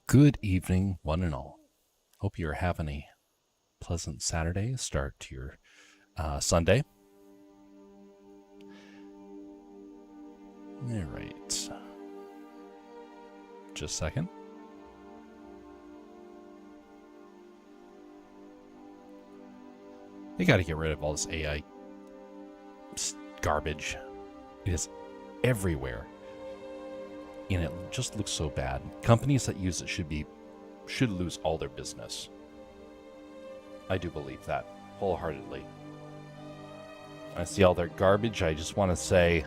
Good evening, one and all. Hope you're having a pleasant Saturday start to your Sunday. All right. Just a second. You got to get rid of all this AI garbage. It is everywhere. And it just looks so bad. Companies that use it should lose all their business. I do believe that wholeheartedly. When I see all their garbage, I just want to say,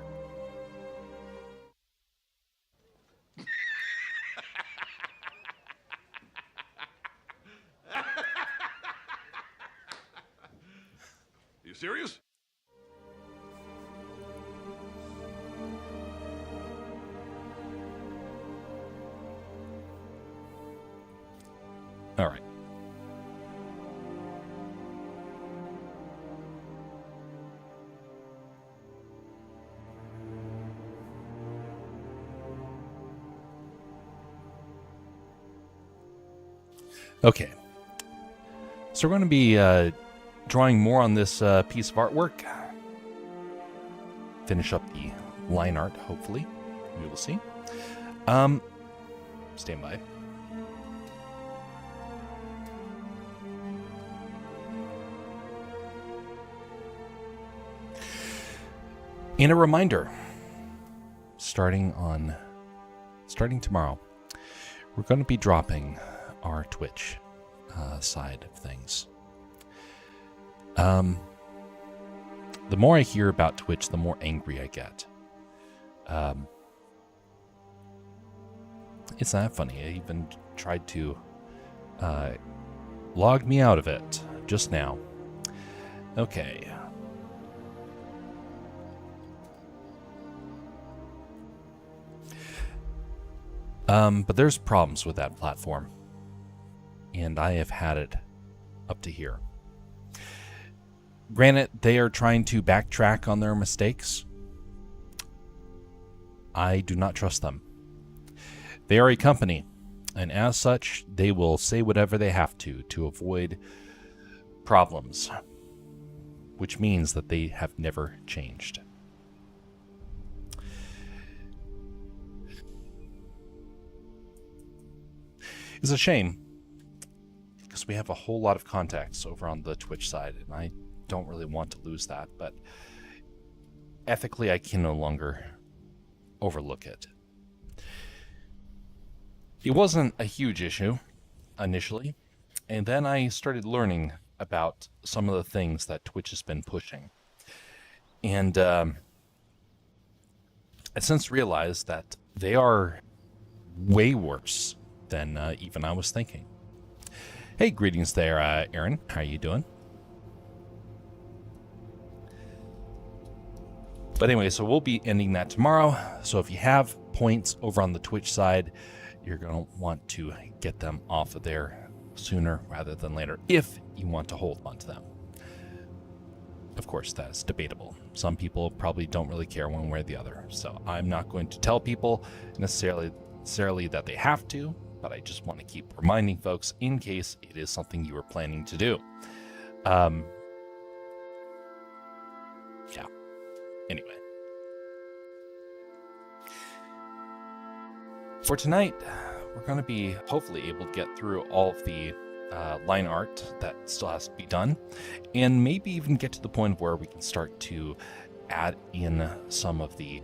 You serious? all right. Okay. So we're going to be drawing more on this piece of artwork. Finish up the line art, hopefully. We will see. Stand by. And a reminder, starting tomorrow, we're going to be dropping our Twitch side of things. The more I hear about Twitch, the more angry I get. It's not funny. I even tried to log me out of it just now. Okay. But there's problems with that platform. And I have had it up to here. Granted, they are trying to backtrack on their mistakes. I do not trust them. They are a company, and as such, they will say whatever they have to avoid problems, which means that they have never changed. It's a shame, because we have a whole lot of contacts over on the Twitch side, and I don't really want to lose that, but ethically I can no longer overlook it. It wasn't a huge issue initially, and then I started learning about some of the things that Twitch has been pushing. And I since realized that they are way worse than even I was thinking. Hey, greetings there, Aaron. How are you doing? But anyway, so we'll be ending that tomorrow. So if you have points over on the Twitch side, you're going to want to get them off of there sooner rather than later, if you want to hold on to them. Of course, that's debatable. Some people probably don't really care one way or the other. So I'm not going to tell people necessarily that they have to, but I just want to keep reminding folks in case it is something you are planning to do. Yeah. Anyway. For tonight, we're going to be hopefully able to get through all of the line art that still has to be done, and maybe even get to the point where we can start to add in some of the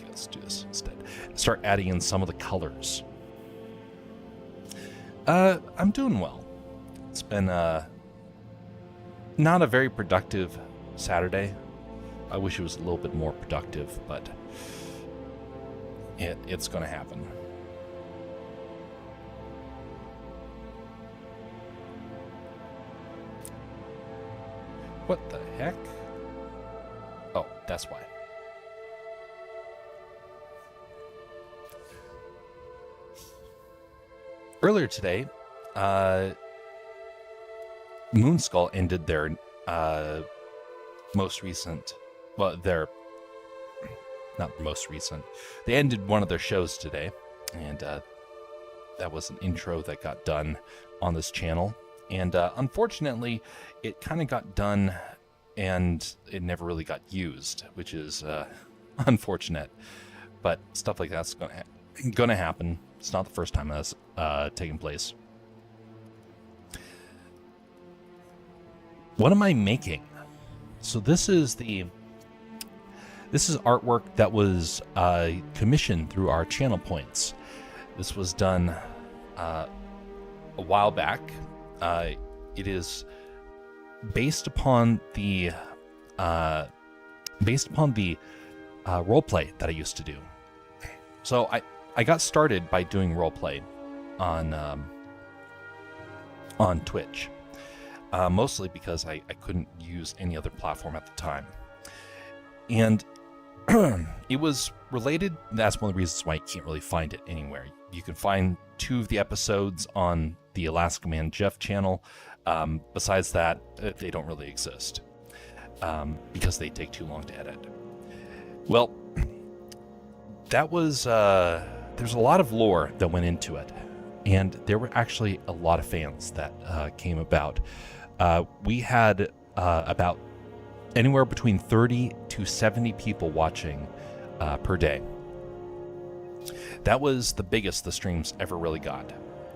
let's do this instead. Start adding in some of the colors. I'm doing well. It's been not a very productive Saturday. I wish it was a little bit more productive, but it's going to happen. What the heck? Oh, that's why. Earlier today, Moonskull ended their most recent, well, their, not most recent, they ended one of their shows today, and That was an intro that got done on this channel. And unfortunately, it kind of got done and it never really got used, which is unfortunate. But stuff like that's going to happen. It's not the first time that's taken place. What am I making? So this is artwork that was commissioned through our channel points. This was done a while back. It is based upon the roleplay that I used to do. So I got started by doing roleplay on Twitch, mostly because I couldn't use any other platform at the time, and it was related. That's one of the reasons why you can't really find it anywhere. You can find 2 of the episodes on the Alaska Man Jeff channel. Besides that, they don't really exist because they take too long to edit. Well, that was there's a lot of lore that went into it, and there were actually a lot of fans that came about. We had about anywhere between 30 to 70 people watching per day. That was the biggest the streams ever really got.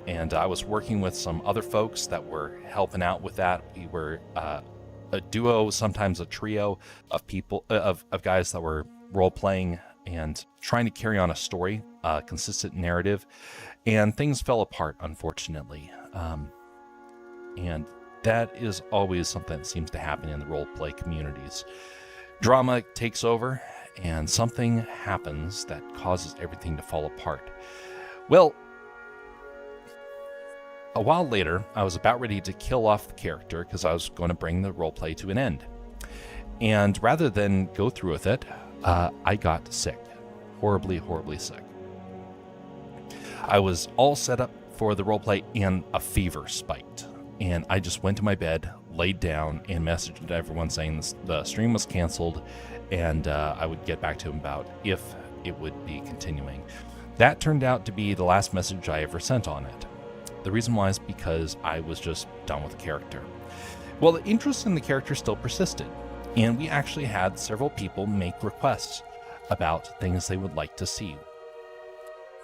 And I was working with some other folks that were helping out with that. We were a duo, sometimes a trio of people, of guys that were role-playing and trying to carry on a story, consistent narrative. And things fell apart, unfortunately. And that is always something that seems to happen in the role-play communities. Drama takes over, and something happens that causes everything to fall apart. Well, a while later, I was about ready to kill off the character because I was going to bring the roleplay to an end. And rather than go through with it, I got sick. Horribly, horribly sick. I was all set up for the roleplay and a fever spiked. And I just went to my bed, laid down, and messaged everyone saying the stream was canceled, and I would get back to him about if it would be continuing. That turned out to be the last message I ever sent on it. The reason why is because I was just done with the character. Well, the interest in the character still persisted, and we actually had several people make requests about things they would like to see.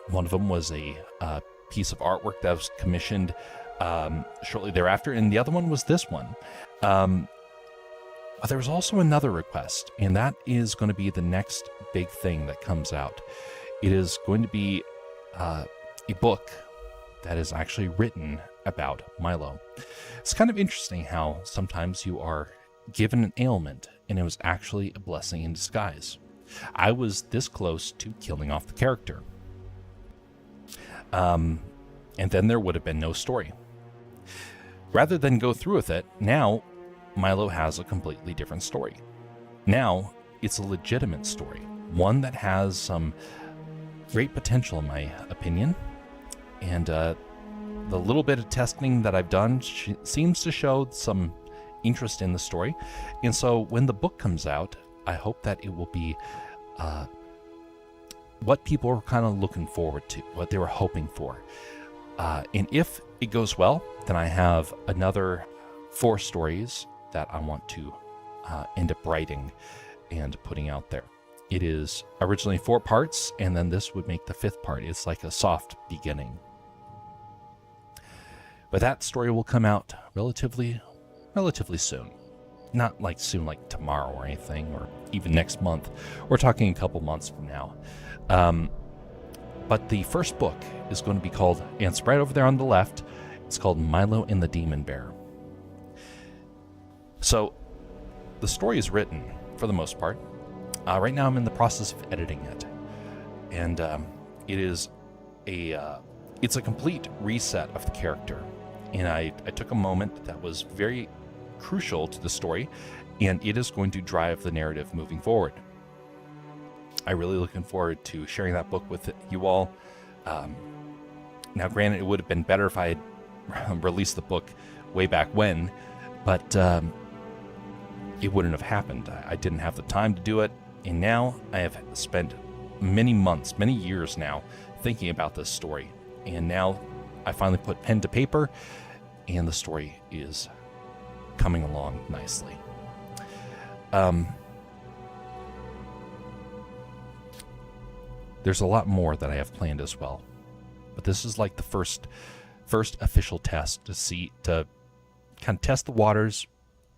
One of them was a piece of artwork that was commissioned shortly thereafter, and the other one was this one. But there was also another request, and that is going to be the next big thing that comes out. It is going to be a book that is actually written about Milo. It's kind of interesting how sometimes you are given an ailment, and it was actually a blessing in disguise. I was this close to killing off the character. And then there would have been no story. Rather than go through with it, now Milo has a completely different story. Now it's a legitimate story, one that has some great potential in my opinion. And the little bit of testing that I've done seems to show some interest in the story. And so when the book comes out, I hope that it will be what people are kind of looking forward to, what they were hoping for. And if it goes well, then I have another 4 stories that I want to end up writing and putting out there. It is originally 4 parts, and then this would make the 5th part. It's like a soft beginning. But that story will come out relatively soon. Not like soon, like tomorrow or anything, or even next month. We're talking a couple months from now. But the first book is going to be called, and it's right over there on the left, it's called Milo and the Demon Bear. So the story is written for the most part. Right now I'm in the process of editing it. And it is it's a complete reset of the character. And I took a moment that was very crucial to the story, and it is going to drive the narrative moving forward. I'm really looking forward to sharing that book with you all. Now, granted, it would have been better if I had released the book way back when, but it wouldn't have happened. I didn't have the time to do it, and now I have spent many months, many years now, thinking about this story, And now I finally put pen to paper, and the story is coming along nicely. There's a lot more that I have planned as well, but this is like the first official test to kind of test the waters,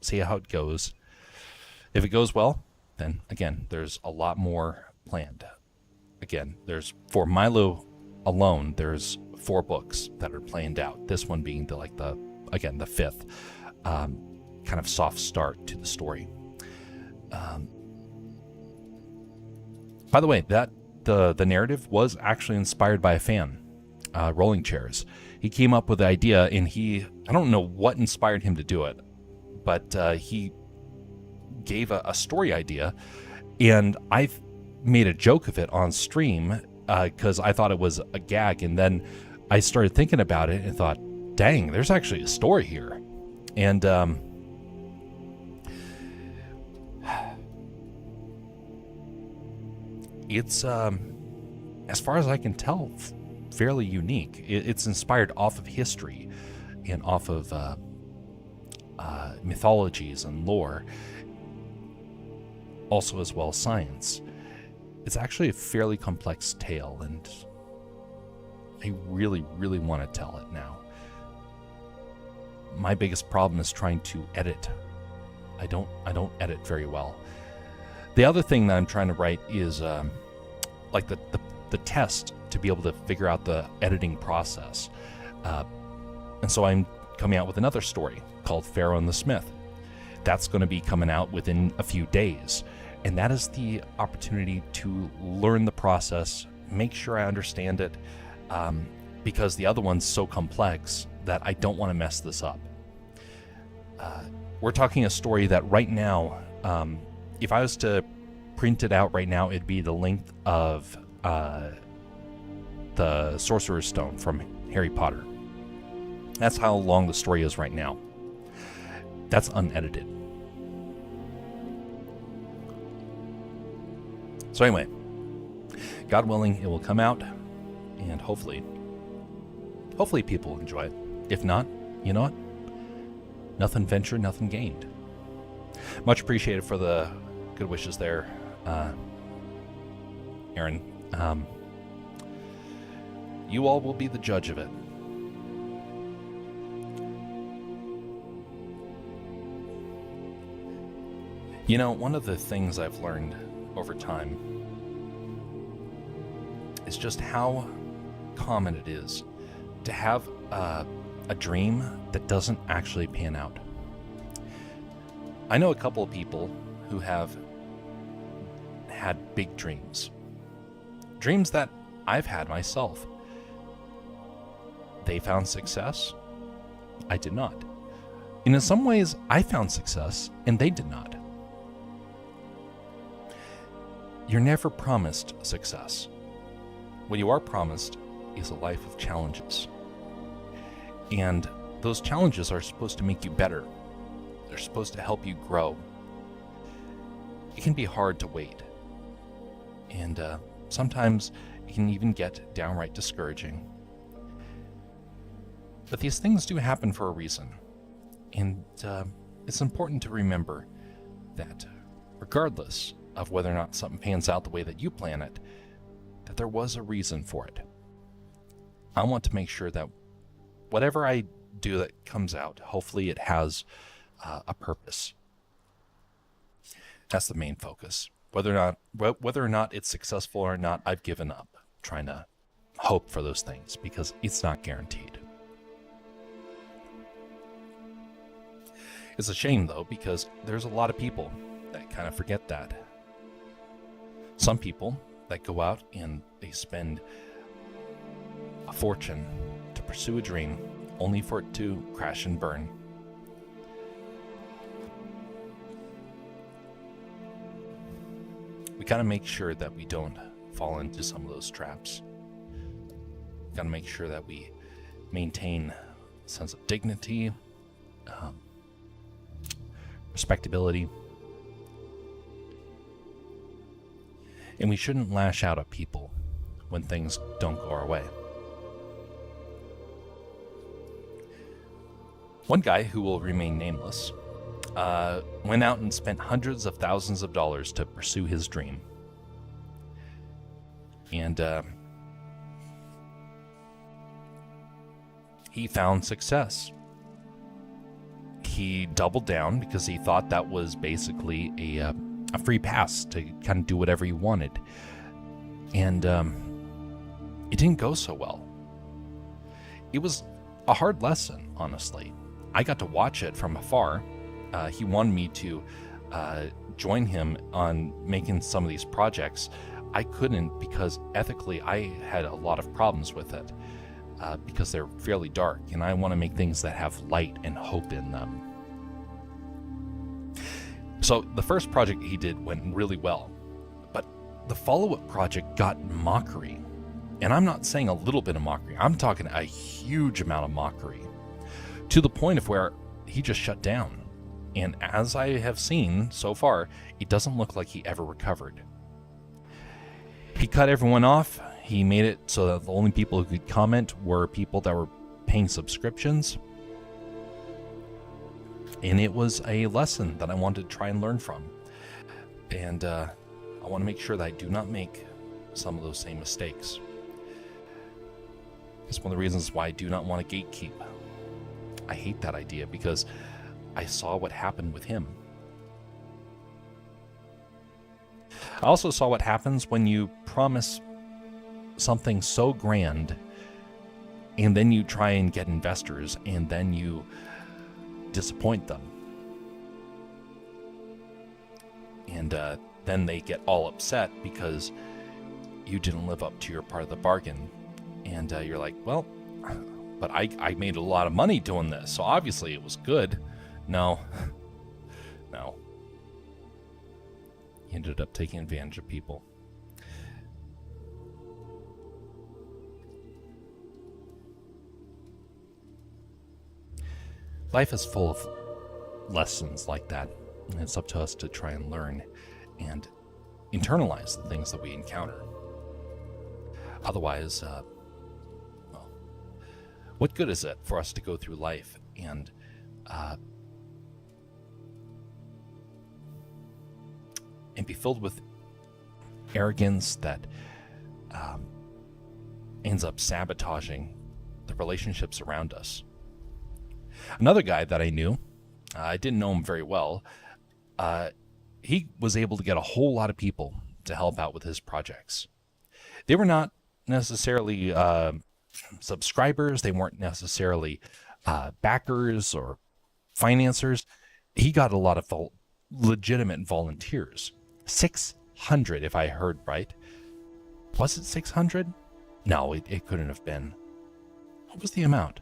see how it goes. If it goes well, then again, there's a lot more planned. Again, for Milo alone, there's 4 books that are planned out. This one being the 5th, kind of soft start to the story. By the way, that the narrative was actually inspired by a fan, Rolling Chairs. He came up with the idea, and I don't know what inspired him to do it, but he gave a story idea, and I made a joke of it on stream because I thought it was a gag, and then I started thinking about it and thought, dang, there's actually a story here. And it's, as far as I can tell, fairly unique. It's inspired off of history and off of mythologies and lore, also as well as science. It's actually a fairly complex tale, and I really, really want to tell it now. My biggest problem is trying to edit. I don't edit very well. The other thing that I'm trying to write is like the test to be able to figure out the editing process. And so I'm coming out with another story called Pharaoh and the Smith. That's going to be coming out within a few days. And that is the opportunity to learn the process, make sure I understand it, because the other one's so complex that I don't want to mess this up. We're talking a story that right now, if I was to print it out right now, it'd be the length of the Sorcerer's Stone from Harry Potter. That's how long the story is right now. That's unedited. So anyway, God willing, it will come out, and hopefully people will enjoy it. If not, you know what? Nothing ventured, nothing gained. Much appreciated for the good wishes there, Aaron. You all will be the judge of it. You know, one of the things I've learned over time is just how common it is to have a dream that doesn't actually pan out. I know a couple of people who have had big dreams that I've had myself. They found success. I did not. And in some ways, I found success and they did not. You're never promised success. What you are promised is a life of challenges. And those challenges are supposed to make you better. They're supposed to help you grow. It can be hard to wait. And sometimes it can even get downright discouraging. But these things do happen for a reason. And it's important to remember that regardless of whether or not something pans out the way that you plan it, that there was a reason for it. I want to make sure that whatever I do that comes out, hopefully it has a purpose. That's the main focus. Whether or not it's successful or not, I've given up trying to hope for those things because it's not guaranteed. It's a shame though, because there's a lot of people that kind of forget that. Some people that go out and they spend a fortune to pursue a dream only for it to crash and burn. We gotta make sure that we don't fall into some of those traps. We gotta make sure that we maintain a sense of dignity, respectability. And we shouldn't lash out at people when things don't go our way. One guy, who will remain nameless, went out and spent hundreds of thousands of dollars to pursue his dream. And he found success. He doubled down because he thought that was basically a free pass to kind of do whatever he wanted. And it didn't go so well. It was a hard lesson, honestly. I got to watch it from afar. He wanted me to join him on making some of these projects. I couldn't because ethically I had a lot of problems with it because they're fairly dark, and I want to make things that have light and hope in them. So the first project he did went really well, but the follow-up project got mockery. And I'm not saying a little bit of mockery, I'm talking a huge amount of mockery, to the point of where he just shut down. And as I have seen so far, it doesn't look like he ever recovered. He cut everyone off. He made it so that the only people who could comment were people that were paying subscriptions. And it was a lesson that I wanted to try and learn from. And I want to make sure that I do not make some of those same mistakes. It's one of the reasons why I do not want to gatekeep. I hate that idea because I saw what happened with him. I also saw what happens when you promise something so grand and then you try and get investors and then you disappoint them. And then they get all upset because you didn't live up to your part of the bargain. And you're like, well, but I made a lot of money doing this, so obviously it was good. No. No. He ended up taking advantage of people. Life is full of lessons like that, and it's up to us to try and learn and internalize the things that we encounter. Otherwise, well, what good is it for us to go through life and be filled with arrogance that ends up sabotaging the relationships around us? Another guy that I knew, I didn't know him very well, he was able to get a whole lot of people to help out with his projects. They were not necessarily subscribers, they weren't necessarily backers or financiers. He got a lot of legitimate volunteers. 600, if I heard right. Was it 600? No, it couldn't have been. What was the amount?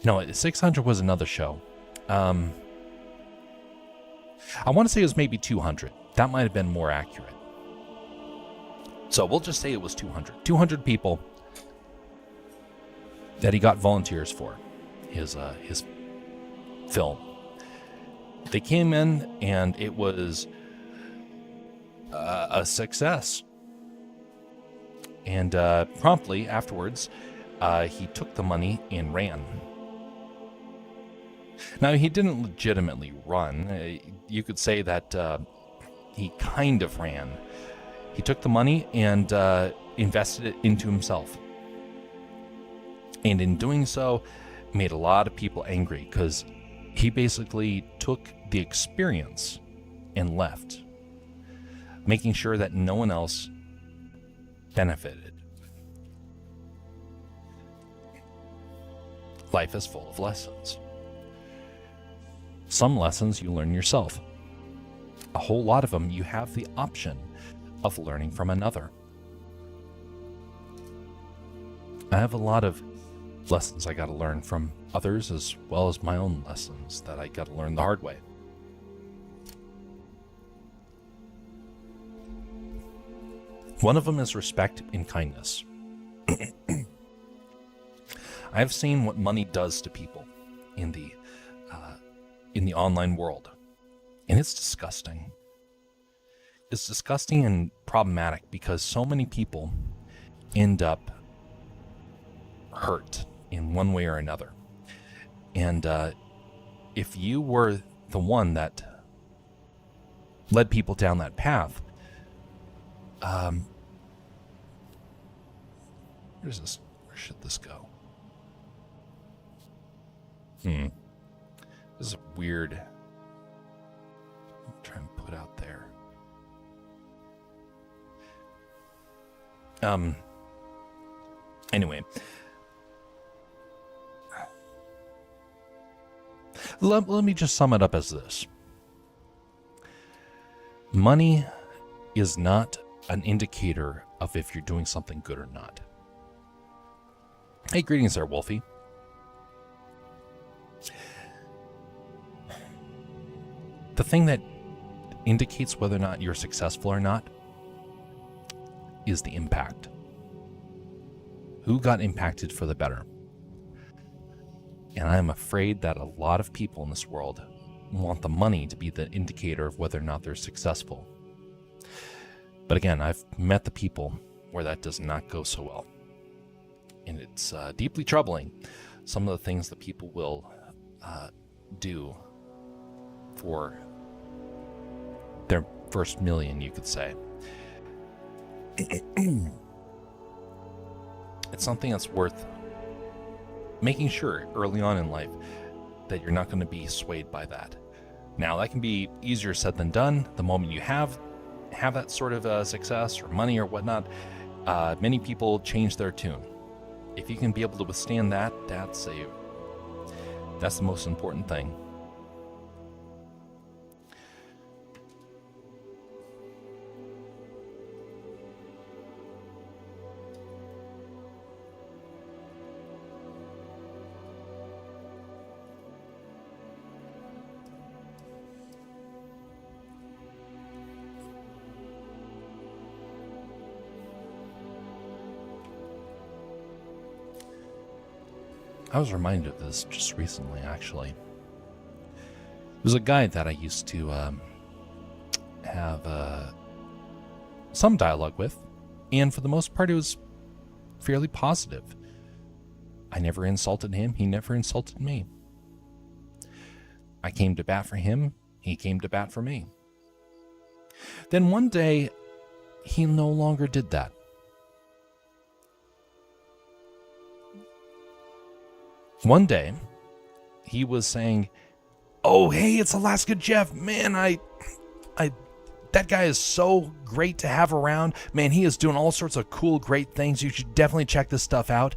No, 600 was another show. I want to say it was maybe 200. That might have been more accurate. So we'll just say it was 200. 200 people that he got volunteers for his film. They came in and it was a success. And promptly afterwards, he took the money and ran. Now, he didn't legitimately run. You could say that he kind of ran. He took the money and invested it into himself. And in doing so, made a lot of people angry because he basically took the experience and left, making sure that no one else benefited. Life is full of lessons. Some lessons you learn yourself. A whole lot of them you have the option of learning from another. I have a lot of lessons I got to learn from others, as well as my own lessons that I got to learn the hard way. One of them is respect and kindness. I have seen what money does to people in the online world, and it's disgusting. It's disgusting and problematic because so many people end up hurt in one way or another. And if you were the one that led people down that path, where should this go? This is weird. I'm trying to put out there. Anyway. Let me just sum it up as this. Money is not an indicator of if you're doing something good or not. Hey, greetings there, Wolfie. The thing that indicates whether or not you're successful or not is the impact. Who got impacted for the better? And I'm afraid that a lot of people in this world want the money to be the indicator of whether or not they're successful. But again, I've met the people where that does not go so well. And it's deeply troubling, some of the things that people will do for their first million, you could say. It's something that's worth making sure early on in life that you're not going to be swayed by that. Now, that can be easier said than done. The moment you have that sort of success or money or whatnot, many people change their tune. If you can be able to withstand that, that's the most important thing. I was reminded of this just recently, actually. There was a guy that I used to have some dialogue with, and for the most part, it was fairly positive. I never insulted him. He never insulted me. I came to bat for him. He came to bat for me. Then one day, he no longer did that. One day, he was saying, "Oh, hey, it's Alaska Jeff. Man, that guy is so great to have around. Man, he is doing all sorts of cool, great things. You should definitely check this stuff out."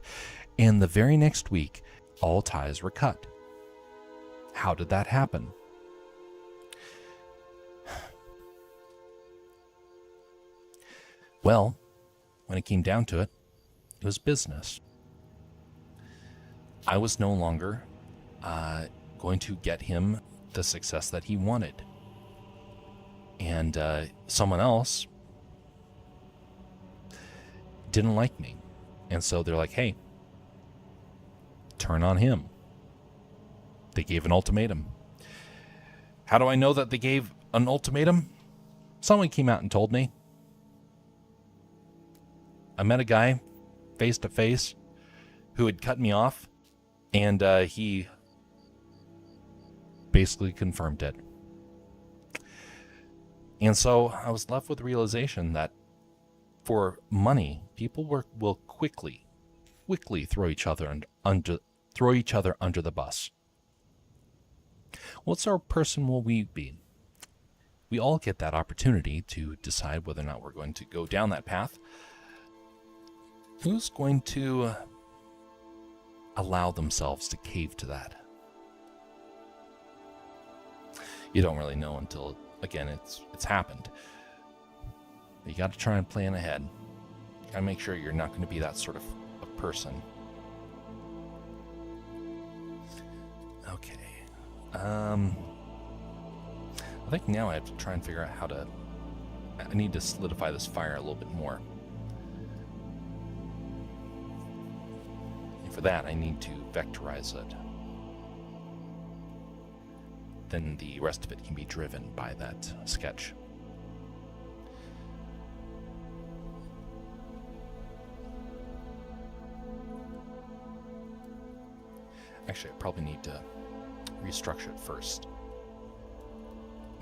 And the very next week, all ties were cut. How did that happen? Well, when it came down to it, it was business. I was no longer going to get him the success that he wanted. And someone else didn't like me. And so they're like, "Hey, turn on him." They gave an ultimatum. How do I know that they gave an ultimatum? Someone came out and told me. I met a guy face to face who had cut me off. And he basically confirmed it. And so I was left with the realization that for money, people will quickly throw each other under the bus. What sort of person will we be? We all get that opportunity to decide whether or not we're going to go down that path. Who's going to allow themselves to cave to that? You don't really know until, again, it's happened. But you got to try and plan ahead. You got to make sure you're not going to be that sort of a person. Okay. I think now I have to try and figure out how to... I need to solidify this fire a little bit more. For that, I need to vectorize it. Then the rest of it can be driven by that sketch. Actually, I probably need to restructure it first.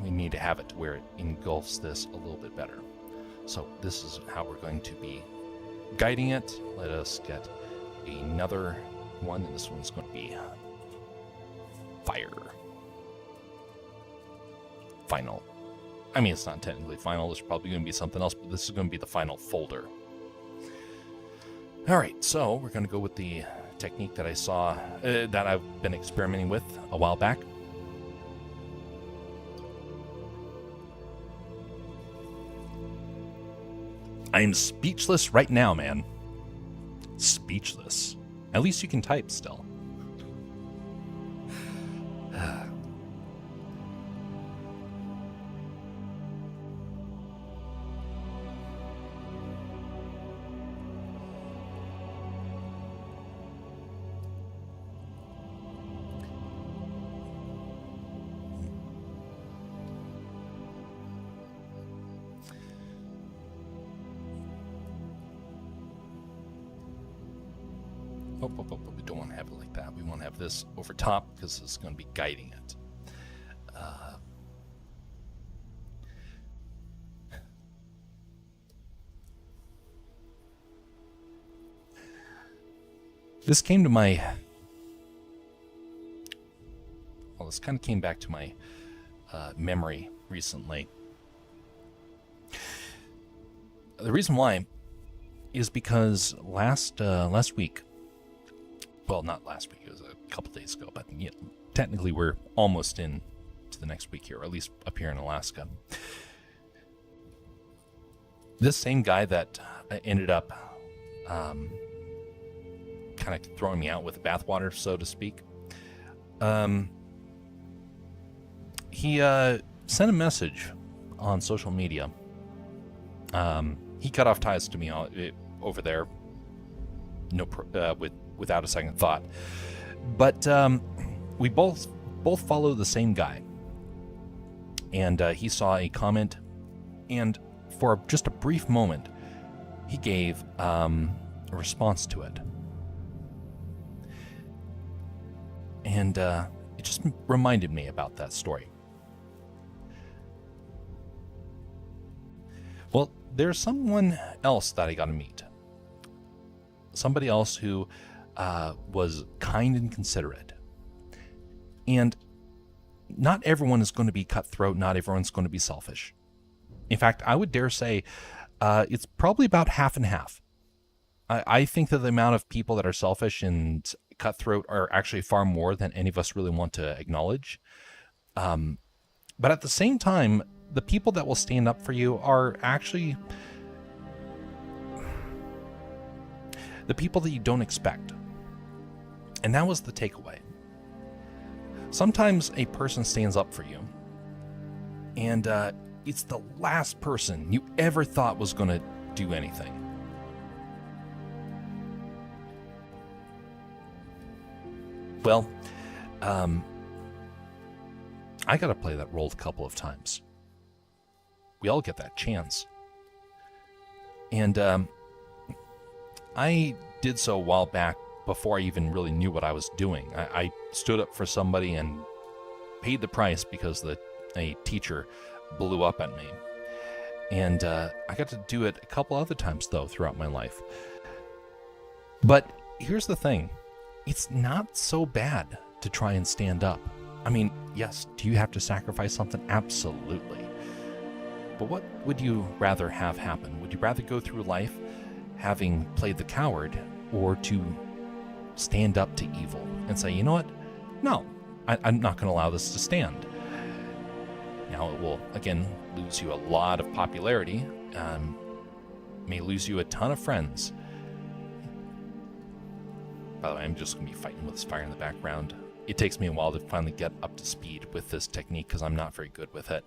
We need to have it to where it engulfs this a little bit better. So this is how we're going to be guiding it. Let us get another one, and this one's going to be fire. Final. I mean, it's not technically final. There's probably going to be something else, but this is going to be the final folder. All right, so we're going to go with the technique that I saw, that I've been experimenting with a while back. I am speechless right now, man. Speechless. At least you can type still. We don't want to have it like that. We want to have this over top because it's going to be guiding it. This came to my... Well, this kind of came back to my memory recently. The reason why is because last week, well, not last week, it was a couple days ago, but technically we're almost in to the next week here, or at least up here in Alaska. This same guy that ended up kind of throwing me out with the bathwater, so to speak, he sent a message on social media. He cut off ties to me over there, without a second thought. But we both follow the same guy, and he saw a comment, and for just a brief moment, he gave a response to it, and it just reminded me about that story. Well, there's someone else that I got to meet. Somebody else who was kind and considerate. And not everyone is going to be cutthroat. Not everyone's going to be selfish. In fact, I would dare say it's probably about half and half. I think that the amount of people that are selfish and cutthroat are actually far more than any of us really want to acknowledge. But at the same time, the people that will stand up for you are actually the people that you don't expect. And that was the takeaway. Sometimes a person stands up for you, and it's the last person you ever thought was going to do anything. Well, I got to play that role a couple of times. We all get that chance. And I did so a while back before I even really knew what I was doing. I stood up for somebody and paid the price because a teacher blew up at me. And I got to do it a couple other times, though, throughout my life. But here's the thing. It's not so bad to try and stand up. I mean, yes, do you have to sacrifice something? Absolutely. But what would you rather have happen? Would you rather go through life having played the coward, or to stand up to evil and say, you know what? No, I'm not going to allow this to stand. Now it will, again, lose you a lot of popularity, may lose you a ton of friends. By the way, I'm just going to be fighting with this fire in the background. It takes me a while to finally get up to speed with this technique because I'm not very good with it.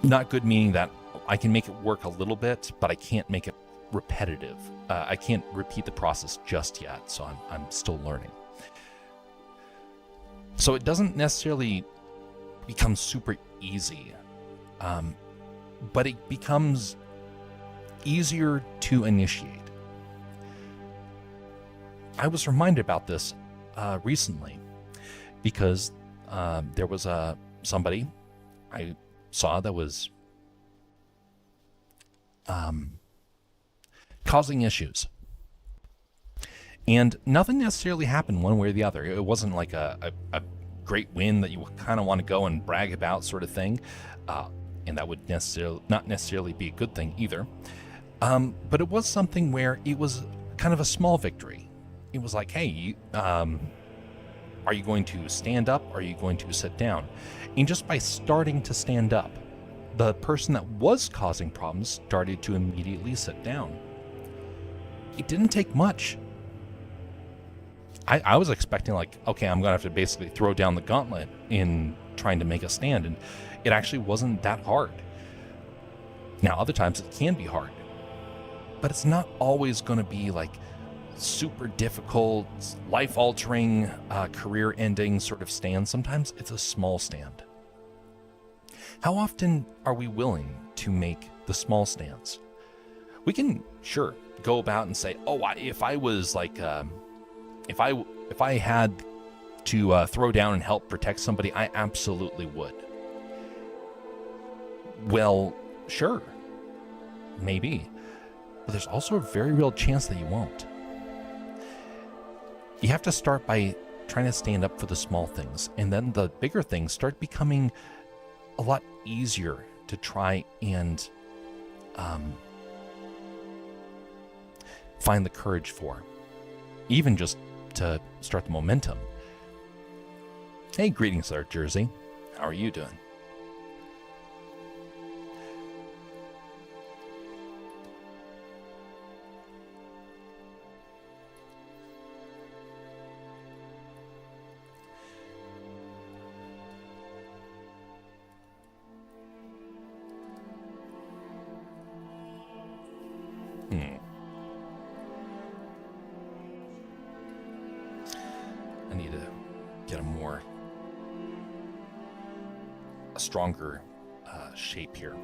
Not good meaning that I can make it work a little bit, but I can't make it repetitive. I can't repeat the process just yet, so I'm still learning. So it doesn't necessarily become super easy, but it becomes easier to initiate. I was reminded about this recently because there was somebody I saw that was causing issues. And nothing necessarily happened one way or the other. It wasn't like a great win that you kind of want to go and brag about sort of thing. And that would not necessarily be a good thing either. But it was something where it was kind of a small victory. It was like, hey, are you going to stand up? Or are you going to sit down? And just by starting to stand up, the person that was causing problems started to immediately sit down. It didn't take much. I was expecting like, okay, I'm going to have to basically throw down the gauntlet in trying to make a stand. And it actually wasn't that hard. Now, other times it can be hard. But it's not always going to be like super difficult, life-altering, career-ending sort of stand. Sometimes it's a small stand. How often are we willing to make the small stands? We can, sure, go about and say, oh, if I was like... If I had to throw down and help protect somebody, I absolutely would. Well, sure, maybe, but there's also a very real chance that you won't. You have to start by trying to stand up for the small things, and then the bigger things start becoming a lot easier to try and find the courage for, even just to start the momentum. Hey, greetings there, Jersey. How are you doing? I need to get a stronger shape here.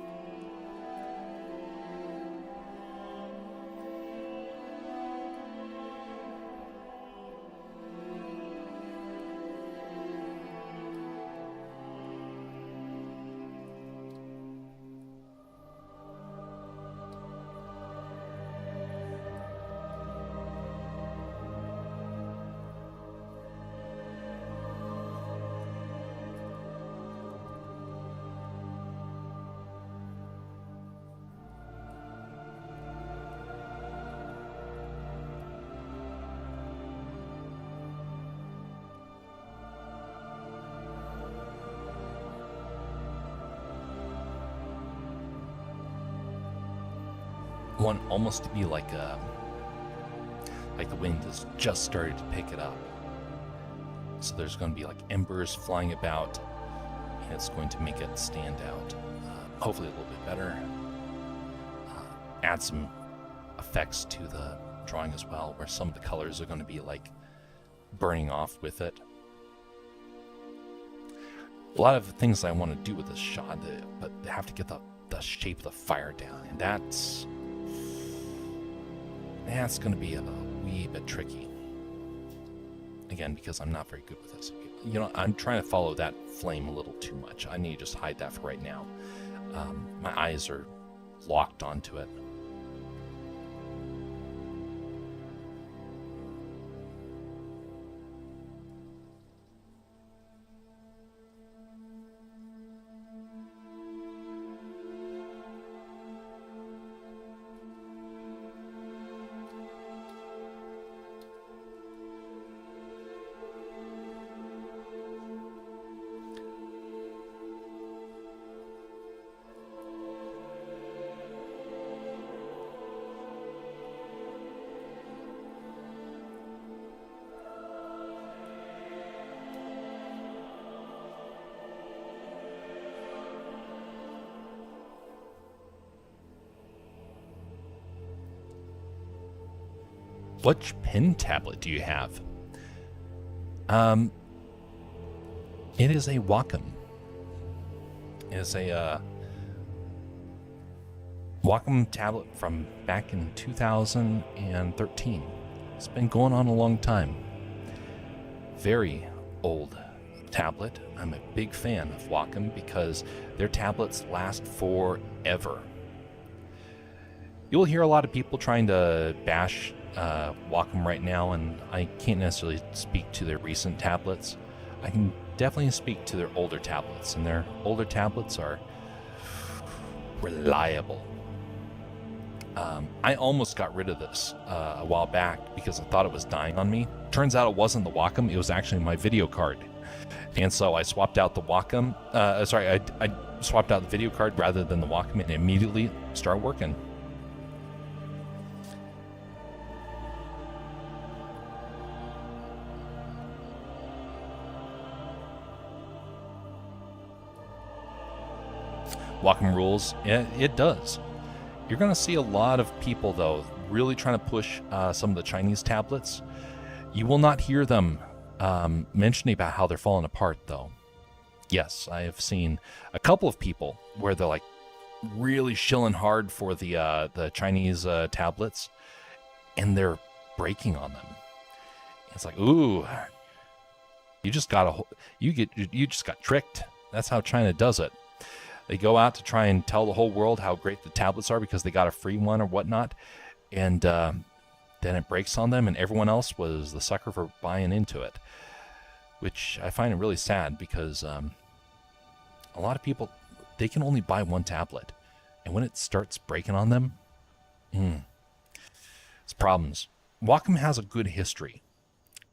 Want almost to be like the wind has just started to pick it up. So there's going to be like embers flying about, and it's going to make it stand out. Hopefully a little bit better. Add some effects to the drawing as well, where some of the colors are going to be like burning off with it. A lot of things I want to do with this shot, but they have to get the shape of the fire down, and that's going to be a wee bit tricky. Again, because I'm not very good with this. You know, I'm trying to follow that flame a little too much. I need to just hide that for right now. My eyes are locked onto it. Which pen tablet do you have? It is a Wacom. It is a Wacom tablet from back in 2013. It's been going on a long time. Very old tablet. I'm a big fan of Wacom because their tablets last forever. You'll hear a lot of people trying to bash Wacom right now, and I can't necessarily speak to their recent tablets. I can definitely speak to their older tablets, and their older tablets are reliable. I almost got rid of this a while back because I thought it was dying on me. Turns out it wasn't the Wacom, it was actually my video card. And so I swapped out the Wacom, I swapped out the video card rather than the Wacom, and immediately started working. Wacom rules, it does. You're going to see a lot of people, though, really trying to push some of the Chinese tablets. You will not hear them mentioning about how they're falling apart, though. Yes, I have seen a couple of people where they're like really shilling hard for the Chinese tablets, and they're breaking on them. It's like, ooh, you just got tricked. That's how China does it. They go out to try and tell the whole world how great the tablets are because they got a free one or whatnot, and then it breaks on them, and everyone else was the sucker for buying into it, which I find it really sad because a lot of people, they can only buy one tablet, and when it starts breaking on them, it's problems. Wacom has a good history,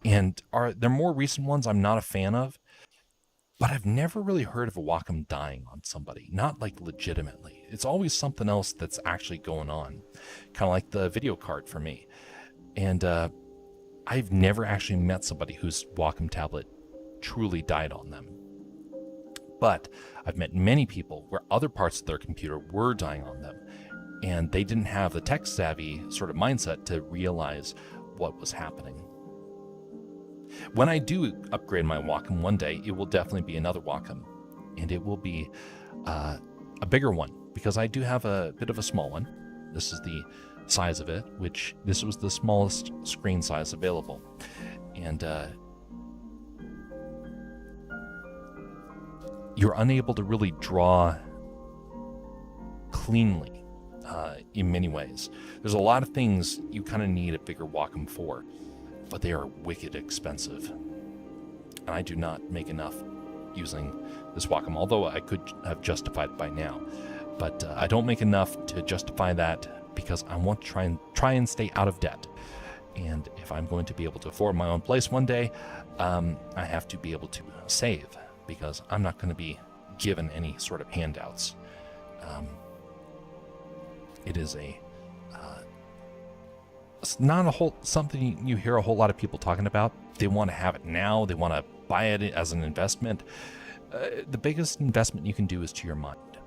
and their more recent ones I'm not a fan of. But I've never really heard of a Wacom dying on somebody, not like legitimately. It's always something else that's actually going on, kind of like the video card for me. And I've never actually met somebody whose Wacom tablet truly died on them. But I've met many people where other parts of their computer were dying on them, and they didn't have the tech-savvy sort of mindset to realize what was happening. When I do upgrade my Wacom one day, it will definitely be another Wacom, and it will be a bigger one because I do have a bit of a small one. This is the size of it, which this was the smallest screen size available, and you're unable to really draw cleanly in many ways. There's a lot of things you kind of need a bigger Wacom for, but they are wicked expensive. And I do not make enough using this Wacom, although I could have justified it by now. But I don't make enough to justify that because I want to try and stay out of debt. And if I'm going to be able to afford my own place one day, I have to be able to save because I'm not going to be given any sort of handouts. It is it's not something you hear a whole lot of people talking about. They want to have it now. They want to buy it as an investment. The biggest investment you can do is to your mind.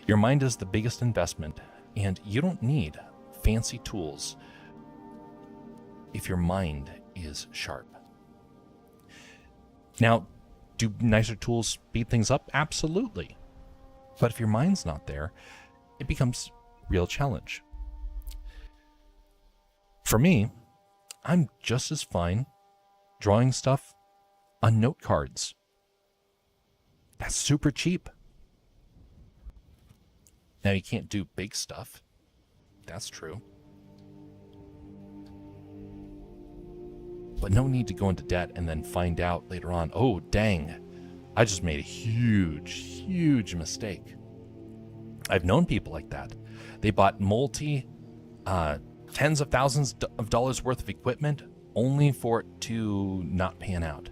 Your mind is the biggest investment, and you don't need fancy tools if your mind is sharp. Now, do nicer tools speed things up? Absolutely. But if your mind's not there, it becomes a real challenge. For me, I'm just as fine drawing stuff on note cards. That's super cheap. Now, you can't do big stuff. That's true. But no need to go into debt and then find out later on, oh, dang, I just made a huge mistake. I've known people like that. They bought tens of thousands of dollars worth of equipment only for it to not pan out.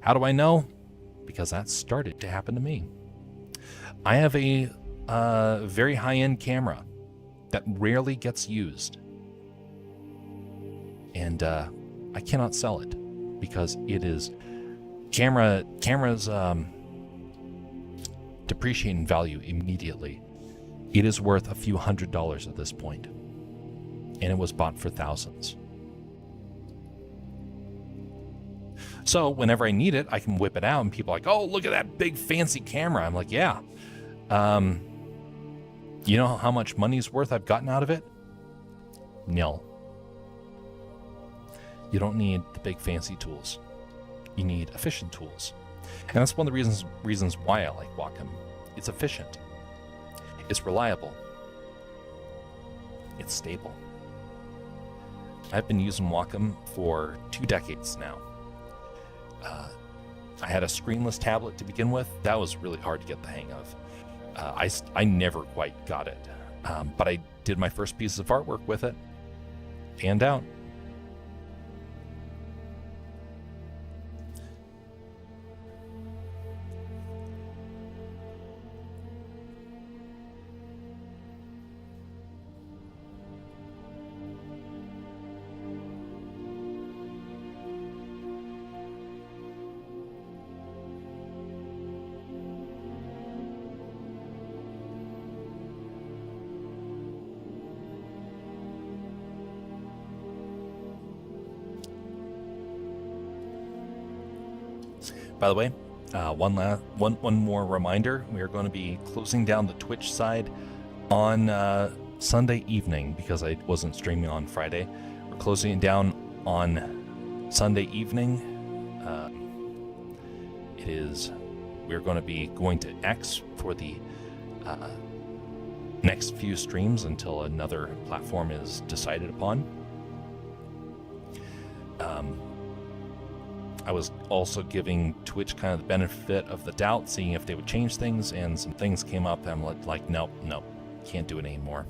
How do I know? Because that started to happen to me. I have a very high-end camera that rarely gets used, and I cannot sell it because it is cameras depreciate in value immediately. It is worth a few $100s at this point, and it was bought for thousands. So whenever I need it, I can whip it out, and people are like, oh, look at that big fancy camera. I'm like, yeah. You know how much money's worth I've gotten out of it? Nil. You don't need the big fancy tools. You need efficient tools. And that's one of the reasons why I like Wacom. It's efficient. It's reliable. It's stable. I've been using Wacom for 2 decades now. I had a screenless tablet to begin with. That was really hard to get the hang of. I never quite got it. But I did my first piece of artwork with it. Panned out. By the way, one more reminder: we are going to be closing down the Twitch side on Sunday evening because I wasn't streaming on Friday. We're closing it down on Sunday evening. We're going to be going to X for the next few streams until another platform is decided upon. I was also giving Twitch kind of the benefit of the doubt, seeing if they would change things, and some things came up, and I'm like, nope, can't do it anymore.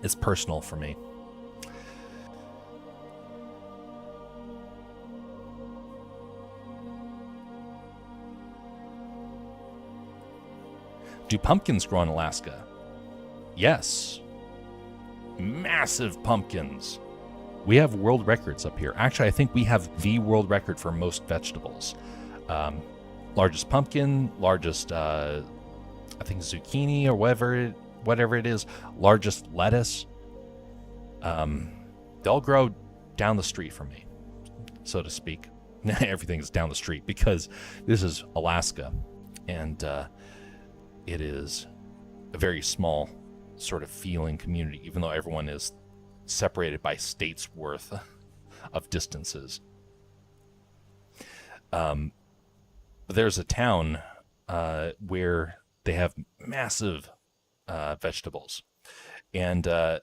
It's personal for me. Do pumpkins grow in Alaska? Yes. Massive pumpkins. We have world records up here. Actually, I think we have the world record for most vegetables. Largest pumpkin, largest, I think zucchini or whatever it is, largest lettuce. They'll grow down the street from me, so to speak. Everything's down the street because this is Alaska, and it is a very small sort of feeling community, even though everyone is separated by states worth of distances. But there's a town where they have massive vegetables, and they're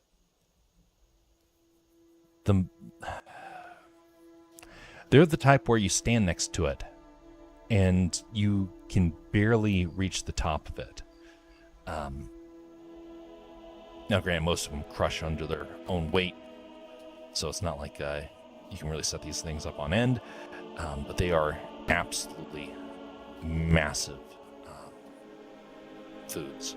the type where you stand next to it and you can barely reach the top of it. Now, granted, most of them crush under their own weight, so it's not like you can really set these things up on end, but they are absolutely massive foods.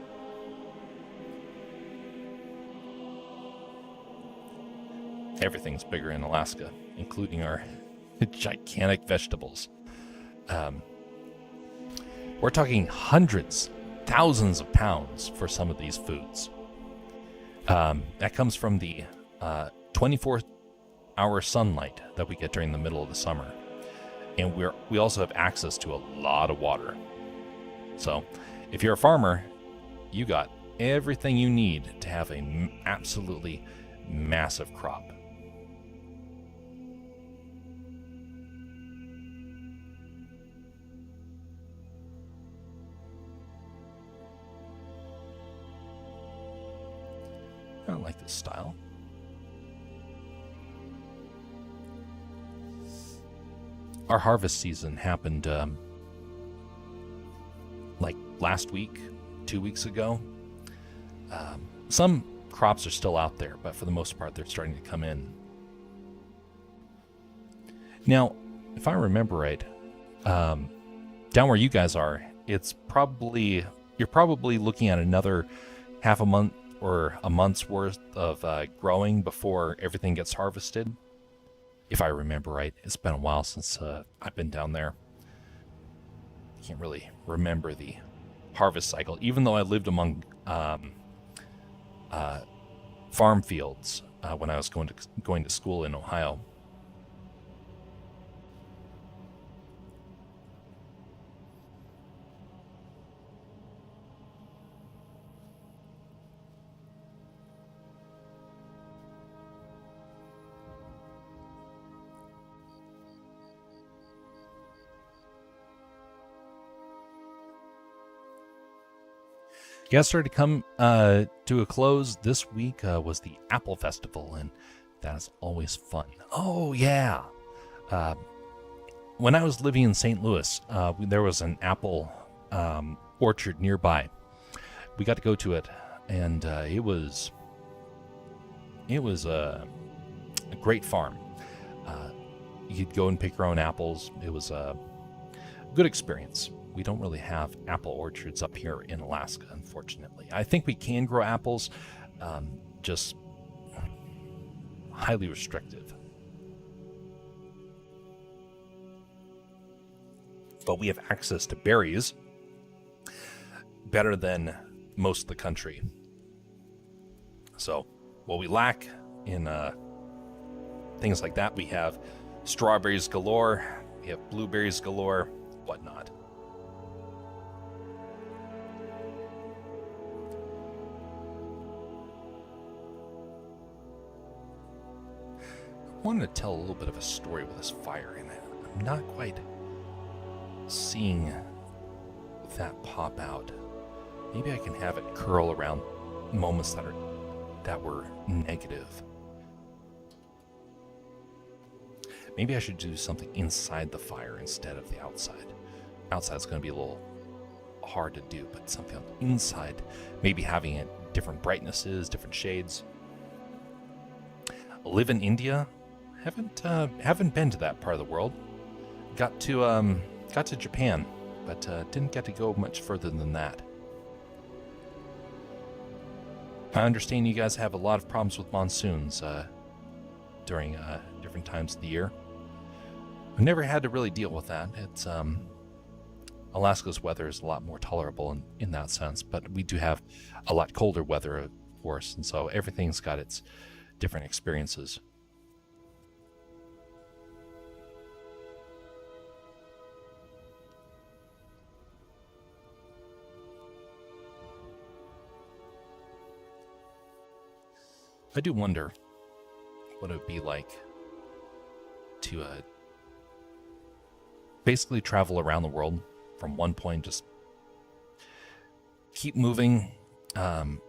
Everything's bigger in Alaska, including our gigantic vegetables. We're talking hundreds, thousands of pounds for some of these foods. That comes from the 24-hour sunlight that we get during the middle of the summer. And we also have access to a lot of water. So if you're a farmer, you got everything you need to have an absolutely massive crop. I don't like this style. Our harvest season happened like last week, 2 weeks ago. Some crops are still out there, but for the most part, they're starting to come in. Now, if I remember right, down where you guys are, you're probably looking at another half a month or a month's worth of growing before everything gets harvested. If I remember right. It's been a while since I've been down there. I can't really remember the harvest cycle, even though I lived among farm fields when I was going to school in Ohio. Guests started to come to a close. This week was the Apple Festival, and that's always fun. Oh, yeah. When I was living in St. Louis, there was an apple orchard nearby. We got to go to it, and it was a great farm. You could go and pick your own apples. It was a good experience. We don't really have apple orchards up here in Alaska, unfortunately. I think we can grow apples, just highly restrictive. But we have access to berries better than most of the country. So what we lack in things like that, we have strawberries galore, we have blueberries galore, whatnot. I wanted to tell a little bit of a story with this fire in it. I'm not quite seeing that pop out. Maybe I can have it curl around moments that were negative. Maybe I should do something inside the fire instead of the outside. Outside's going to be a little hard to do, but something on the inside, maybe having it different brightnesses, different shades. I live in India. Haven't been to that part of the world. Got to Japan, but didn't get to go much further than that. I understand you guys have a lot of problems with monsoons during different times of the year. I've never had to really deal with that. It's Alaska's weather is a lot more tolerable in that sense, but we do have a lot colder weather, of course, and so everything's got its different experiences. I do wonder what it would be like to basically travel around the world from one point, just keep moving from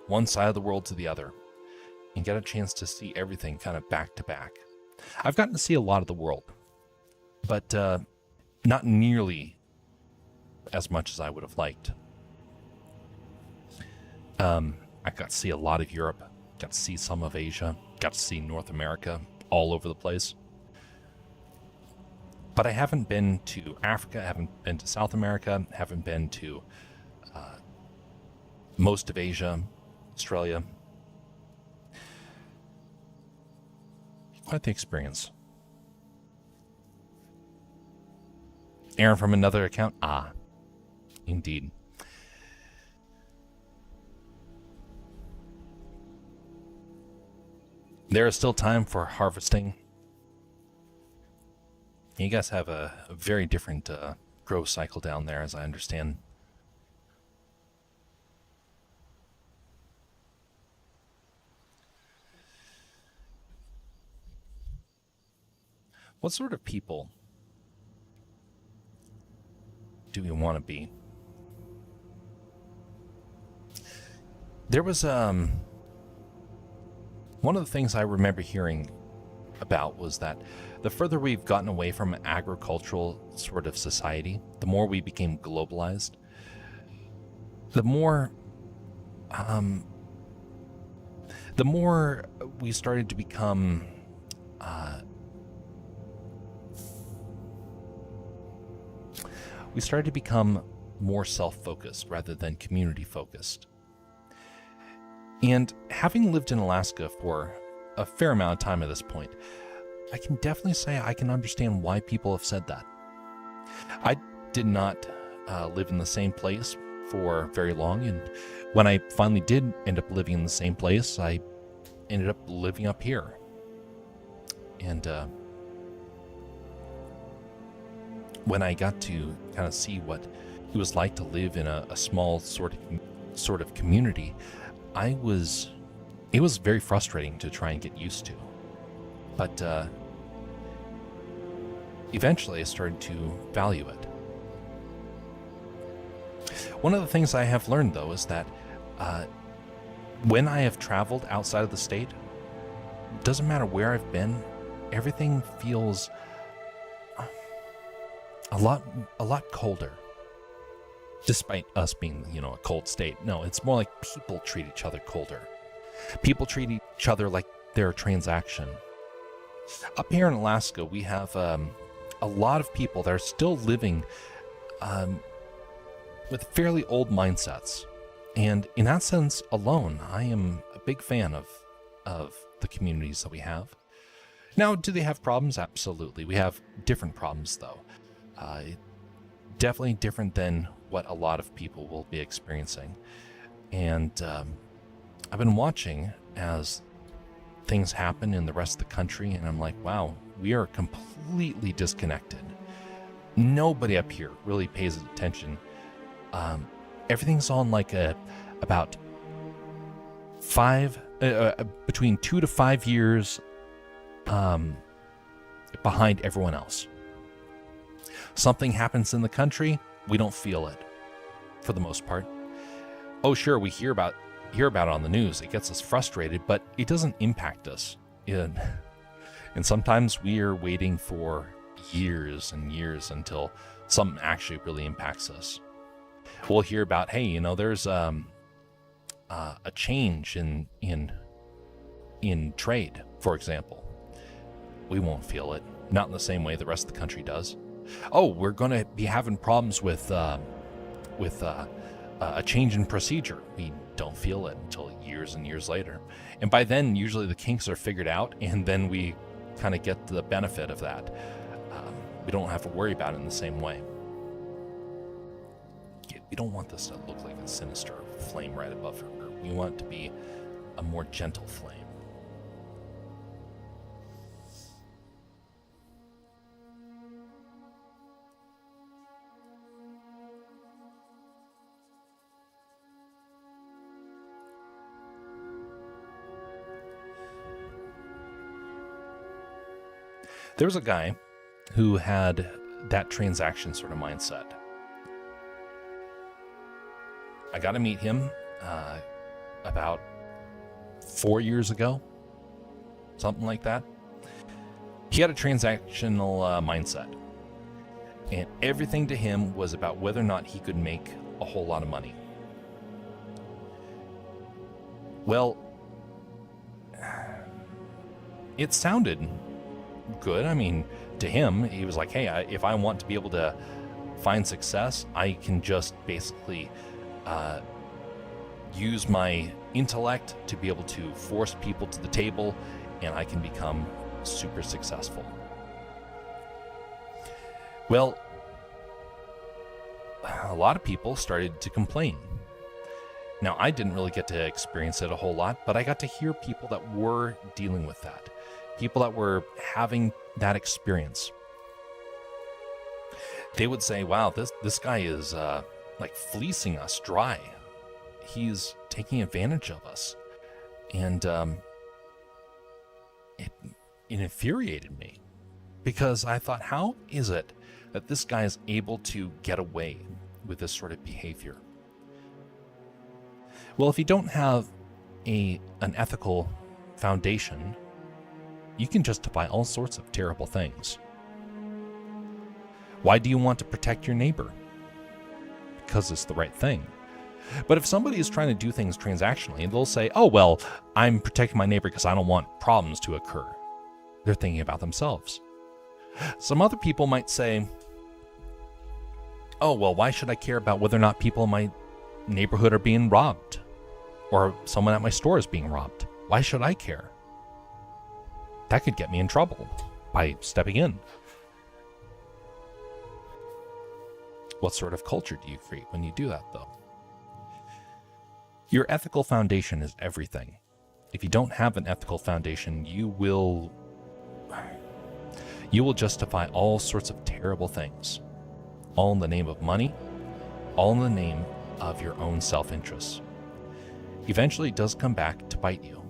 one side of the world to the other and get a chance to see everything kind of back to back. I've gotten to see a lot of the world, but not nearly as much as I would have liked. I got to see a lot of Europe, got to see some of Asia, got to see North America, all over the place. But I haven't been to Africa, haven't been to South America, haven't been to most of Asia, Australia. Quite the experience. Aaron from another account? Ah, indeed. There is still time for harvesting. You guys have a very different growth cycle down there, as I understand. What sort of people do we want to be? There was one of the things I remember hearing about was that the further we've gotten away from an agricultural sort of society, the more we became globalized, the more we started to become more self-focused rather than community-focused. And having lived in Alaska for a fair amount of time at this point, I can definitely say I can understand why people have said that. I did not live in the same place for very long, and when I finally did end up living in the same place, I ended up living up here. And when I got to kind of see what it was like to live in a small sort of community, it was very frustrating to try and get used to. But eventually I started to value it. One of the things I have learned, though, is that when I have traveled outside of the state, doesn't matter where I've been, everything feels a lot colder. Despite us being, a cold state. No, it's more like people treat each other colder. People treat each other like they're a transaction. Up here in Alaska, we have a lot of people that are still living with fairly old mindsets. And in that sense alone, I am a big fan of the communities that we have. Now, do they have problems? Absolutely. We have different problems, though. Definitely different than what a lot of people will be experiencing. And I've been watching as things happen in the rest of the country, and I'm like, wow, we are completely disconnected. Nobody up here really pays attention. Everything's on like about between 2 to 5 years behind everyone else. Something happens in the country, we don't feel it for the most part. Oh, sure, we hear about it on the news. It gets us frustrated, but it doesn't impact us. And sometimes we are waiting for years and years until something actually really impacts us. We'll hear about, hey, there's a change in trade, for example. We won't feel it, not in the same way the rest of the country does. Oh, we're going to be having problems with a change in procedure. We don't feel it until years and years later. And by then, usually the kinks are figured out, and then we kind of get the benefit of that. We don't have to worry about it in the same way. We don't want this to look like a sinister flame right above her. We want it to be a more gentle flame. There was a guy who had that transaction sort of mindset. I got to meet him about 4 years ago, something like that. He had a transactional mindset, and everything to him was about whether or not he could make a whole lot of money. Well, it sounded good. I mean, to him, he was like, hey, if I want to be able to find success, I can just basically use my intellect to be able to force people to the table, and I can become super successful. Well, a lot of people started to complain. Now, I didn't really get to experience it a whole lot, but I got to hear people that were dealing with that. People that were having that experience. They would say, wow, this guy is like fleecing us dry. He's taking advantage of us. And it infuriated me, because I thought, how is it that this guy is able to get away with this sort of behavior? Well, if you don't have an ethical foundation, you can justify all sorts of terrible things. Why do you want to protect your neighbor? Because it's the right thing. But if somebody is trying to do things transactionally, they'll say, oh, well, I'm protecting my neighbor because I don't want problems to occur. They're thinking about themselves. Some other people might say, oh, well, why should I care about whether or not people in my neighborhood are being robbed? Or someone at my store is being robbed? Why should I care? That could get me in trouble by stepping in. What sort of culture do you create when you do that, though? Your ethical foundation is everything. If you don't have an ethical foundation, you will justify all sorts of terrible things, all in the name of money, all in the name of your own self-interest. Eventually, it does come back to bite you,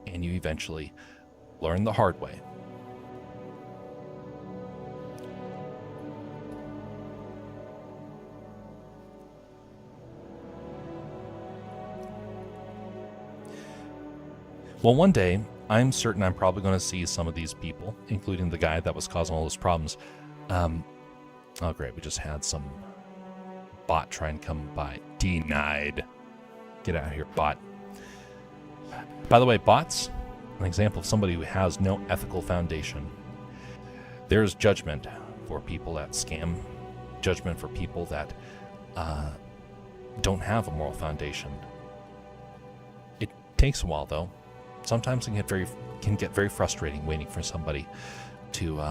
and you eventually learn the hard way. Well, one day, I'm certain I'm probably going to see some of these people, including the guy that was causing all those problems. Oh, great. We just had some bot try and come by. Denied. Get out of here, bot. By the way, bots, an example of somebody who has no ethical foundation. There's judgment for people that scam, judgment for people that don't have a moral foundation. It takes a while, though. Sometimes it can get very frustrating waiting for somebody to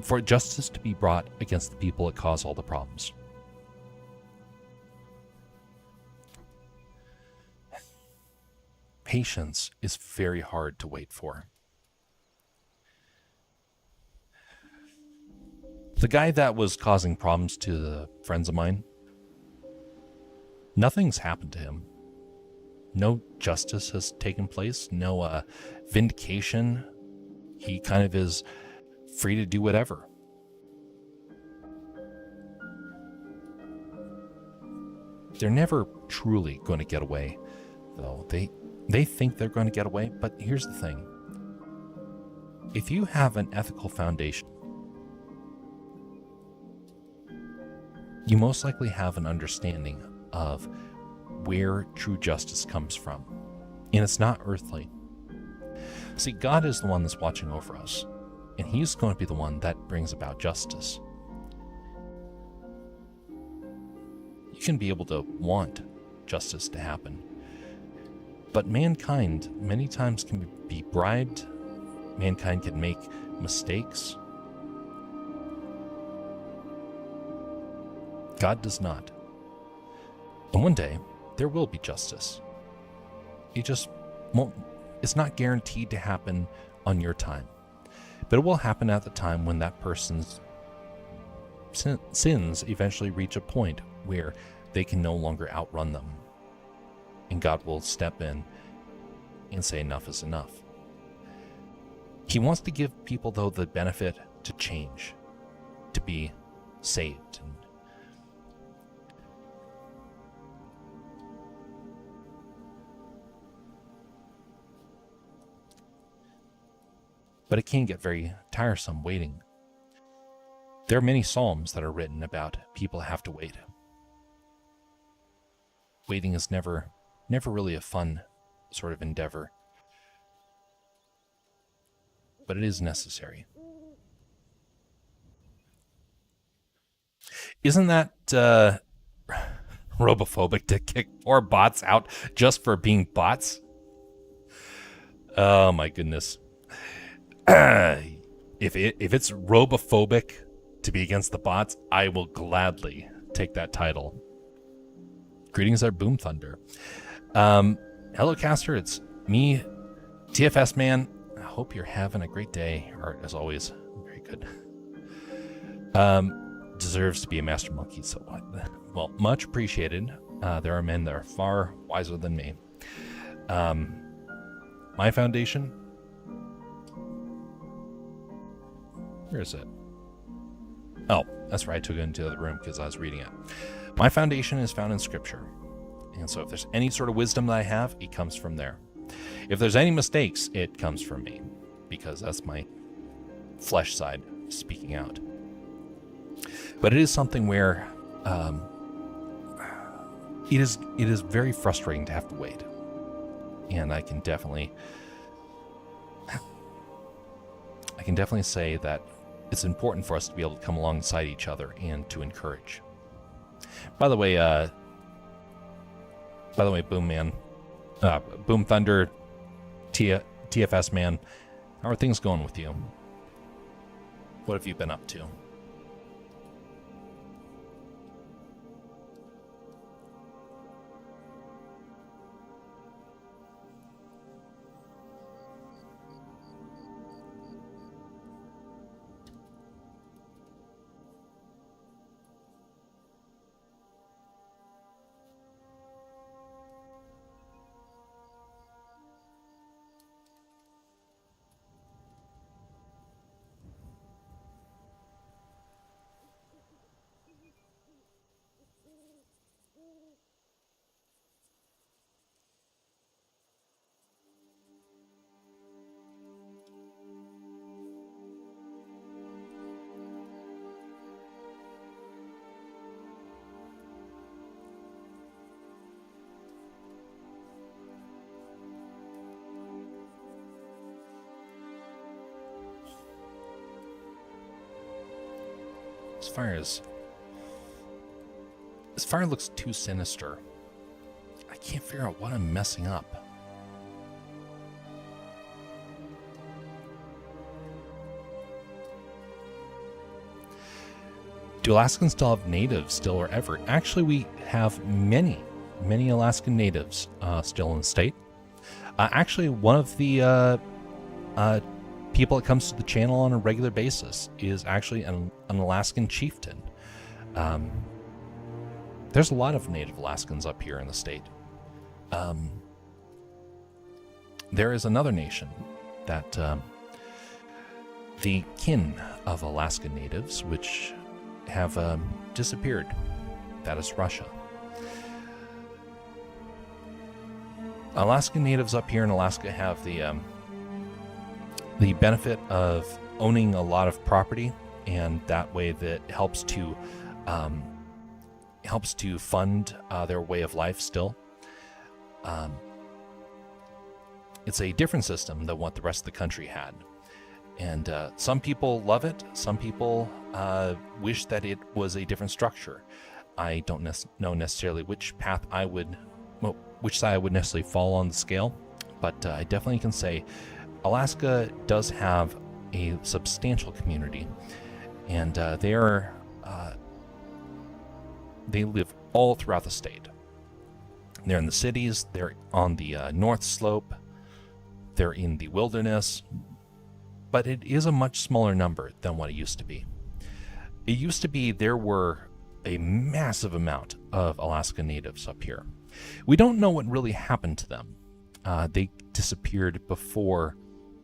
for justice to be brought against the people that cause all the problems. Patience is very hard to wait for. The guy that was causing problems to the friends of mine, nothing's happened to him. No justice has taken place, no vindication. He kind of is free to do whatever. They're never truly going to get away, though. They think they're going to get away, but here's the thing. If you have an ethical foundation, you most likely have an understanding of where true justice comes from. And it's not earthly. See, God is the one that's watching over us, and He's going to be the one that brings about justice. You can be able to want justice to happen, but mankind many times can be bribed. Mankind can make mistakes. God does not. And one day, there will be justice. It just won't, it's not guaranteed to happen on your time. But it will happen at the time when that person's sins eventually reach a point where they can no longer outrun them. And God will step in and say enough is enough. He wants to give people, though, the benefit to change, to be saved. But it can get very tiresome waiting. There are many psalms that are written about people have to wait. Waiting is never really a fun sort of endeavor. But it is necessary. Isn't that robophobic to kick poor bots out just for being bots? Oh my goodness. If it's robophobic to be against the bots, I will gladly take that title. Greetings, our Boom Thunder. Hello, Caster. It's me, TFS Man. I hope you're having a great day. Art, as always, very good. Deserves to be a master monkey. So, well, much appreciated. There are men that are far wiser than me. My foundation. Where is it? Oh, that's right. I took it into the other room because I was reading it. My foundation is found in Scripture. And so if there's any sort of wisdom that I have, it comes from there. If there's any mistakes, it comes from me. Because that's my flesh side speaking out. But it is something where it is very frustrating to have to wait. And I can definitely say that it's important for us to be able to come alongside each other and to encourage. By the way, Boom Man, Boom Thunder, TFS Man, how are things going with you? What have you been up to? This fire looks too sinister. I can't figure out what I'm messing up. Do Alaskans still have natives still or ever? Actually, we have many Alaskan natives still in the state. Actually, one of the people that comes to the channel on a regular basis is actually an Alaskan chieftain. There's a lot of native Alaskans up here in the state. There is another nation that the kin of Alaskan natives, which have disappeared. That is Russia. Alaskan natives up here in Alaska have the benefit of owning a lot of property, and that way that helps to fund their way of life still. It's a different system than what the rest of the country had. And some people love it. Some people wish that it was a different structure. I don't know necessarily which path which side I would necessarily fall on the scale, but I definitely can say Alaska does have a substantial community, and they live all throughout the state. They're in the cities. They're on the North Slope. They're in the wilderness. But it is a much smaller number than what it used to be. It used to be there were a massive amount of Alaska natives up here. We don't know what really happened to them. They disappeared before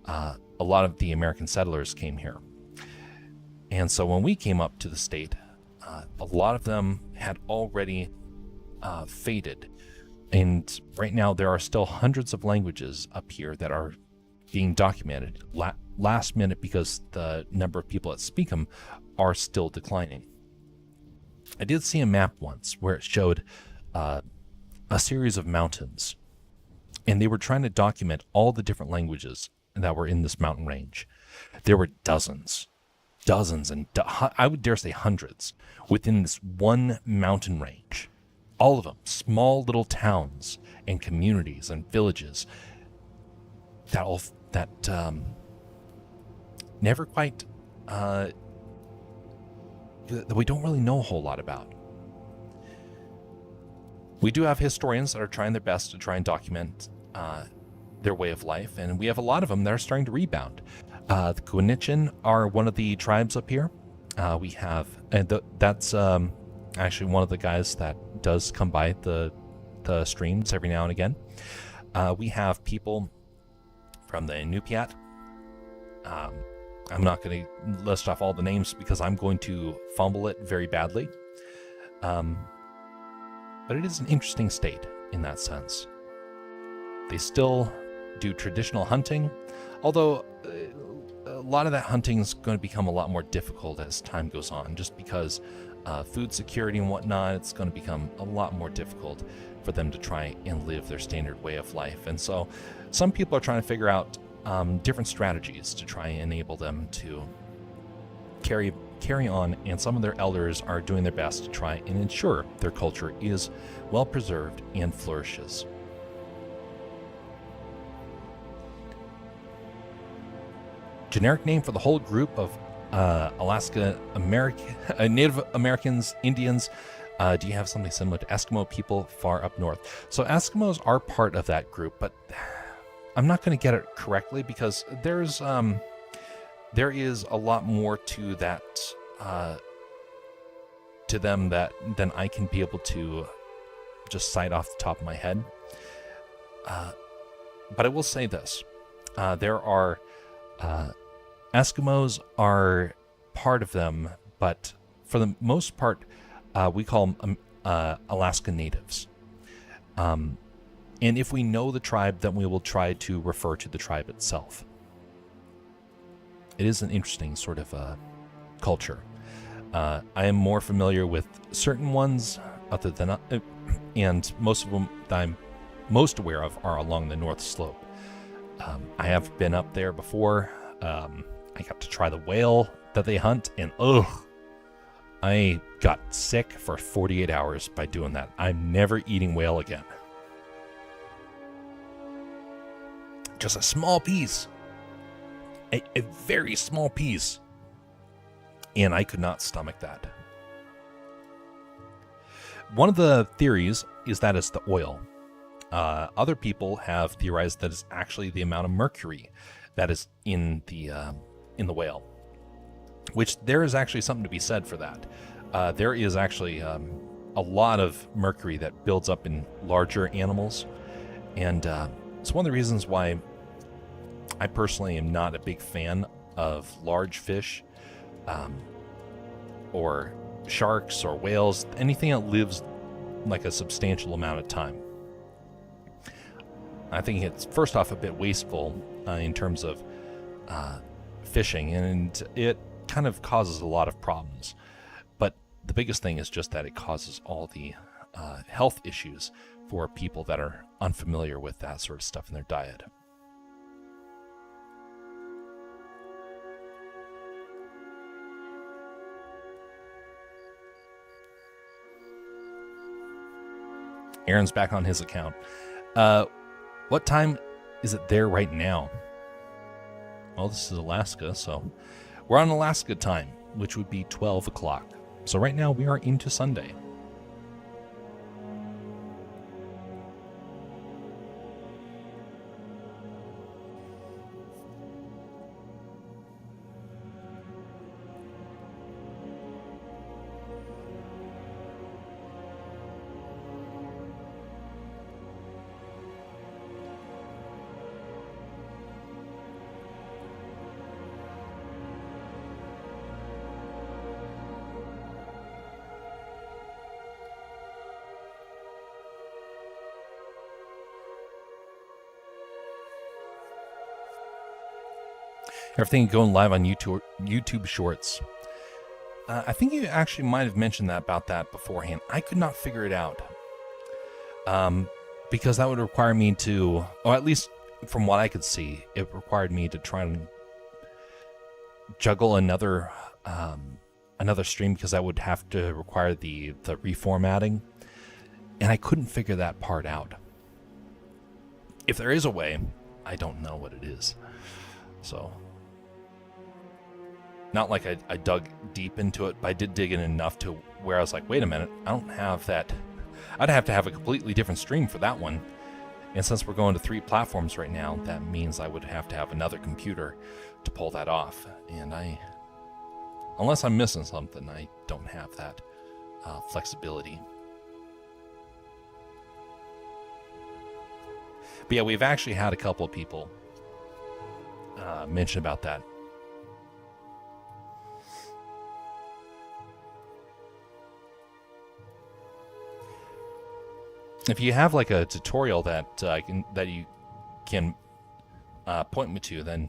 a lot of the American settlers came here. And so when we came up to the state, a lot of them had already faded. And right now there are still hundreds of languages up here that are being documented last minute because the number of people that speak them are still declining. I did see a map once where it showed a series of mountains, and they were trying to document all the different languages that were in this mountain range. There were dozens, and I would dare say hundreds within this one mountain range. All of them, small little towns and communities and villages that never quite that we don't really know a whole lot about. We do have historians that are trying their best to try and document their way of life, and we have a lot of them that are starting to rebound. The Kunichian are one of the tribes up here. We have, and that's actually one of the guys that does come by the streams every now and again. We have people from the Inupiat. I'm not going to list off all the names because I'm going to fumble it very badly. But it is an interesting state in that sense. They still do traditional hunting, although a lot of that hunting is going to become a lot more difficult as time goes on, just because food security and whatnot, it's going to become a lot more difficult for them to try and live their standard way of life. And so some people are trying to figure out different strategies to try and enable them to carry on, and some of their elders are doing their best to try and ensure their culture is well preserved and flourishes. Generic name for the whole group of Alaska Native Americans, Indians. Do you have something similar to Eskimo people far up north? So Eskimos are part of that group, but I'm not going to get it correctly because there is a lot more to that to them than I can be able to just cite off the top of my head. But I will say this: there are Eskimos are part of them, but for the most part, we call them Alaska Natives. And if we know the tribe, then we will try to refer to the tribe itself. It is an interesting sort of culture. I am more familiar with certain ones other than, and most of them that I'm most aware of are along the North Slope. I have been up there before. I got to try the whale that they hunt, and I got sick for 48 hours by doing that. I'm never eating whale again. Just a small piece. A very small piece. And I could not stomach that. One of the theories is that it's the oil. Other people have theorized that it's actually the amount of mercury that is in the whale, which there is actually something to be said for that. There is actually a lot of mercury that builds up in larger animals, and it's one of the reasons why I personally am not a big fan of large fish, or sharks or whales, anything that lives like a substantial amount of time. I think it's first off a bit wasteful in terms of fishing, and it kind of causes a lot of problems. But the biggest thing is just that it causes all the health issues for people that are unfamiliar with that sort of stuff in their diet. Aaron's back on his account. What time is it there right now? Well, this is Alaska, so we're on Alaska time, which would be 12 o'clock. So right now we are into Sunday. Everything going live on YouTube Shorts. I think you actually might have mentioned that about that beforehand. I could not figure it out. Because that would require me to, or at least from what I could see, it required me to try and juggle another stream, because that would have to require the reformatting. And I couldn't figure that part out. If there is a way, I don't know what it is. So, not like I dug deep into it, but I did dig in enough to where I was like, wait a minute, I don't have that. I'd have to have a completely different stream for that one. And since we're going to 3 platforms right now, that means I would have to have another computer to pull that off. And unless I'm missing something, I don't have that flexibility. But yeah, we've actually had a couple of people mention about that. If you have like a tutorial that you can point me to, then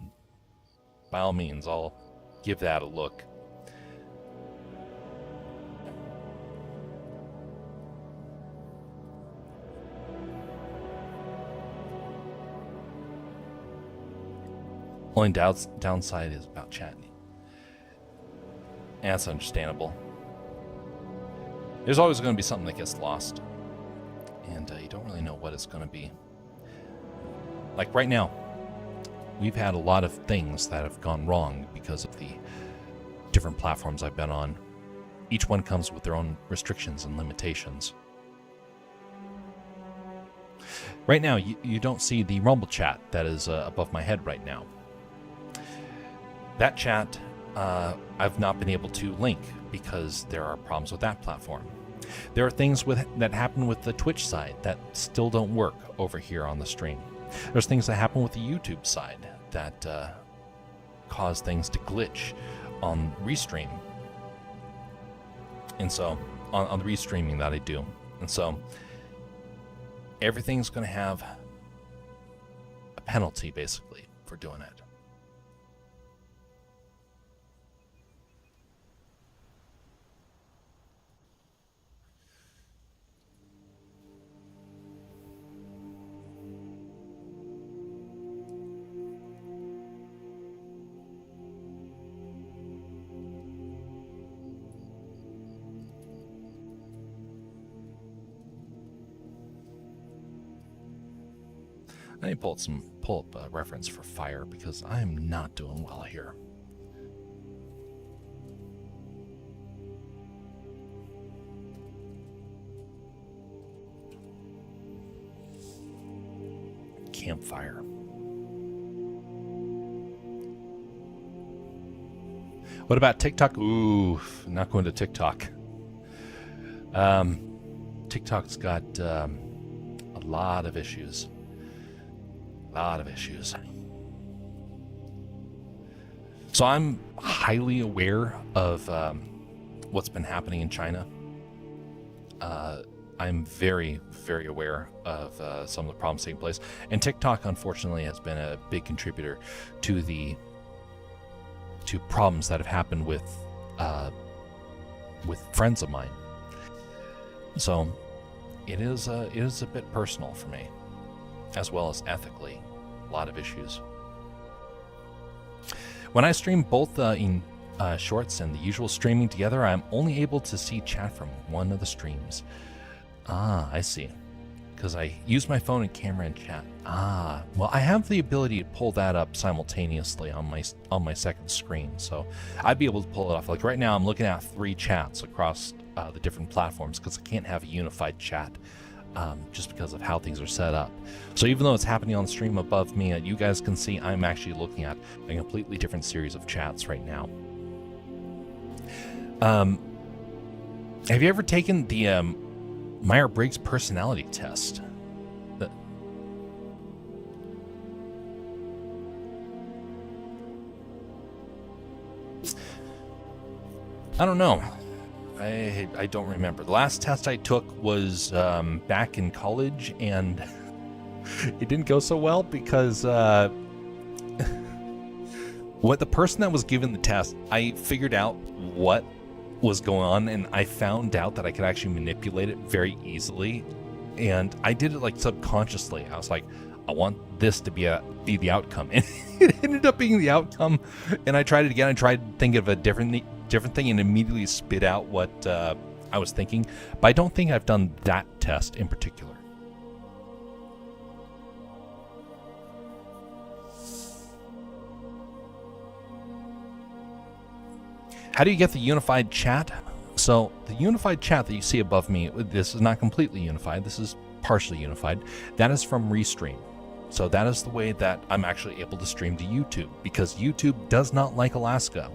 by all means, I'll give that a look. Only downside is about chatting. And that's understandable. There's always going to be something that gets lost. And you don't really know what it's going to be. Like right now, we've had a lot of things that have gone wrong because of the different platforms I've been on. Each one comes with their own restrictions and limitations. Right now, you don't see the Rumble chat that is above my head right now. That chat, I've not been able to link because there are problems with that platform. There are things that happen with the Twitch side that still don't work over here on the stream. There's things that happen with the YouTube side that cause things to glitch on Restream. And so, on the restreaming that I do. And so, everything's going to have a penalty, basically, for doing it. Let me pull up a reference for fire because I am not doing well here. Campfire. What about TikTok? Ooh, not going to TikTok. TikTok's got a lot of issues. So I'm highly aware of what's been happening in China. I'm very, very aware of some of the problems taking place. And TikTok, unfortunately, has been a big contributor to problems that have happened with friends of mine. So it is a bit personal for me, as well as ethically, a lot of issues. When I stream both in shorts and the usual streaming together, I'm only able to see chat from one of the streams. Ah, I see. Because I use my phone and camera and chat. Ah, well, I have the ability to pull that up simultaneously on my second screen, so I'd be able to pull it off. Like right now, I'm looking at 3 chats across the different platforms because I can't have a unified chat just because of how things are set up. So even though it's happening on the stream above me, you guys can see I'm actually looking at a completely different series of chats right now. Have you ever taken the Myers-Briggs personality test? I don't know. I don't remember. The last test I took was back in college, and it didn't go so well because what the person that was given the test, I figured out what was going on, and I found out that I could actually manipulate it very easily, and I did it like subconsciously. I was like, I want this to be the outcome, and it ended up being the outcome. And I tried it again. I tried thinking of a different thing and immediately spit out what I was thinking, but I don't think I've done that test in particular. How do you get the unified chat? So the unified chat that you see above me, this is not completely unified. This is partially unified. That is from Restream. So that is the way that I'm actually able to stream to YouTube, because YouTube does not like Alaska.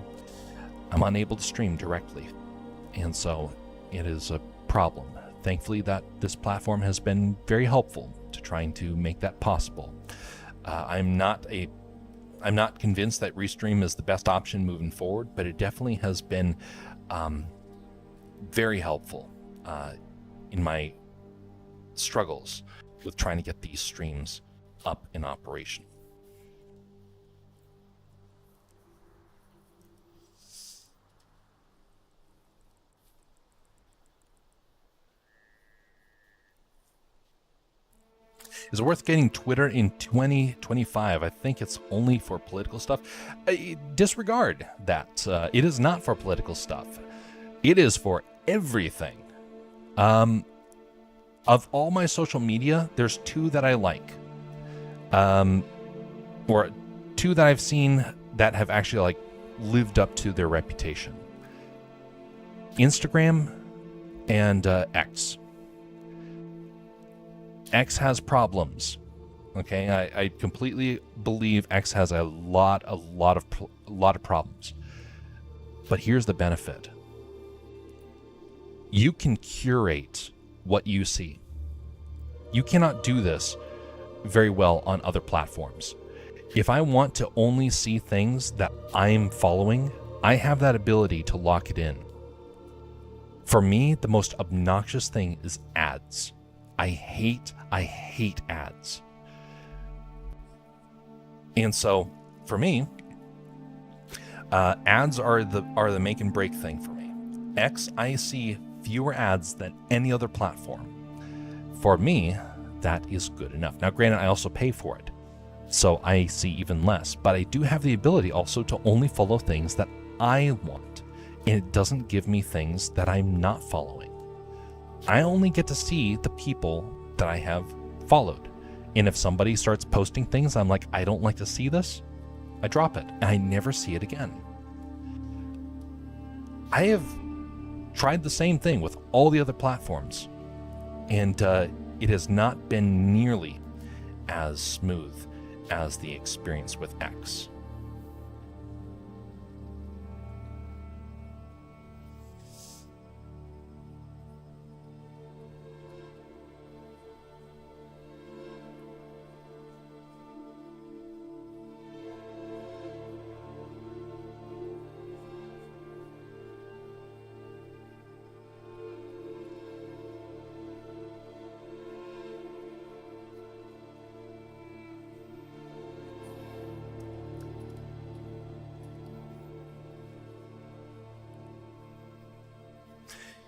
I'm unable to stream directly. And so it is a problem. Thankfully that this platform has been very helpful to trying to make that possible. I'm not convinced that Restream is the best option moving forward, but it definitely has been very helpful in my struggles with trying to get these streams up in operation. Is it worth getting Twitter in 2025? I think it's only for political stuff. Disregard that. It is not for political stuff. It is for everything. Of all my social media, there's 2 that I like. Or 2 that I've seen that have actually like lived up to their reputation. Instagram and X. X has problems. Okay, I completely believe X has a lot of problems. But here's the benefit. You can curate what you see. You cannot do this very well on other platforms. If I want to only see things that I'm following, I have that ability to lock it in. For me, the most obnoxious thing is ads. I hate ads. And so for me, ads are the make and break thing for me. X, I see fewer ads than any other platform. For me, that is good enough. Now, granted, I also pay for it, so I see even less, but I do have the ability also to only follow things that I want, and it doesn't give me things that I'm not following. I only get to see the people that I have followed, And if somebody starts posting things, I'm like, I don't like to see this, I drop it, and I never see it again. I have tried the same thing with all the other platforms, and it has not been nearly as smooth as the experience with X.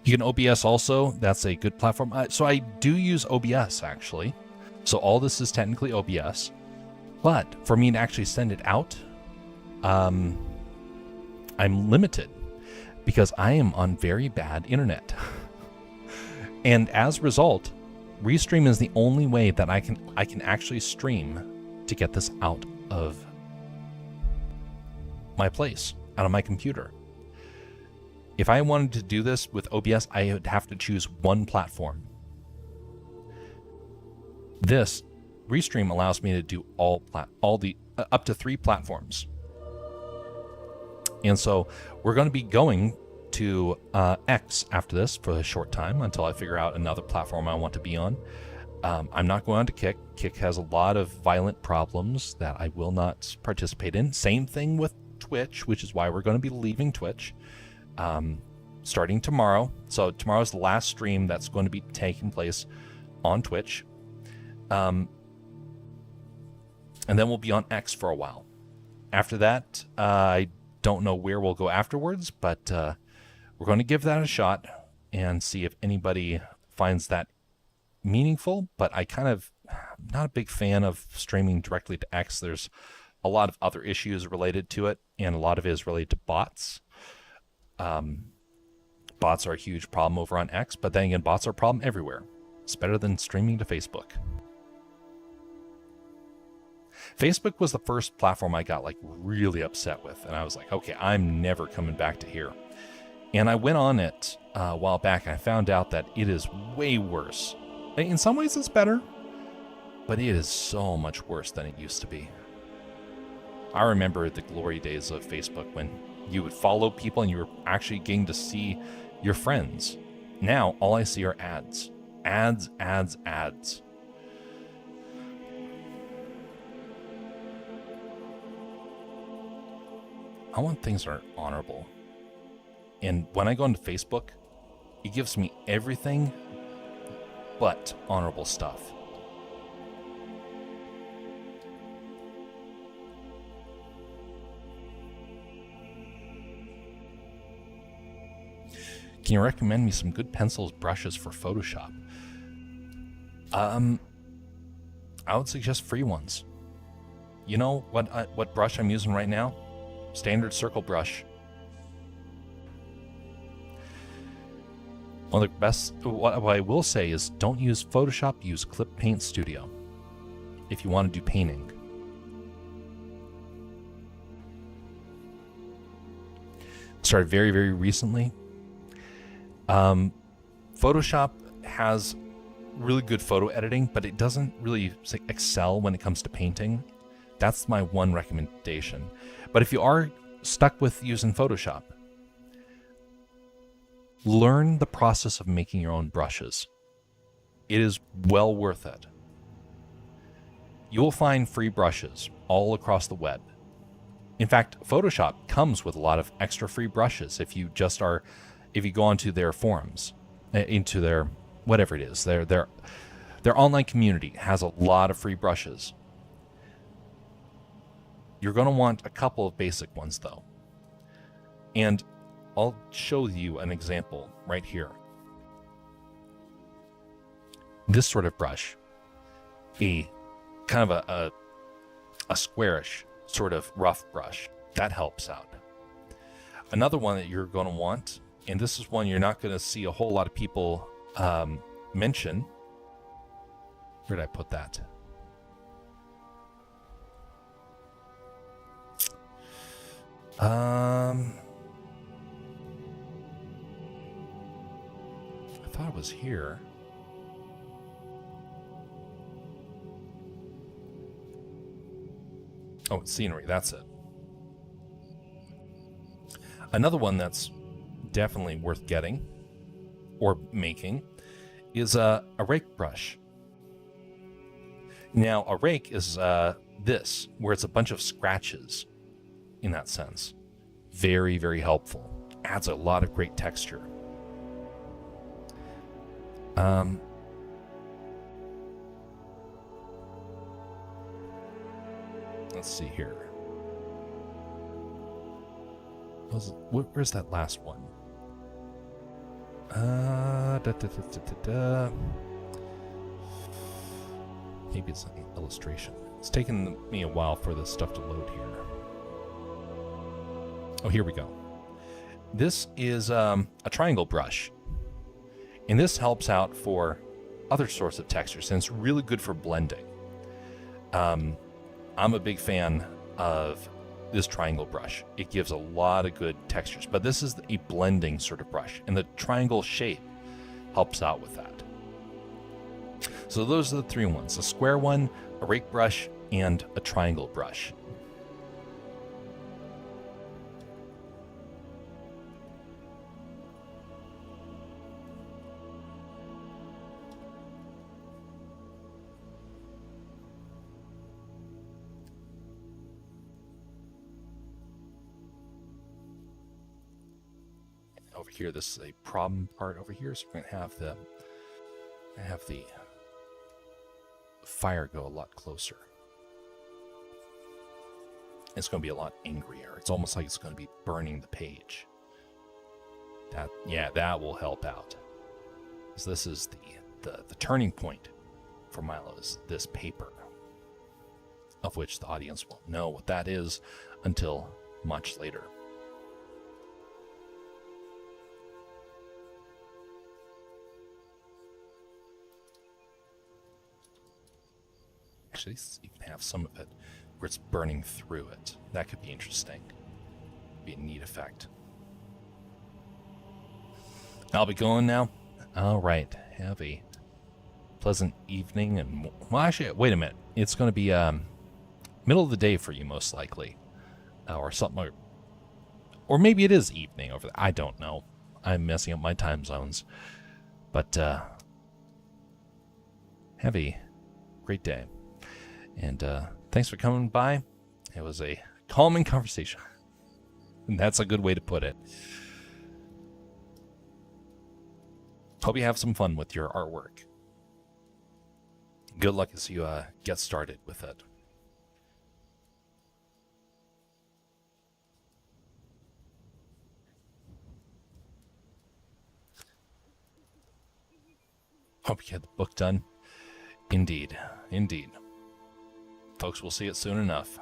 You can OBS also. That's a good platform. So I do use OBS actually. So all this is technically OBS. But for me to actually send it out, I'm limited because I am on very bad internet. And as a result, Restream is the only way that I can actually stream to get this out of my place, out of my computer. If I wanted to do this with OBS, I would have to choose one platform. This Restream allows me to do all the up to 3 platforms. And so we're going to be going to X after this for a short time until I figure out another platform I want to be on. I'm not going on to Kick. Kick has a lot of violent problems that I will not participate in. Same thing with Twitch, which is why we're going to be leaving Twitch. Starting tomorrow. So tomorrow's the last stream that's going to be taking place on Twitch. And then we'll be on X for a while. After that, I don't know where we'll go afterwards, but we're going to give that a shot and see if anybody finds that meaningful. But I'm not a big fan of streaming directly to X. There's a lot of other issues related to it, and a lot of it is related to bots. Bots are a huge problem over on X, but then again, bots are a problem everywhere. It's better than streaming to Facebook. Facebook was the first platform I got really upset with, and I was like, okay, I'm never coming back to here. And I went on it a while back, and I found out that it is way worse. In some ways it's better, but it is so much worse than it used to be. I remember the glory days of Facebook when you would follow people and you were actually getting to see your friends. Now, all I see are ads. Ads, ads, ads. I want things that are honorable. And when I go into Facebook, it gives me everything but honorable stuff. Can you recommend me some good pencils, brushes for Photoshop? I would suggest free ones. You know what brush I'm using right now? Standard circle brush. One of the best, what I will say is don't use Photoshop, use Clip Paint Studio if you want to do painting. Started very, very recently. Photoshop has really good photo editing, but it doesn't really excel when it comes to painting. That's my one recommendation. But if you are stuck with using Photoshop, learn the process of making your own brushes. It is well worth it. You will find free brushes all across the web. In fact, Photoshop comes with a lot of extra free brushes if you go onto their forums, into their whatever it is, their online community has a lot of free brushes. You're going to want a couple of basic ones though. And I'll show you an example right here. This sort of brush, a kind of a squarish sort of rough brush, that helps out. Another one that you're going to want, and this is one you're not going to see a whole lot of people mention. Where did I put that? was here. Oh, it's scenery. That's it. Another one that's definitely worth getting or making is a rake brush. Now, a rake is this, where it's a bunch of scratches in that sense. Very, very helpful. Adds a lot of great texture. Let's see here. Where's that last one? Maybe it's an illustration. It's taken me a while for this stuff to load here. Oh, here we go. This is a triangle brush. And this helps out for other sorts of textures, and it's really good for blending. I'm a big fan of this triangle brush. It gives a lot of good textures, but this is a blending sort of brush, and the triangle shape helps out with that. So those are the three ones: a square one, a rake brush, and a triangle brush. Over here, this is a problem part over here, so we're gonna have the fire go a lot closer. It's gonna be a lot angrier. It's almost like it's gonna be burning the page. That will help out. So this is the turning point for Milo, is this paper, of which the audience won't know what that is until much later. Actually, you can have some of it where it's burning through it. That could be interesting. Be a neat effect. I'll be going now. All right. Have a pleasant evening. And well, actually, wait a minute. It's going to be middle of the day for you, most likely, or something. Or maybe it is evening over there. I don't know. I'm messing up my time zones. But have a great day. And thanks for coming by. It was a calming conversation. And that's a good way to put it. Hope you have some fun with your artwork. Good luck as you get started with it. Hope you get the book done. Indeed. Indeed. Folks, we'll see it soon enough.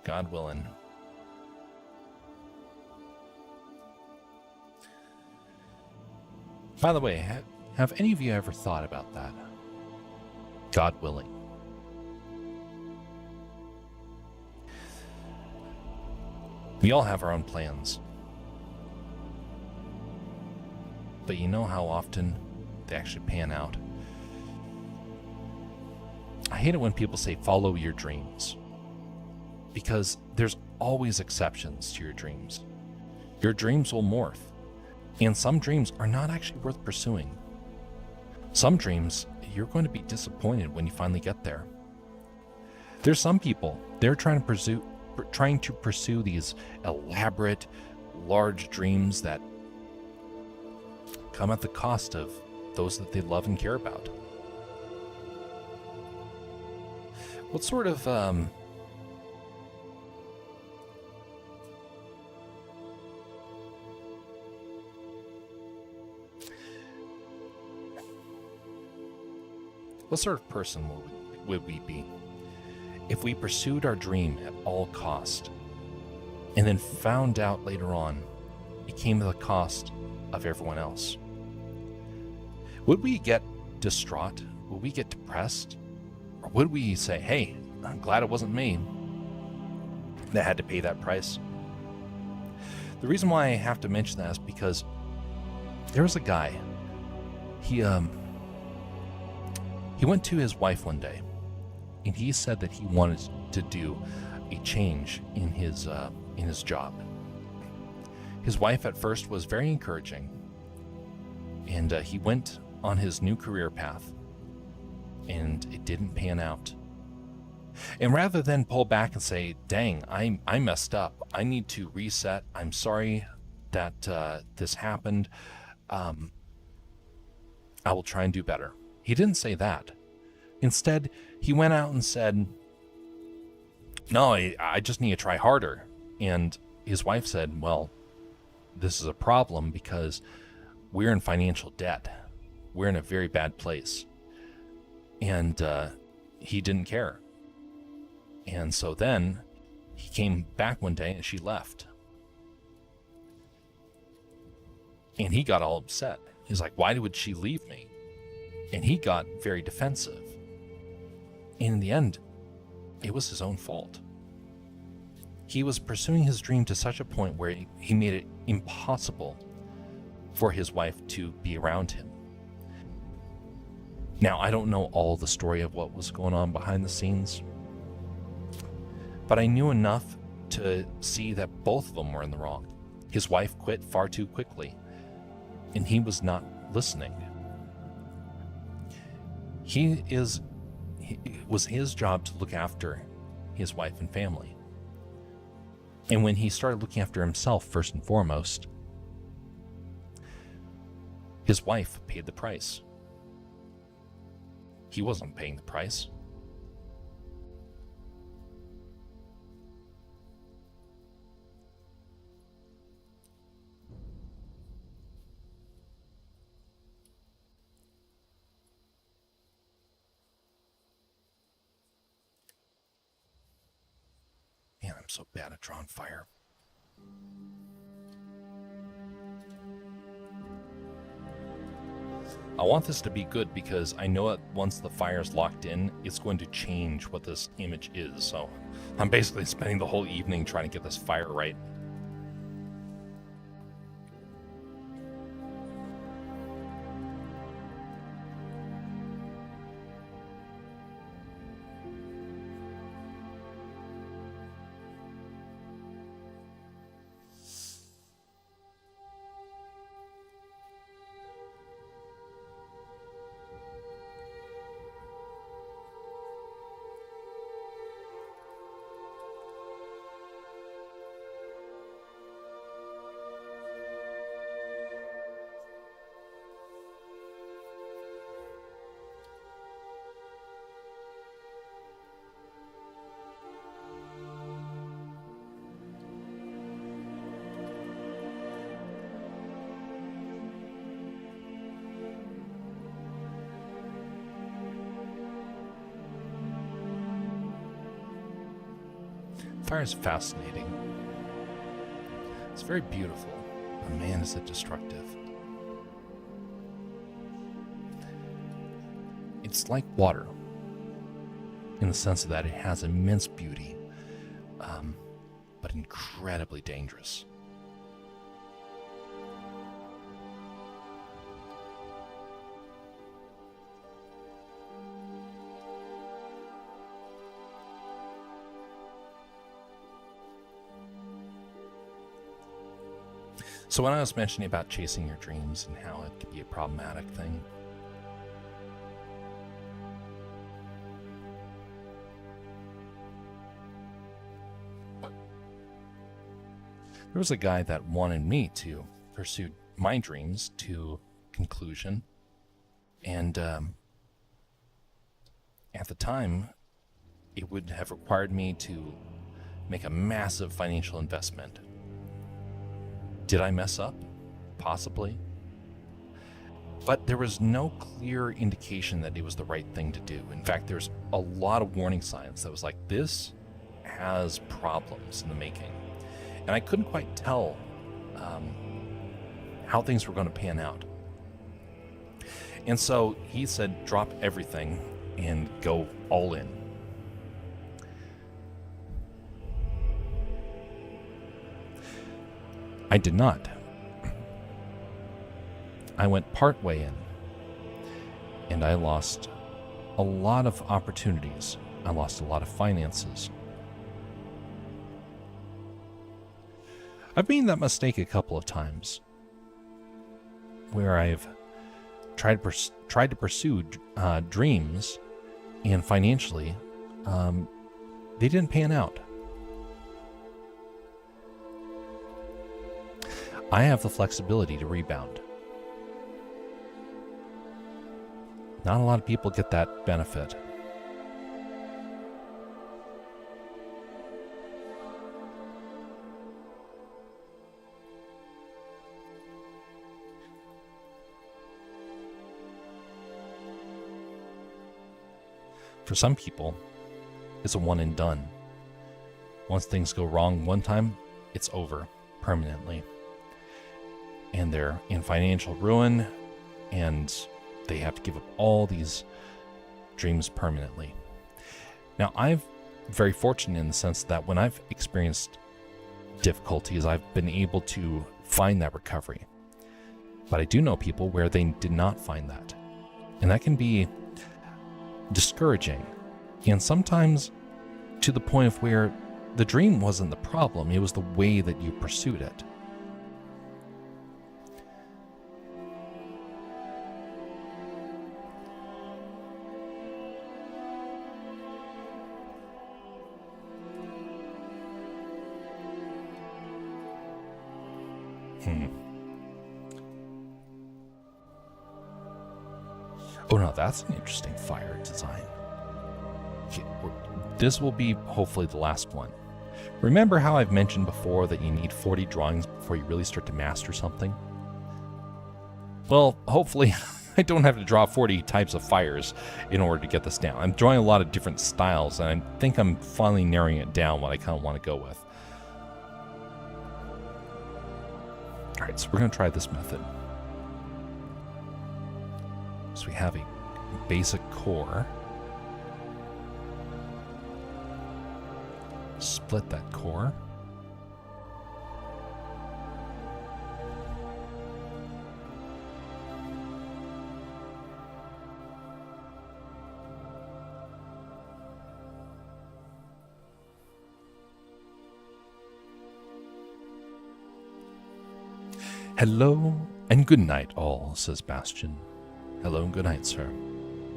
God willing. By the way, have any of you ever thought about that? God willing. We all have our own plans. But you know how often they actually pan out? I hate it when people say follow your dreams, because there's always exceptions to your dreams. Your dreams will morph, and some dreams are not actually worth pursuing. Some dreams, you're going to be disappointed when you finally get there. There's some people, they're trying to pursue these elaborate, large dreams that come at the cost of those that they love and care about. What sort of person would we be if we pursued our dream at all cost and then found out later on it came at the cost of everyone else? Would we get distraught? Would we get depressed? Or would we say, hey, I'm glad it wasn't me that had to pay that price? The reason why I have to mention that is because there was a guy. He went to his wife one day, and he said that he wanted to do a change in his job. His wife at first was very encouraging, and he went on his new career path, and it didn't pan out. And rather than pull back and say, dang, I messed up, I need to reset, I'm sorry that this happened, I will try and do better. He didn't say that. Instead, he went out and said, no, I just need to try harder. And his wife said, well, this is a problem because we're in financial debt. We're in a very bad place. And he didn't care. And so then he came back one day and she left. And he got all upset. He's like, why would she leave me? And he got very defensive. And in the end, it was his own fault. He was pursuing his dream to such a point where he made it impossible for his wife to be around him. Now, I don't know all the story of what was going on behind the scenes, but I knew enough to see that both of them were in the wrong. His wife quit far too quickly, and he was not listening. It was his job to look after his wife and family. And when he started looking after himself first and foremost, his wife paid the price. He wasn't paying the price. Man, I'm so bad at drawing fire. I want this to be good because I know that once the fire's locked in, it's going to change what this image is. So I'm basically spending the whole evening trying to get this fire right. Fire is fascinating. It's very beautiful, but man, is it destructive. It's like water, in the sense that it has immense beauty, but incredibly dangerous. So when I was mentioning about chasing your dreams and how it can be a problematic thing, there was a guy that wanted me to pursue my dreams to conclusion, and at the time, it would have required me to make a massive financial investment. Did I mess up? Possibly. But there was no clear indication that it was the right thing to do. In fact, there's a lot of warning signs that was like, this has problems in the making. And I couldn't quite tell how things were going to pan out. And so he said, drop everything and go all in. I did not. I went part way in, and I lost a lot of opportunities. I lost a lot of finances. I've made that mistake a couple of times, where I've tried to pursue dreams, and financially, they didn't pan out. I have the flexibility to rebound. Not a lot of people get that benefit. For some people, it's a one and done. Once things go wrong one time, it's over permanently. And they're in financial ruin, and they have to give up all these dreams permanently. Now, I'm very fortunate in the sense that when I've experienced difficulties, I've been able to find that recovery. But I do know people where they did not find that. And that can be discouraging, and sometimes to the point of where the dream wasn't the problem, it was the way that you pursued it. Oh no, that's an interesting fire design. Okay, this will be hopefully the last one. Remember how I've mentioned before that you need 40 drawings before you really start to master something? Well, hopefully I don't have to draw 40 types of fires in order to get this down. I'm drawing a lot of different styles, and I think I'm finally narrowing it down what I kind of want to go with. Alright, so we're going to try this method. So we have a basic core. Split that core. Hello and good night all, says Bastion. Hello and good night, sir.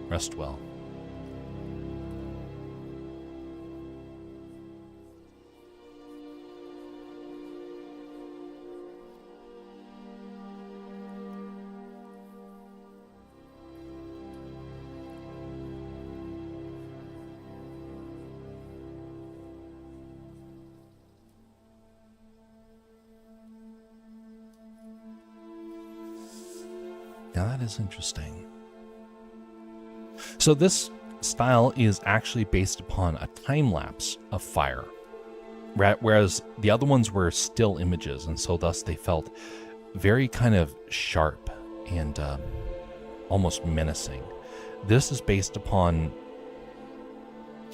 Rest well. Now that is interesting. So this style is actually based upon a time lapse of fire, whereas the other ones were still images, and so thus they felt very kind of sharp and almost menacing. This is based upon,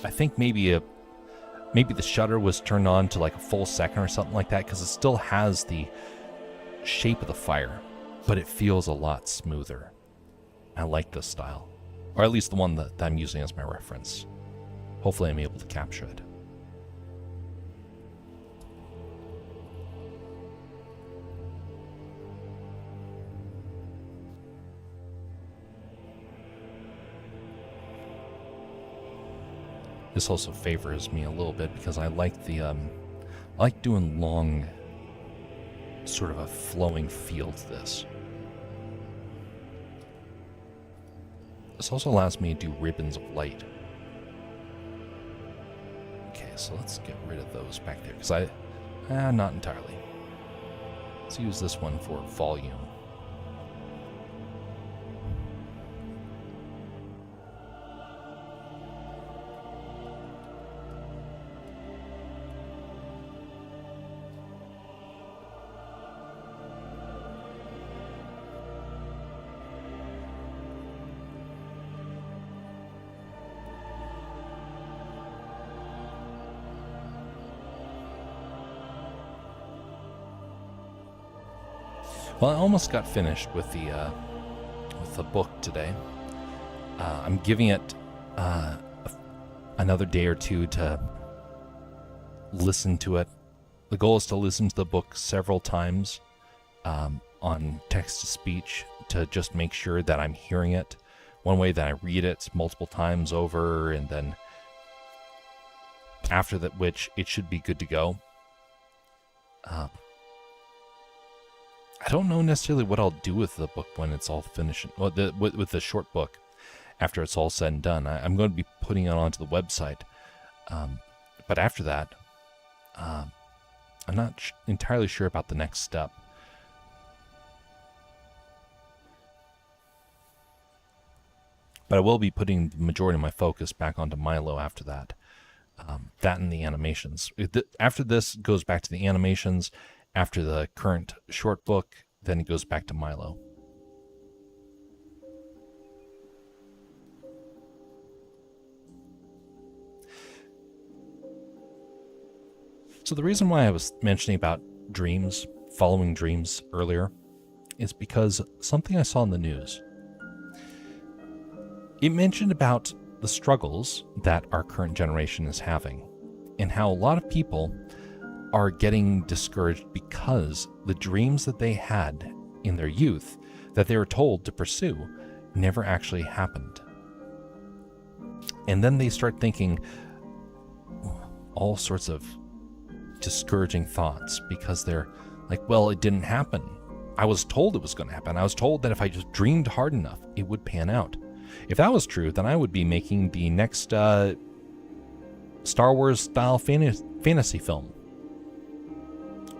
I think maybe the shutter was turned on to like a full second or something like that, because it still has the shape of the fire, but it feels a lot smoother. I like this style, or at least the one that I'm using as my reference. Hopefully I'm able to capture it. This also favors me a little bit because I like the I like doing long, sort of a flowing feel to this. This also allows me to do ribbons of light. Okay, so let's get rid of those back there, because not entirely. Let's use this one for volume. Well, I almost got finished with the book today. I'm giving it another day or two to listen to it. The goal is to listen to the book several times on text-to-speech to just make sure that I'm hearing it. One way that I read it multiple times over, and then after that, which it should be good to go. I don't know necessarily what I'll do with the book when it's all finished. Well, with the short book, after it's all said and done, I'm going to be putting it onto the website. But after that, I'm not entirely sure about the next step. But I will be putting the majority of my focus back onto Milo after that. That and the animations. After this goes back to the animations. After the current short book, then it goes back to Milo. So the reason why I was mentioning about dreams, following dreams earlier, is because something I saw in the news. It mentioned about the struggles that our current generation is having, and how a lot of people are getting discouraged because the dreams that they had in their youth that they were told to pursue never actually happened. And then they start thinking all sorts of discouraging thoughts because they're like, well, it didn't happen. I was told it was going to happen. I was told that if I just dreamed hard enough, it would pan out. If that was true, then I would be making the next Star Wars style fantasy film.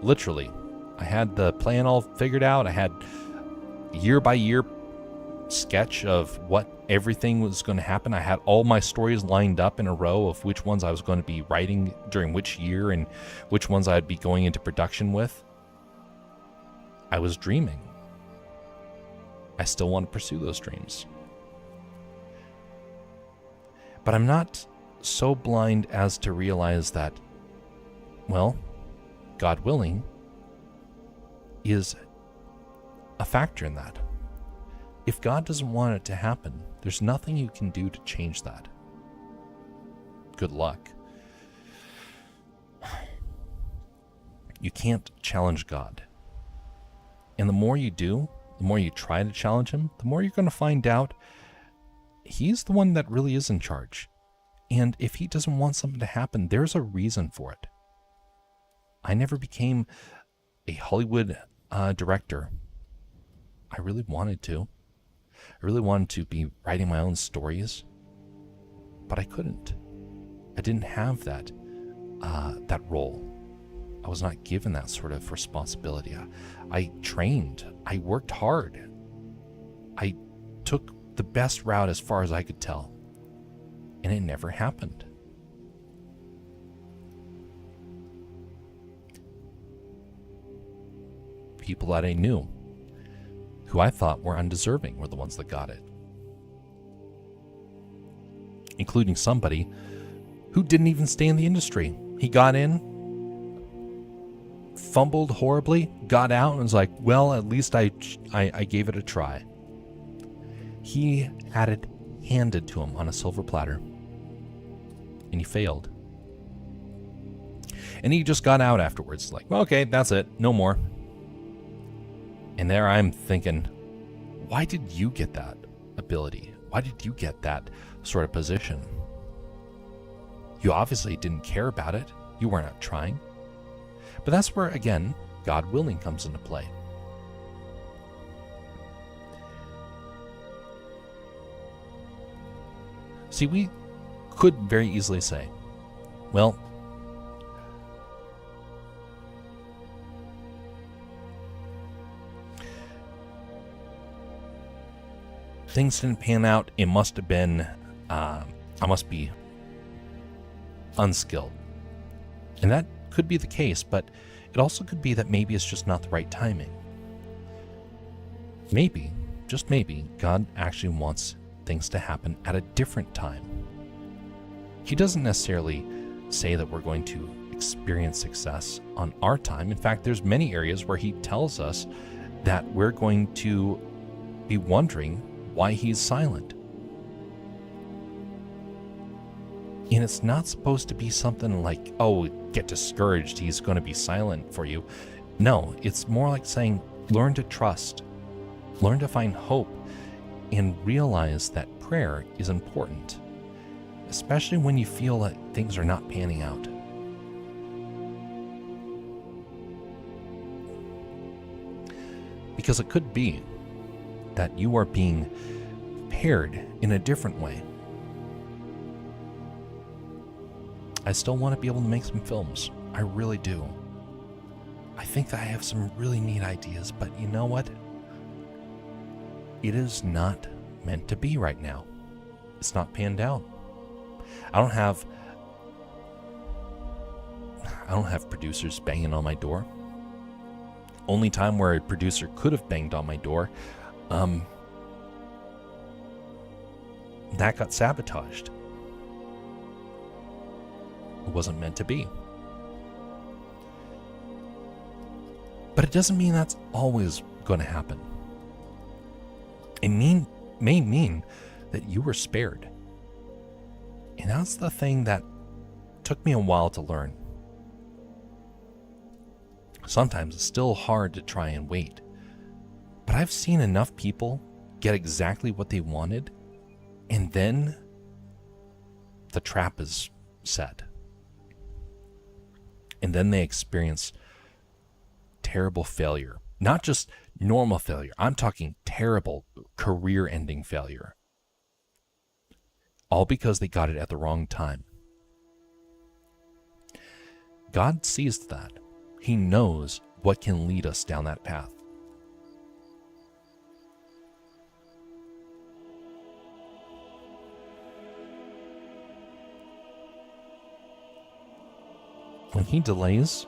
Literally. I had the plan all figured out. I had year by year sketch of what everything was going to happen. I had all my stories lined up in a row of which ones I was going to be writing during which year and which ones I'd be going into production with. I was dreaming. I still want to pursue those dreams. But I'm not so blind as to realize that, well, God willing, is a factor in that. If God doesn't want it to happen, there's nothing you can do to change that. Good luck. You can't challenge God. And the more you do, the more you try to challenge him, the more you're going to find out he's the one that really is in charge. And if he doesn't want something to happen, there's a reason for it. I never became a Hollywood director. I really wanted to. I really wanted to be writing my own stories, but I couldn't. I didn't have that role. I was not given that sort of responsibility. I trained. I worked hard. I took the best route as far as I could tell, and it never happened. People that I knew, who I thought were undeserving, were the ones that got it. Including somebody who didn't even stay in the industry. He got in, fumbled horribly, got out, and was like, well, at least I gave it a try. He had it handed to him on a silver platter, and he failed. And he just got out afterwards, like, well, okay, that's it, no more. And there I'm thinking, why did you get that ability? Why did you get that sort of position? You obviously didn't care about it. You weren't out trying. But that's where, again, God willing comes into play. See, we could very easily say, well, things didn't pan out. It must have been, I must be unskilled. And that could be the case, but it also could be that maybe it's just not the right timing. Maybe, just maybe, God actually wants things to happen at a different time. He doesn't necessarily say that we're going to experience success on our time. In fact, there's many areas where he tells us that we're going to be wondering why he's silent. And it's not supposed to be something like, oh, get discouraged, he's going to be silent for you. No, it's more like saying, learn to trust, learn to find hope, and realize that prayer is important, especially when you feel that things are not panning out. Because it could be that you are being prepared in a different way. I still want to be able to make some films. I really do. I think that I have some really neat ideas, but you know what? It is not meant to be right now. It's not panned out. I don't have producers banging on my door. Only time where a producer could have banged on my door, that got sabotaged. It wasn't meant to be. But it doesn't mean that's always going to happen. It may mean that you were spared. And that's the thing that took me a while to learn. Sometimes it's still hard to try and wait. But I've seen enough people get exactly what they wanted, and then the trap is set. And then they experience terrible failure. Not just normal failure. I'm talking terrible career-ending failure. All because they got it at the wrong time. God sees that. He knows what can lead us down that path. When he delays,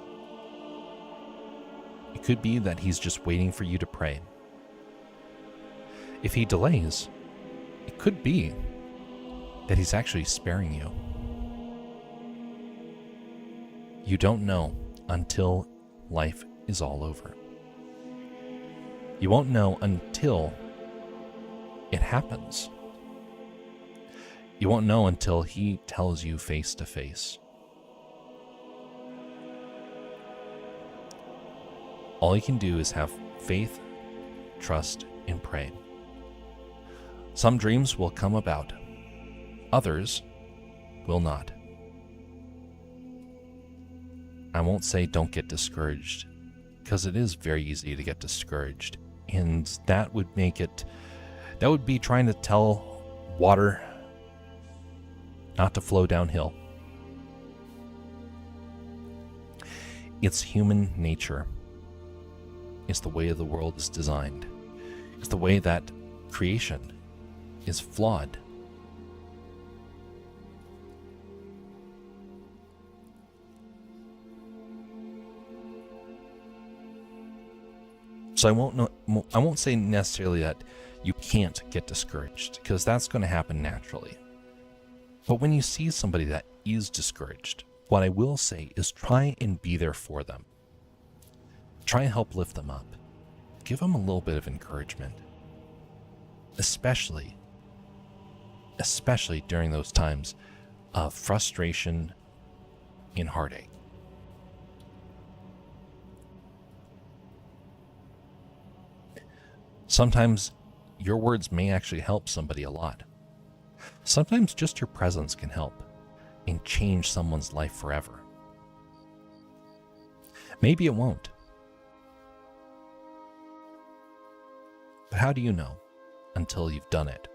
it could be that he's just waiting for you to pray. If he delays, it could be that he's actually sparing you. You don't know until life is all over. You won't know until it happens. You won't know until he tells you face to face. All you can do is have faith, trust, and pray. Some dreams will come about. Others will not. I won't say don't get discouraged, because it is very easy to get discouraged. And that would be trying to tell water not to flow downhill. It's human nature. It's the way the world is designed. It's the way that creation is flawed. So I won't say necessarily that you can't get discouraged, because that's going to happen naturally. But when you see somebody that is discouraged, what I will say is try and be there for them. Try and help lift them up. Give them a little bit of encouragement. Especially during those times of frustration and heartache. Sometimes your words may actually help somebody a lot. Sometimes just your presence can help and change someone's life forever. Maybe it won't. But how do you know until you've done it?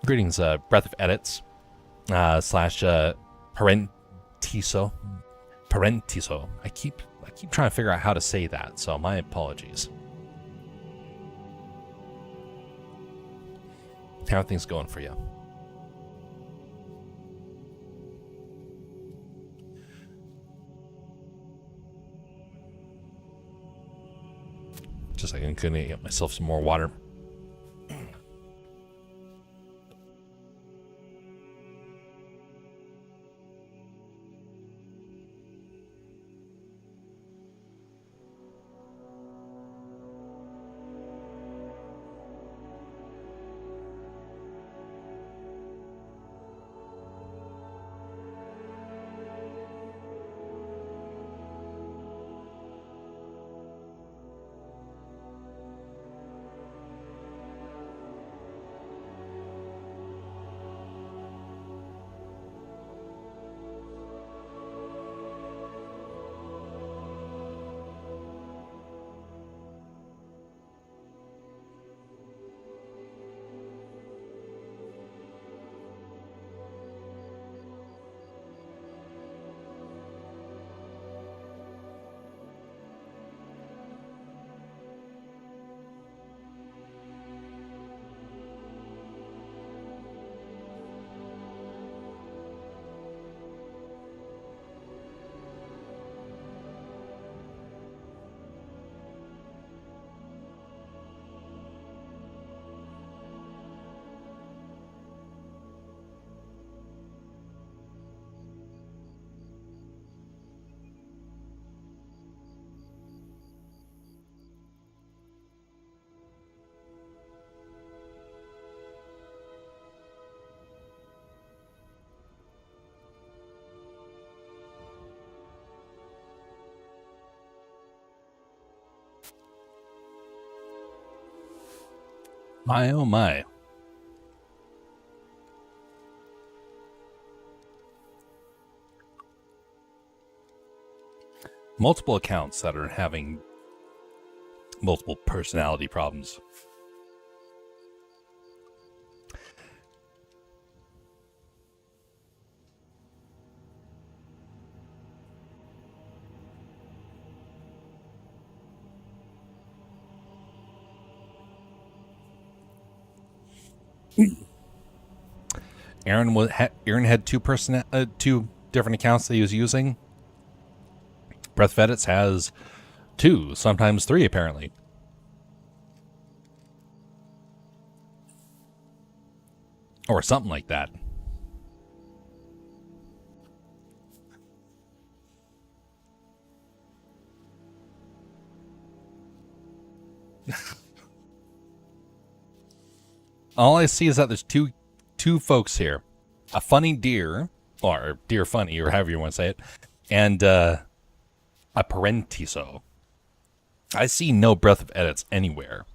Greetings, Breath of Edits / Parentiso. I keep trying to figure out how to say that, so my apologies. How are things going for you? Just like I'm gonna get myself some more water. My oh my. Multiple accounts that are having multiple personality problems. Aaron had two different accounts that he was using. Breath of Edits has 2, sometimes 3 apparently. Or something like that. All I see is that there's two folks here. A funny deer, or deer funny, or however you want to say it, and a parentiso. I see no Breath of Edits anywhere.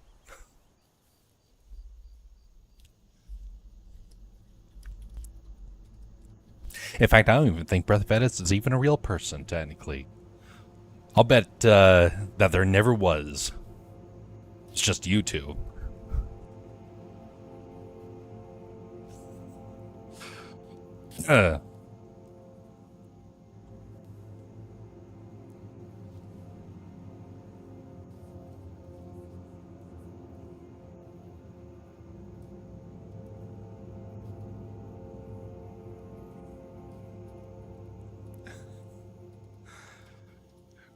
In fact, I don't even think Breath of Edits is even a real person, technically. I'll bet that there never was. It's just you two.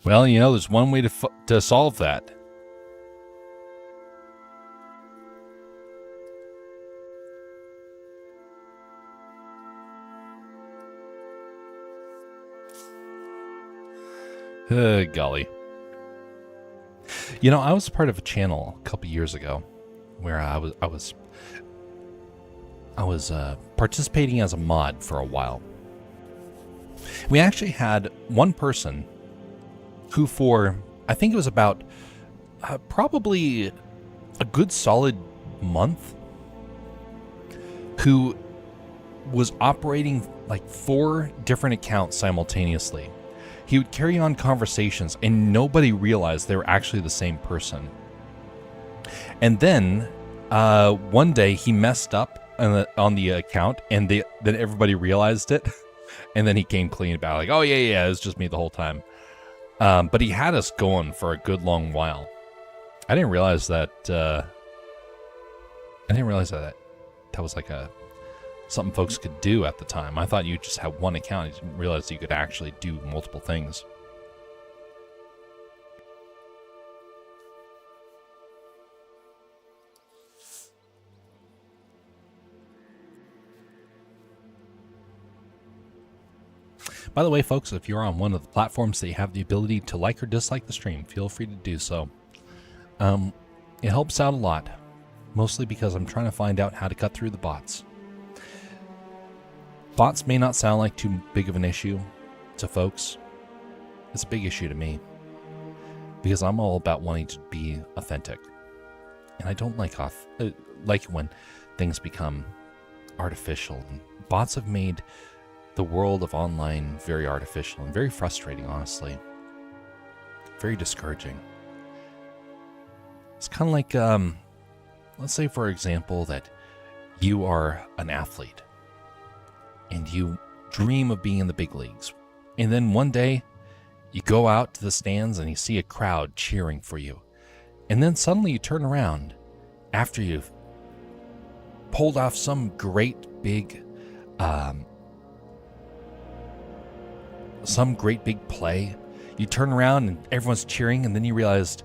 Well, you know, there's one way to solve that. Golly. You know, I was part of a channel a couple years ago where I was participating as a mod for a while. We actually had one person who, for I think it was about probably a good solid month, who was operating like 4 different accounts simultaneously. He would carry on conversations and nobody realized they were actually the same person. And then one day he messed up on the account, and then everybody realized it. And then he came clean about it, like, oh yeah, it was just me the whole time. But he had us going for a good long while. I didn't realize that that was like something folks could do at the time. I thought you just had one account. I didn't realize you could actually do multiple things. By the way, folks, if you're on one of the platforms that you have the ability to like or dislike the stream, feel free to do so. It helps out a lot, mostly because I'm trying to find out how to cut through the bots. Bots may not sound like too big of an issue to folks. It's a big issue to me, because I'm all about wanting to be authentic. And I don't like when things become artificial. And bots have made the world of online very artificial and very frustrating, honestly. Very discouraging. It's kind of like, let's say, for example, that you are an athlete and you dream of being in the big leagues. And then one day you go out to the stands and you see a crowd cheering for you. And then suddenly you turn around after you've pulled off some great big play. You turn around and everyone's cheering, and then you realized,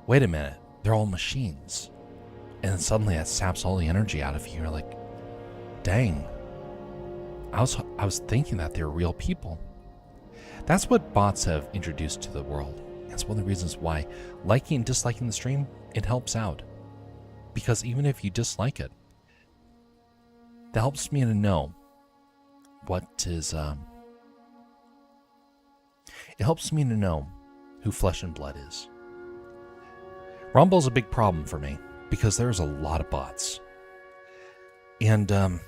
wait a minute, they're all machines. And then suddenly that saps all the energy out of you. You're like, dang, I was thinking that they were real people. That's what bots have introduced to the world. That's one of the reasons why liking and disliking the stream, it helps out. Because even if you dislike it, that helps me to know what is, it helps me to know who Flesh and Blood is. Rumble's a big problem for me. because there's a lot of bots. And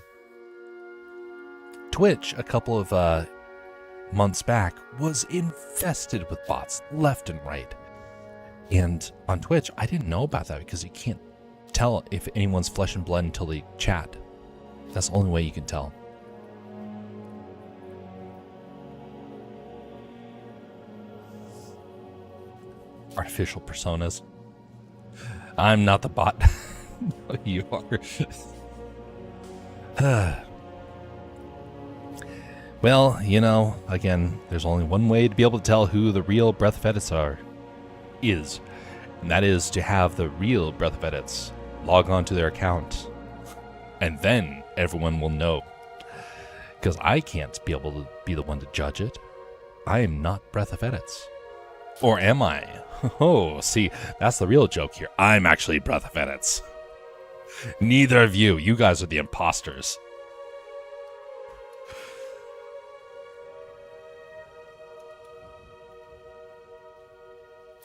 Twitch, a couple of months back, was infested with bots left and right. And on Twitch, I didn't know about that because you can't tell if anyone's flesh and blood until they chat. That's the only way you can tell. Artificial personas. I'm not the bot. You are. Well, you know, again, there's only one way to be able to tell who the real Breath of Edits is. And that is to have the real Breath of Edits log on to their account. And then everyone will know. Because I can't be able to be the one to judge it. I am not Breath of Edits. Or am I? Oh, see, that's the real joke here. I'm actually Breath of Edits. Neither of you. You guys are the imposters.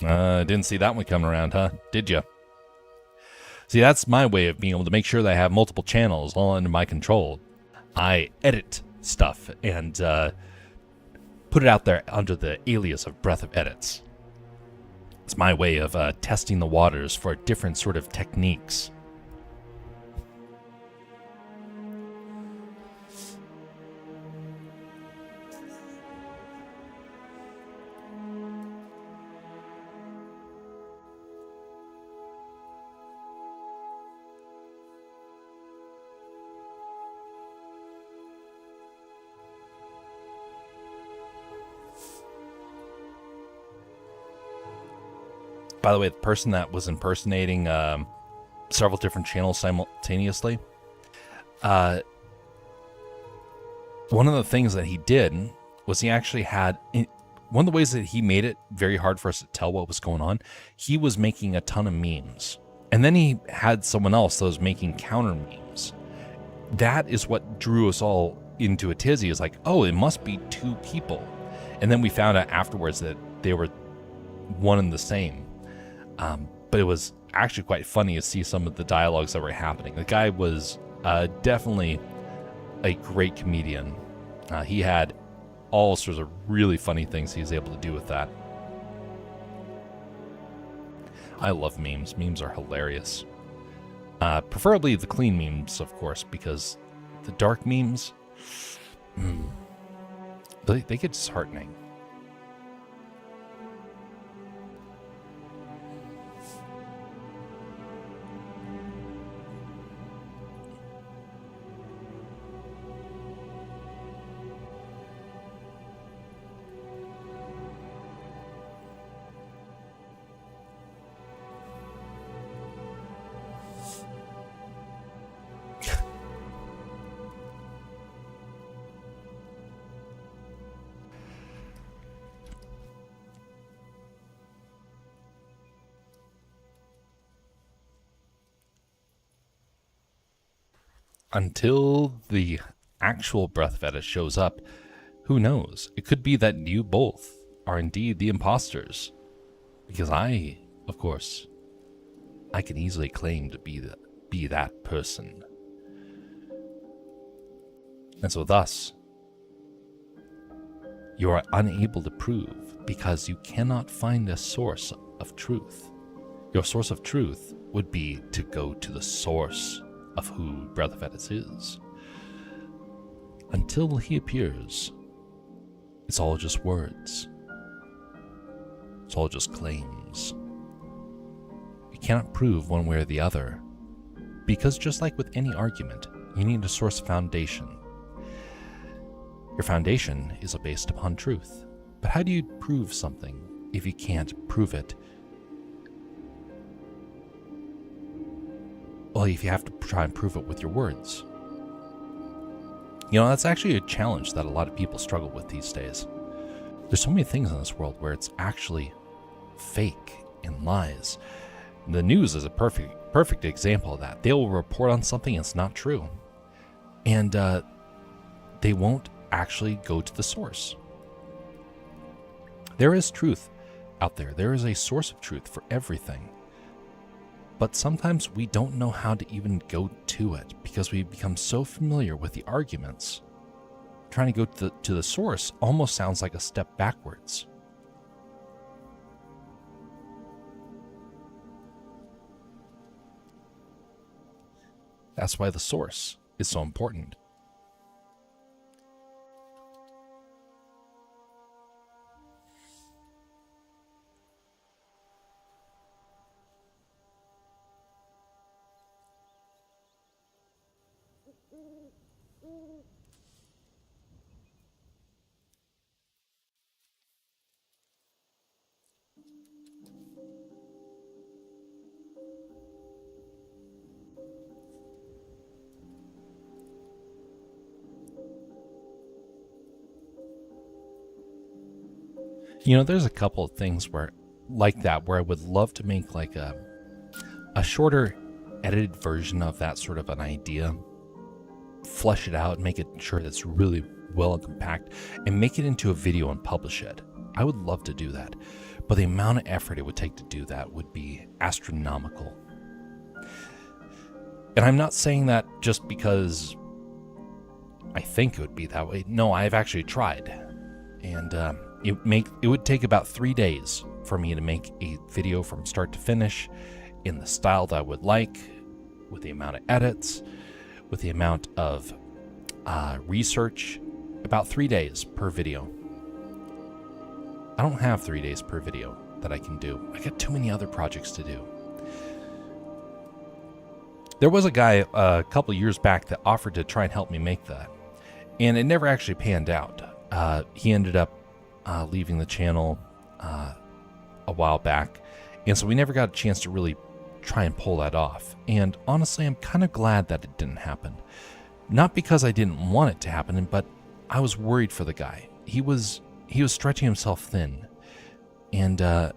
Didn't see that one coming around, huh? Did you? See, that's my way of being able to make sure that I have multiple channels all under my control. I edit stuff and put it out there under the alias of Breath of Edits. It's my way of testing the waters for different sort of techniques. By the way, the person that was impersonating several different channels simultaneously, one of the things that he did was he actually had, one of the ways that he made it very hard for us to tell what was going on, he was making a ton of memes. And then he had someone else that was making counter memes. That is what drew us all into a tizzy. Is like, oh, it must be two people. And then we found out afterwards that they were one and the same. But it was actually quite funny to see some of the dialogues that were happening. The guy was definitely a great comedian. He had all sorts of really funny things he was able to do with that. I love memes. Memes are hilarious. Preferably the clean memes, of course, because the dark memes, they get disheartening. Until the actual Breath of Edits shows up, who knows? It could be that you both are indeed the imposters. Because I, of course, I can easily claim to be that person. And so thus, you are unable to prove because you cannot find a source of truth. Your source of truth would be to go to the source of who Breath of Edits is. Until he appears, it's all just words. It's all just claims. You cannot prove one way or the other, because just like with any argument, you need a source foundation. Your foundation is based upon truth. But how do you prove something if you can't prove it? Well, if you have to try and prove it with your words. You know, that's actually a challenge that a lot of people struggle with these days. There's so many things in this world where it's actually fake and lies. The news is a perfect example of that. They will report on something that's not true. And they won't actually go to the source. There is truth out there. There is a source of truth for everything. But sometimes we don't know how to even go to it because we become so familiar with the arguments. Trying to go to the source almost sounds like a step backwards. That's why the source is so important. You know, there's a couple of things where I would love to make like a shorter edited version of that sort of an idea, flesh it out, make it sure it's really well and compact, and make it into a video and publish it. I would love to do that, but the amount of effort it would take to do that would be astronomical. And I'm not saying that just because I think it would be that way. No, I've actually tried, and it would take about 3 days for me to make a video from start to finish in the style that I would like, with the amount of edits, with the amount of research. About 3 days per video. I don't have 3 days per video that I can do. I got too many other projects to do. There was a guy a couple years back that offered to try and help me make that, and it never actually panned out. He ended up leaving the channel a while back, and so we never got a chance to really try and pull that off. And honestly, I'm kind of glad that it didn't happen. Not because I didn't want it to happen, but I was worried for the guy. He was stretching himself thin, and that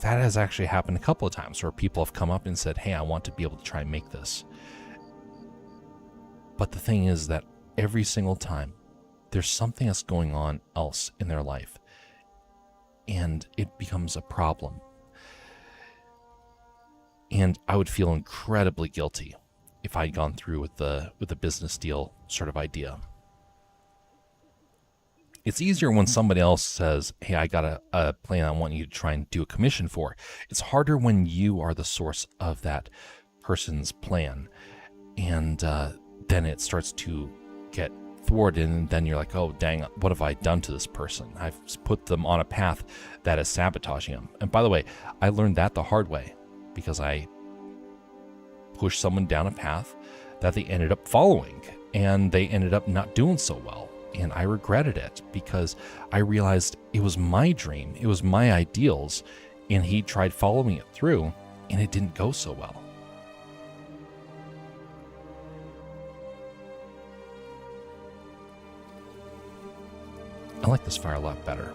has actually happened a couple of times where people have come up and said, hey, I want to be able to try and make this. But the thing is that every single time there's something that's going on else in their life, and it becomes a problem. And I would feel incredibly guilty if I'd gone through with the business deal sort of idea. It's easier when somebody else says, hey, I got a plan I want you to try and do a commission for. It's harder when you are the source of that person's plan. And then it starts to get thwarted, and then you're like, oh, dang, what have I done to this person? I've put them on a path that is sabotaging them. And by the way, I learned that the hard way, because I pushed someone down a path that they ended up following, and they ended up not doing so well. And I regretted it because I realized it was my dream, it was my ideals, and he tried following it through, and it didn't go so well. I like this fire a lot better.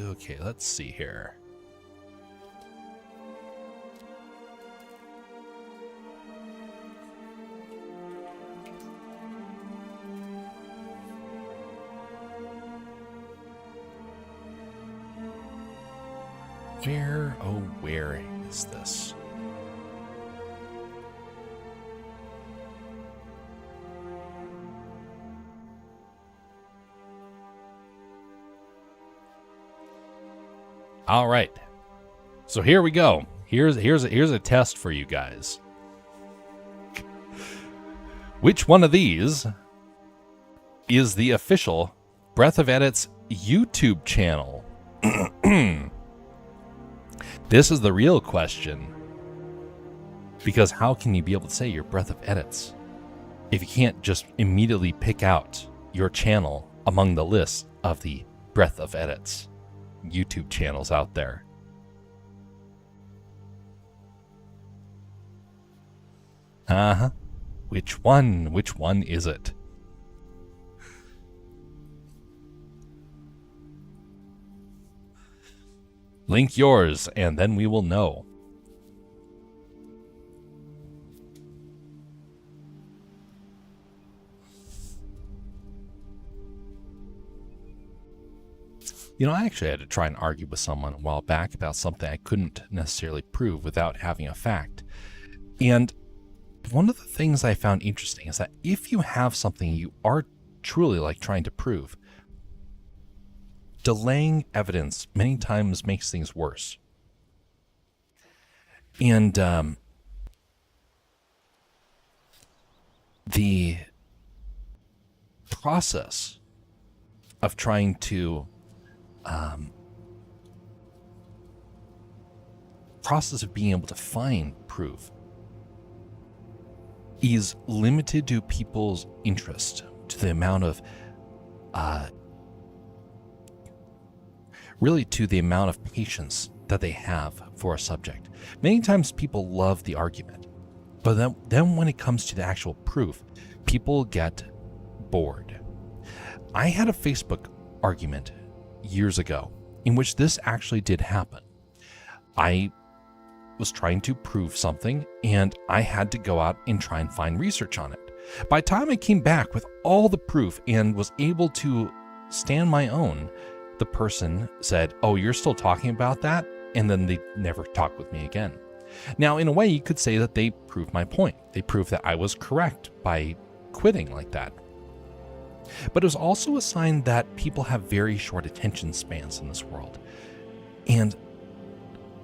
Okay, let's see here. Where is this? All right. So here we go. Here's a test for you guys. Which one of these is the official Breath of Edits YouTube channel? This is the real question. Because how can you be able to say you're Breath of Edits if you can't just immediately pick out your channel among the list of the Breath of Edits YouTube channels out there? Uh-huh. Which one? Which one is it? Link yours, and then we will know. I actually had to try and argue with someone a while back about something I couldn't necessarily prove without having a fact. And one of the things I found interesting is that if you have something you are truly trying to prove, delaying evidence many times makes things worse. And the process of trying to process of being able to find proof is limited to people's interest, to the amount of really to the amount of patience that they have for a subject. Many times people love the argument, but then when it comes to the actual proof, people get bored. I had a Facebook argument years ago in which this actually did happen. I was trying to prove something and I had to go out and try and find research on it. By the time I came back with all the proof and was able to stand my own, the person said, "Oh, you're still talking about that?" And then they never talked with me again. Now, in a way, you could say that they proved my point. They proved that I was correct by quitting like that. But it was also a sign that people have very short attention spans in this world. And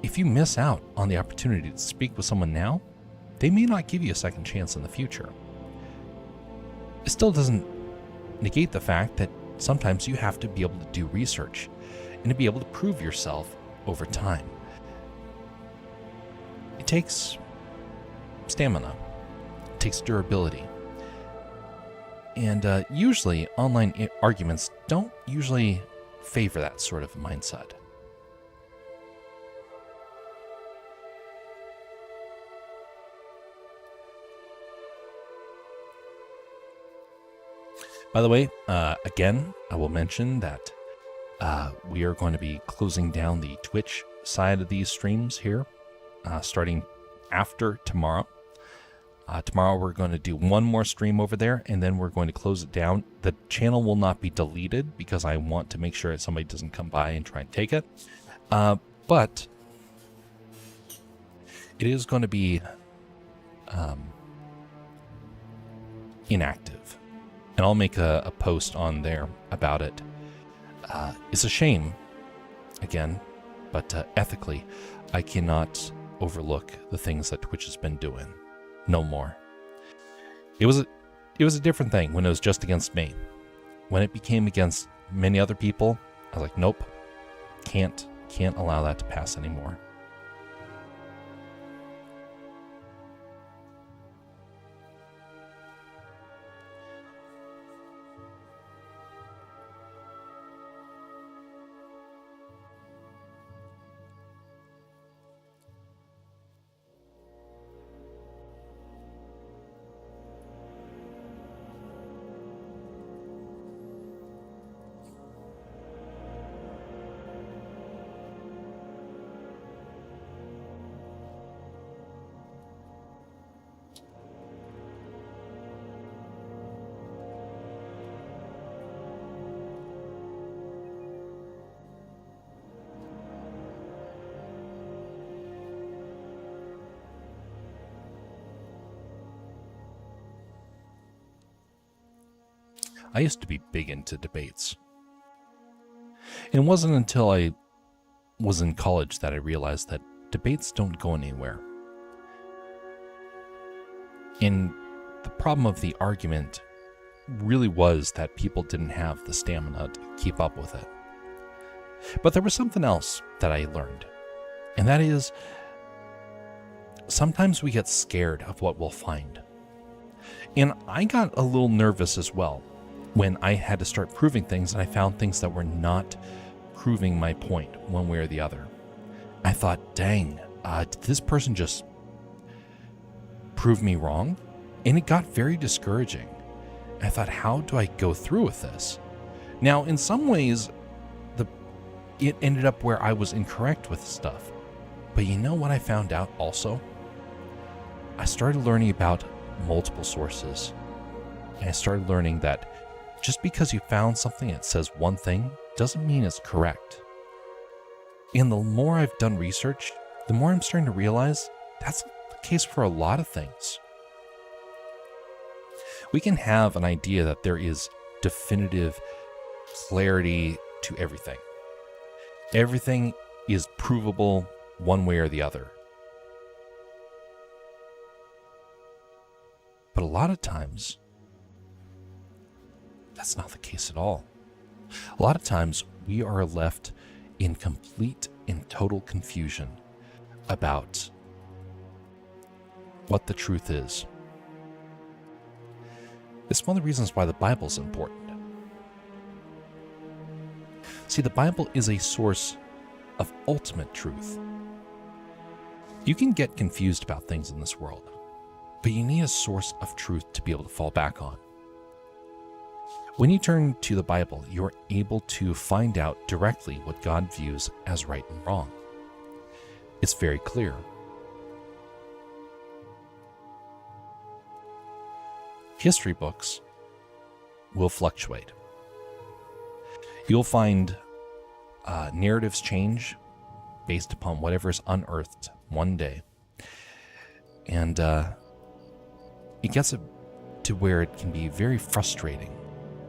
if you miss out on the opportunity to speak with someone now, they may not give you a second chance in the future. It still doesn't negate the fact that sometimes you have to be able to do research and to be able to prove yourself over time. It takes stamina, it takes durability. And usually online arguments don't usually favor that sort of mindset. By the way, again, I will mention that we are going to be closing down the Twitch side of these streams here, starting after tomorrow. Tomorrow we're going to do one more stream over there, and then we're going to close it down. The channel will not be deleted because I want to make sure that somebody doesn't come by and try and take it. But it is going to be inactive. And I'll make a post on there about it. It's a shame, again, but ethically, I cannot overlook the things that Twitch has been doing. No more. It was a different thing when it was just against me. When it became against many other people, I was like, nope, can't allow that to pass anymore. I used to be big into debates. And it wasn't until I was in college that I realized that debates don't go anywhere. And the problem of the argument really was that people didn't have the stamina to keep up with it. But there was something else that I learned, and that is sometimes we get scared of what we'll find. And I got a little nervous as well when I had to start proving things and I found things that were not proving my point one way or the other. I thought, dang, did this person just prove me wrong? And it got very discouraging. I thought, how do I go through with this? Now, in some ways, it ended up where I was incorrect with stuff. But you know what I found out also? I started learning about multiple sources. And I started learning that just because you found something that says one thing doesn't mean it's correct. And the more I've done research, the more I'm starting to realize that's the case for a lot of things. We can have an idea that there is definitive clarity to everything. Everything is provable one way or the other. But a lot of times, that's not the case at all. A lot of times, we are left in complete and total confusion about what the truth is. It's one of the reasons why the Bible is important. See, the Bible is a source of ultimate truth. You can get confused about things in this world, but you need a source of truth to be able to fall back on. When you turn to the Bible, you're able to find out directly what God views as right and wrong. It's very clear. History books will fluctuate. You'll find narratives change based upon whatever is unearthed one day. And it gets to where it can be very frustrating.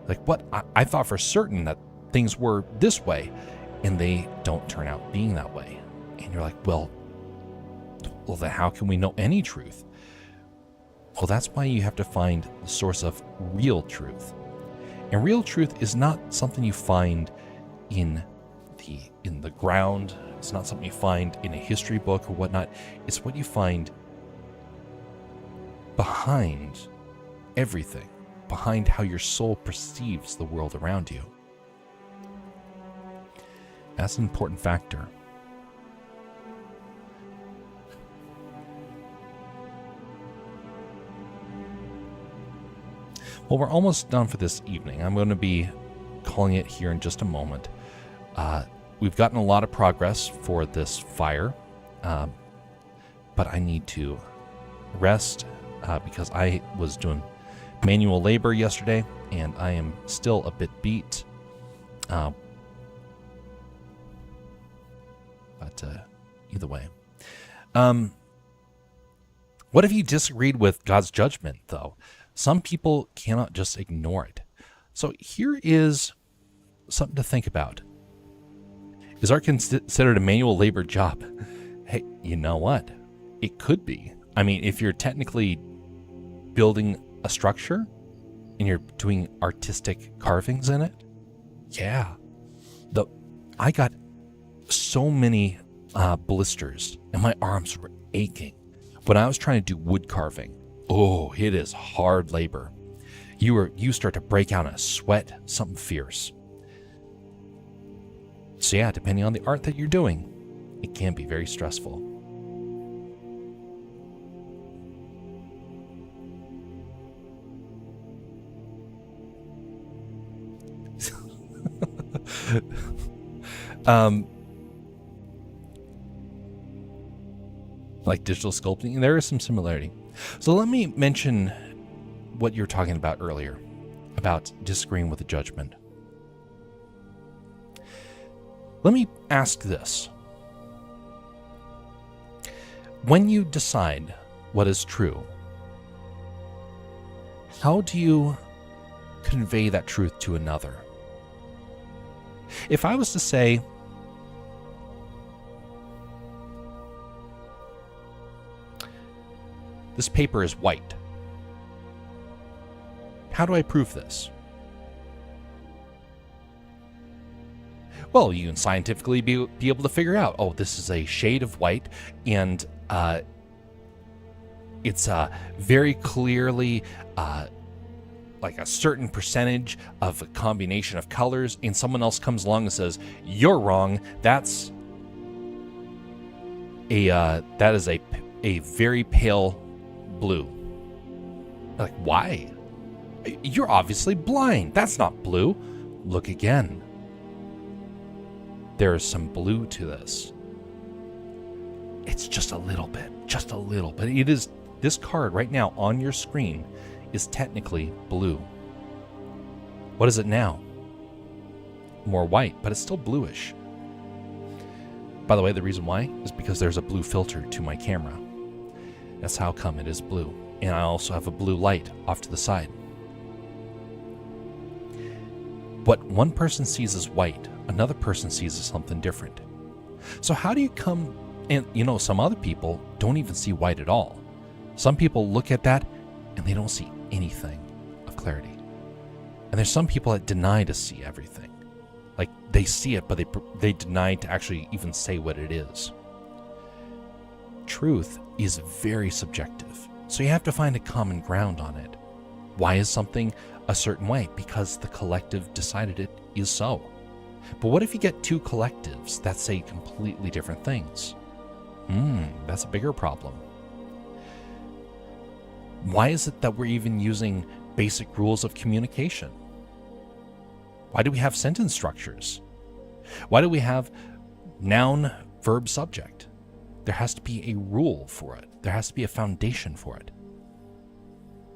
Like, what? I thought for certain that things were this way, and they don't turn out being that way. And you're like, well, then how can we know any truth? Well, that's why you have to find the source of real truth. And real truth is not something you find in the ground. It's not something you find in a history book or whatnot. It's what you find behind everything, behind how your soul perceives the world around you. That's an important factor. Well, we're almost done for this evening. I'm going to be calling it here in just a moment. We've gotten a lot of progress for this fire, but I need to rest because I was doing manual labor yesterday, and I am still a bit beat. But either way. What if you disagreed with God's judgment, though? Some people cannot just ignore it. So here is something to think about. Is art considered a manual labor job? Hey, you know what? It could be. I mean, if you're technically building a structure and you're doing artistic carvings in it, yeah. I got so many blisters and my arms were aching when I was trying to do wood carving. Oh, it is hard labor. You start to break out in a sweat, something fierce. So yeah, depending on the art that you're doing, it can be very stressful. Like digital sculpting, there is some similarity. So let me mention what you're talking about earlier, about disagreeing with the judgment. Let me ask this. When you decide what is true, how do you convey that truth to another? If I was to say, this paper is white, how do I prove this? Well, you can scientifically be able to figure out, oh, this is a shade of white, and it's very clearly like a certain percentage of a combination of colors, and someone else comes along and says, you're wrong, that is a very pale blue. Like, why? You're obviously blind. That's not blue. Look again. there is some blue to this. It's just a little bit. It is, this card right now on your screen is technically blue. What is it now? More white, but it's still bluish. By the way, the reason why is because there's a blue filter to my camera. That's how come it is blue. And I also have a blue light off to the side. What one person sees as white, another person sees as something different. So how do you come, and some other people don't even see white at all. Some people look at that and they don't see anything of clarity. And there's some people that deny to see everything. Like, they see it, but they deny to actually even say what it is. Truth is very subjective, so you have to find a common ground on it. Why is something a certain way? Because the collective decided it is so. But what if you get two collectives that say completely different things? That's a bigger problem. Why is it that we're even using basic rules of communication? Why do we have sentence structures? Why do we have noun, verb, subject? There has to be a rule for it. There has to be a foundation for it.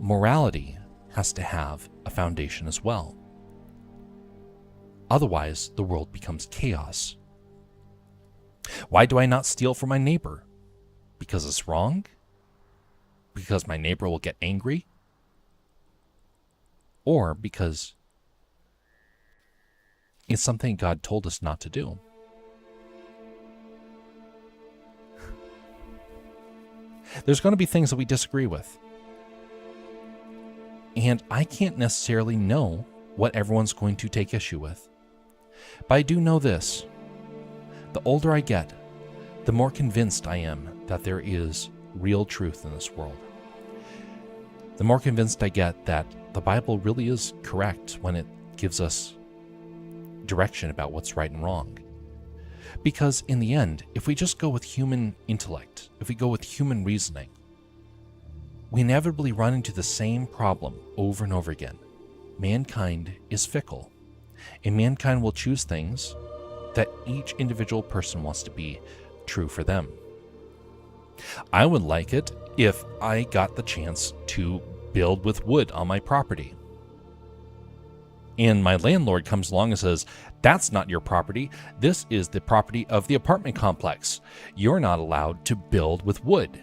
Morality has to have a foundation as well. Otherwise, the world becomes chaos. Why do I not steal from my neighbor? Because it's wrong? Because my neighbor will get angry? Or because it's something God told us not to do? There's going to be things that we disagree with. And I can't necessarily know what everyone's going to take issue with. But I do know this. The older I get, the more convinced I am that there is real truth in this world. The more convinced I get that the Bible really is correct when it gives us direction about what's right and wrong. Because in the end, if we just go with human intellect, if we go with human reasoning, we inevitably run into the same problem over and over again. Mankind is fickle, and mankind will choose things that each individual person wants to be true for them. I would like it if I got the chance to build with wood on my property. And my landlord comes along and says, "That's not your property. This is the property of the apartment complex. You're not allowed to build with wood."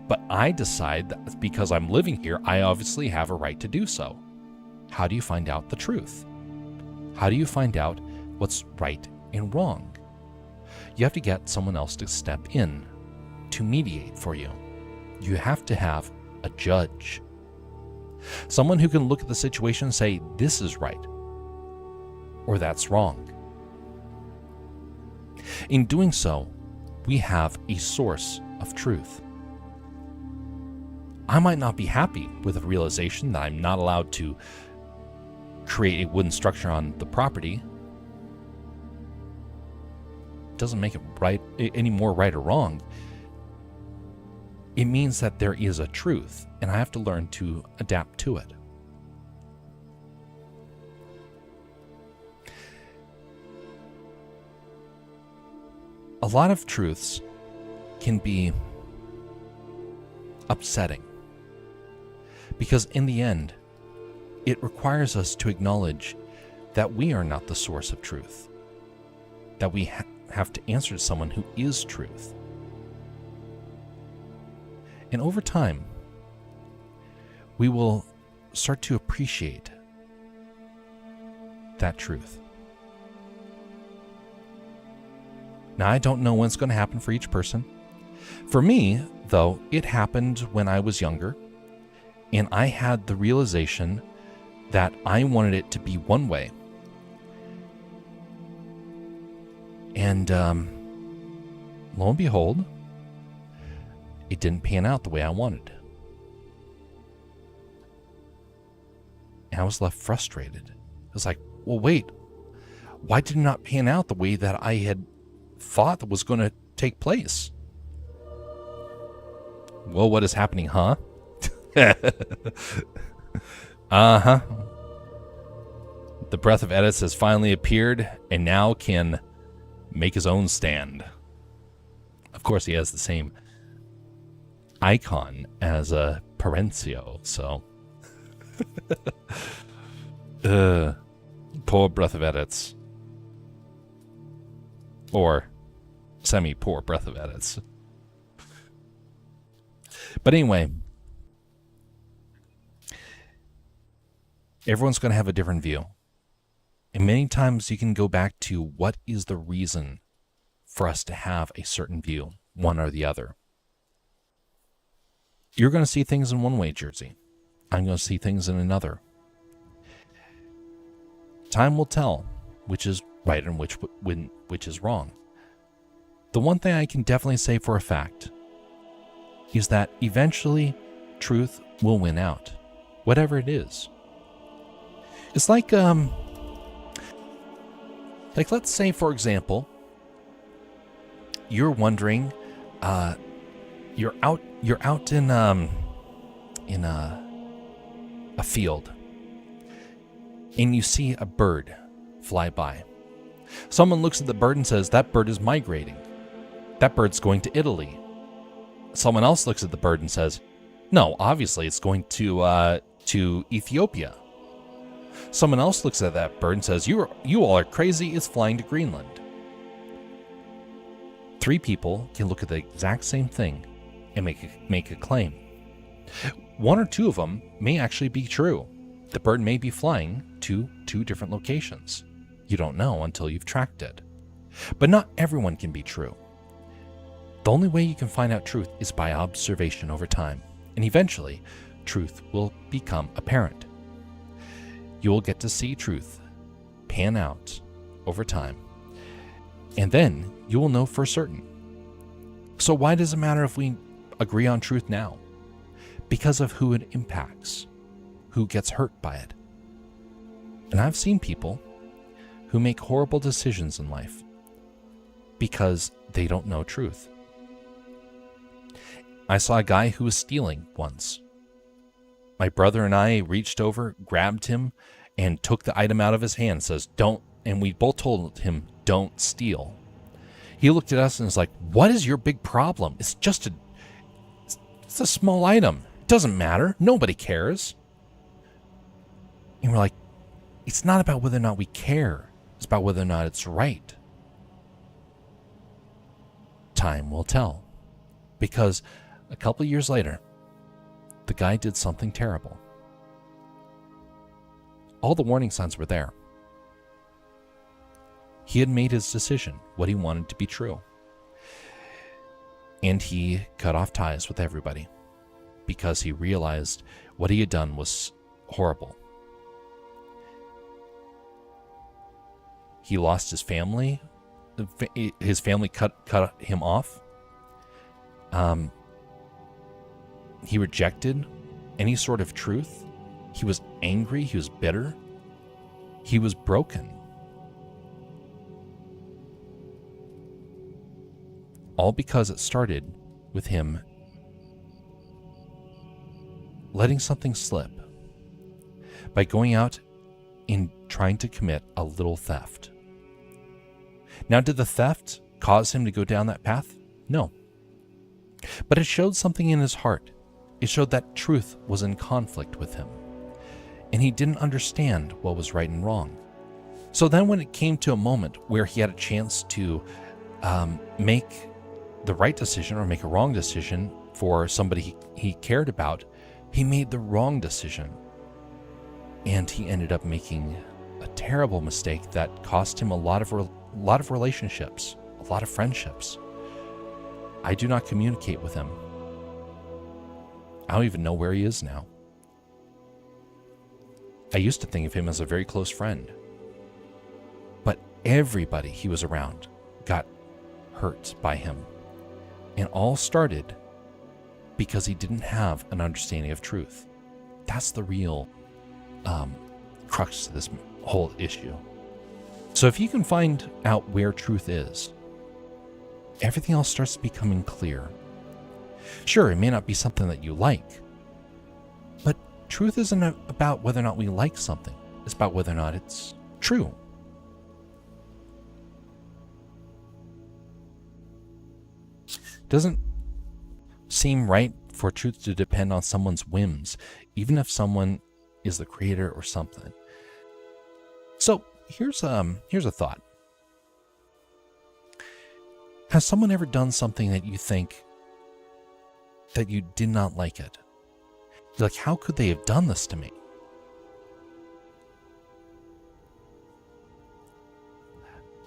But I decide that because I'm living here, I obviously have a right to do so. How do you find out the truth? How do you find out what's right and wrong? You have to get someone else to step in to mediate for you. You have to have a judge. Someone who can look at the situation and say, this is right, or that's wrong. In doing so, we have a source of truth. I might not be happy with the realization that I'm not allowed to create a wooden structure on the property. It doesn't make it right any more right or wrong. It means that there is a truth, and I have to learn to adapt to it. A lot of truths can be upsetting, because in the end, it requires us to acknowledge that we are not the source of truth, that we have to answer to someone who is truth. And over time, we will start to appreciate that truth. Now, I don't know when it's going to happen for each person. For me, though, it happened when I was younger, and I had the realization that I wanted it to be one way. And lo and behold, it didn't pan out the way I wanted. And I was left frustrated. I was like, well, wait, why did it not pan out the way that I had thought that was going to take place? Well, what is happening, huh? Uh-huh. The Breath of Edis has finally appeared and now can make his own stand. Of course, he has the same icon as a Perencio, so... Poor Breath of Edits. Or semi-poor Breath of Edits. But anyway, everyone's going to have a different view. And many times you can go back to what is the reason for us to have a certain view, one or the other. You're going to see things in one way, Jersey. I'm going to see things in another. Time will tell which is right and which is wrong. The one thing I can definitely say for a fact is that eventually truth will win out, whatever it is. It's like let's say, for example, you're wondering, you're out in a field, and you see a bird fly by. Someone looks at the bird and says, that bird is migrating. That bird's going to Italy. Someone else looks at the bird and says, no, obviously it's going to Ethiopia. Someone else looks at that bird and says, you all are crazy, it's flying to Greenland. 3 people can look at the exact same thing and make a claim. 1 or 2 of them may actually be true. The bird may be flying to 2 different locations. You don't know until you've tracked it. But not everyone can be true. The only way you can find out truth is by observation over time, and eventually, truth will become apparent. You will get to see truth pan out over time, and then you will know for certain. So why does it matter if we agree on truth now? Because of who it impacts, who gets hurt by it. And I've seen people who make horrible decisions in life because they don't know truth. I saw a guy who was stealing once. My brother and I reached over, grabbed him, and took the item out of his hand, says, don't, and we both told him, don't steal. He looked at us and was like, what is your big problem? It's just it's a small item. It doesn't matter. Nobody cares. And we're like, it's not about whether or not we care. It's about whether or not it's right. Time will tell. Because a couple of years later, the guy did something terrible. All the warning signs were there. He had made his decision, what he wanted to be true. And he cut off ties with everybody because he realized what he had done was horrible. He lost his family. His family cut him off. He rejected any sort of truth. He was angry. He was bitter. He was broken. All because it started with him letting something slip by going out and trying to commit a little theft. Now, did the theft cause him to go down that path? No. But it showed something in his heart. It showed that truth was in conflict with him, and he didn't understand what was right and wrong. So then when it came to a moment where he had a chance to make the right decision or make a wrong decision for somebody he cared about, he made the wrong decision. And he ended up making a terrible mistake that cost him a lot of relationships, a lot of friendships. I do not communicate with him. I don't even know where he is now. I used to think of him as a very close friend. But everybody he was around got hurt by him. And all started because he didn't have an understanding of truth. That's the real crux to this whole issue. So if you can find out where truth is, everything else starts becoming clear. Sure, it may not be something that you like, but truth isn't about whether or not we like something. It's about whether or not it's true. Doesn't seem right for truth to depend on someone's whims, even if someone is the creator or something. So here's a thought. Has someone ever done something that you think that you did not like it? You're like, how could they have done this to me?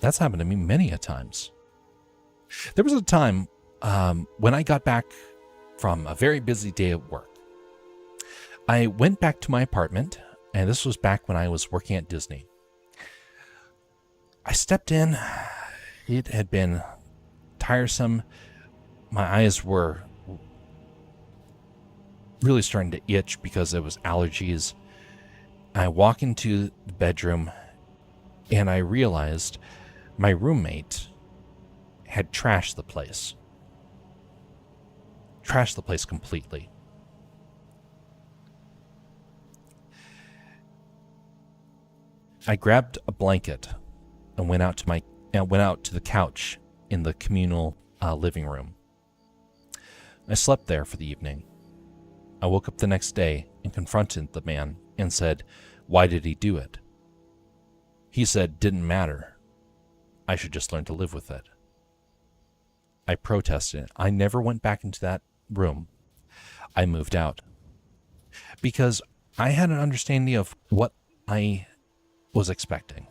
That's happened to me many a times. There was a time when I got back from a very busy day at work. I went back to my apartment, and this was back when I was working at Disney. I stepped in. It had been tiresome. My eyes were really starting to itch because it was allergies. I walk into the bedroom, and I realized my roommate had trashed the place. Trashed the place completely. I grabbed a blanket and went out to the couch in the communal living room. I slept there for the evening. I woke up the next day and confronted the man and said, "Why did he do it?" He said, "Didn't matter. I should just learn to live with it." I protested. I never went back into that room. I moved out because I had an understanding of what I was expecting.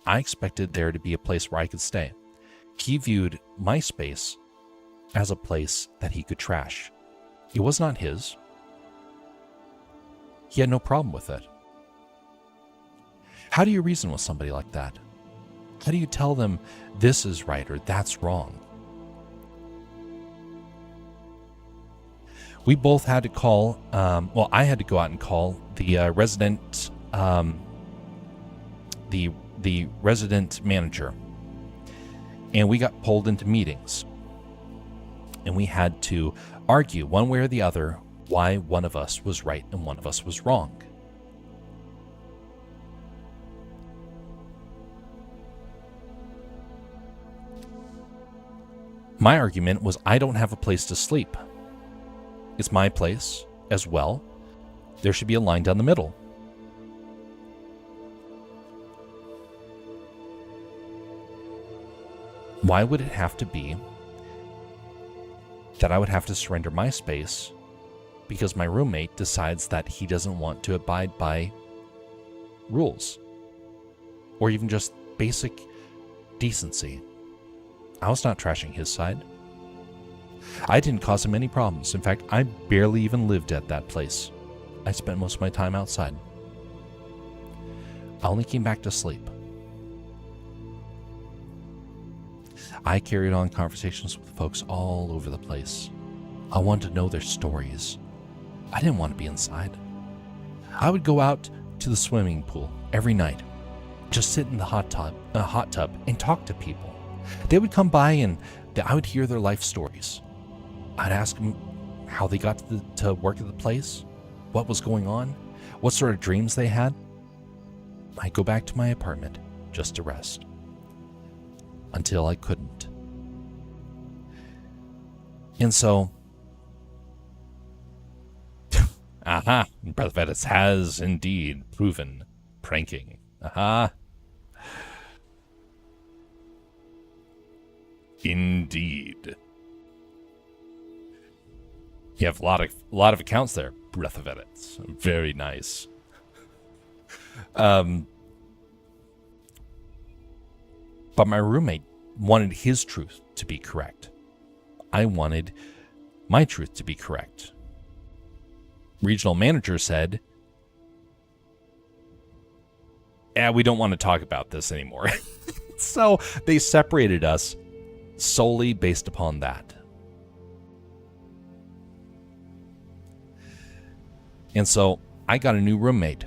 I expected there to be a place where I could stay. He viewed my space as a place that he could trash. It was not his. He had no problem with it. How do you reason with somebody like that? How do you tell them this is right or that's wrong? We both had to call, I had to go out and call the resident manager. And we got pulled into meetings. And we had to argue one way or the other why one of us was right and one of us was wrong. My argument was I don't have a place to sleep. It's my place as well. There should be a line down the middle. Why would it have to be that I would have to surrender my space because my roommate decides that he doesn't want to abide by rules or even just basic decency? I was not trashing his side. I didn't cause him any problems. In fact, I barely even lived at that place. I spent most of my time outside. I only came back to sleep. I carried on conversations with folks all over the place. I wanted to know their stories. I didn't want to be inside. I would go out to the swimming pool every night, just sit in the hot tub and talk to people. They would come by and I would hear their life stories. I'd ask them how they got to work at the place, what was going on, what sort of dreams they had. I'd go back to my apartment just to rest. Until I couldn't. And so, aha, Breath of Edits has indeed proven pranking. Aha. Indeed. You have a lot of accounts there, Breath of Edits. Very nice. But my roommate wanted his truth to be correct. I wanted my truth to be correct. Regional manager said, we don't want to talk about this anymore. So they separated us solely based upon that. And so I got a new roommate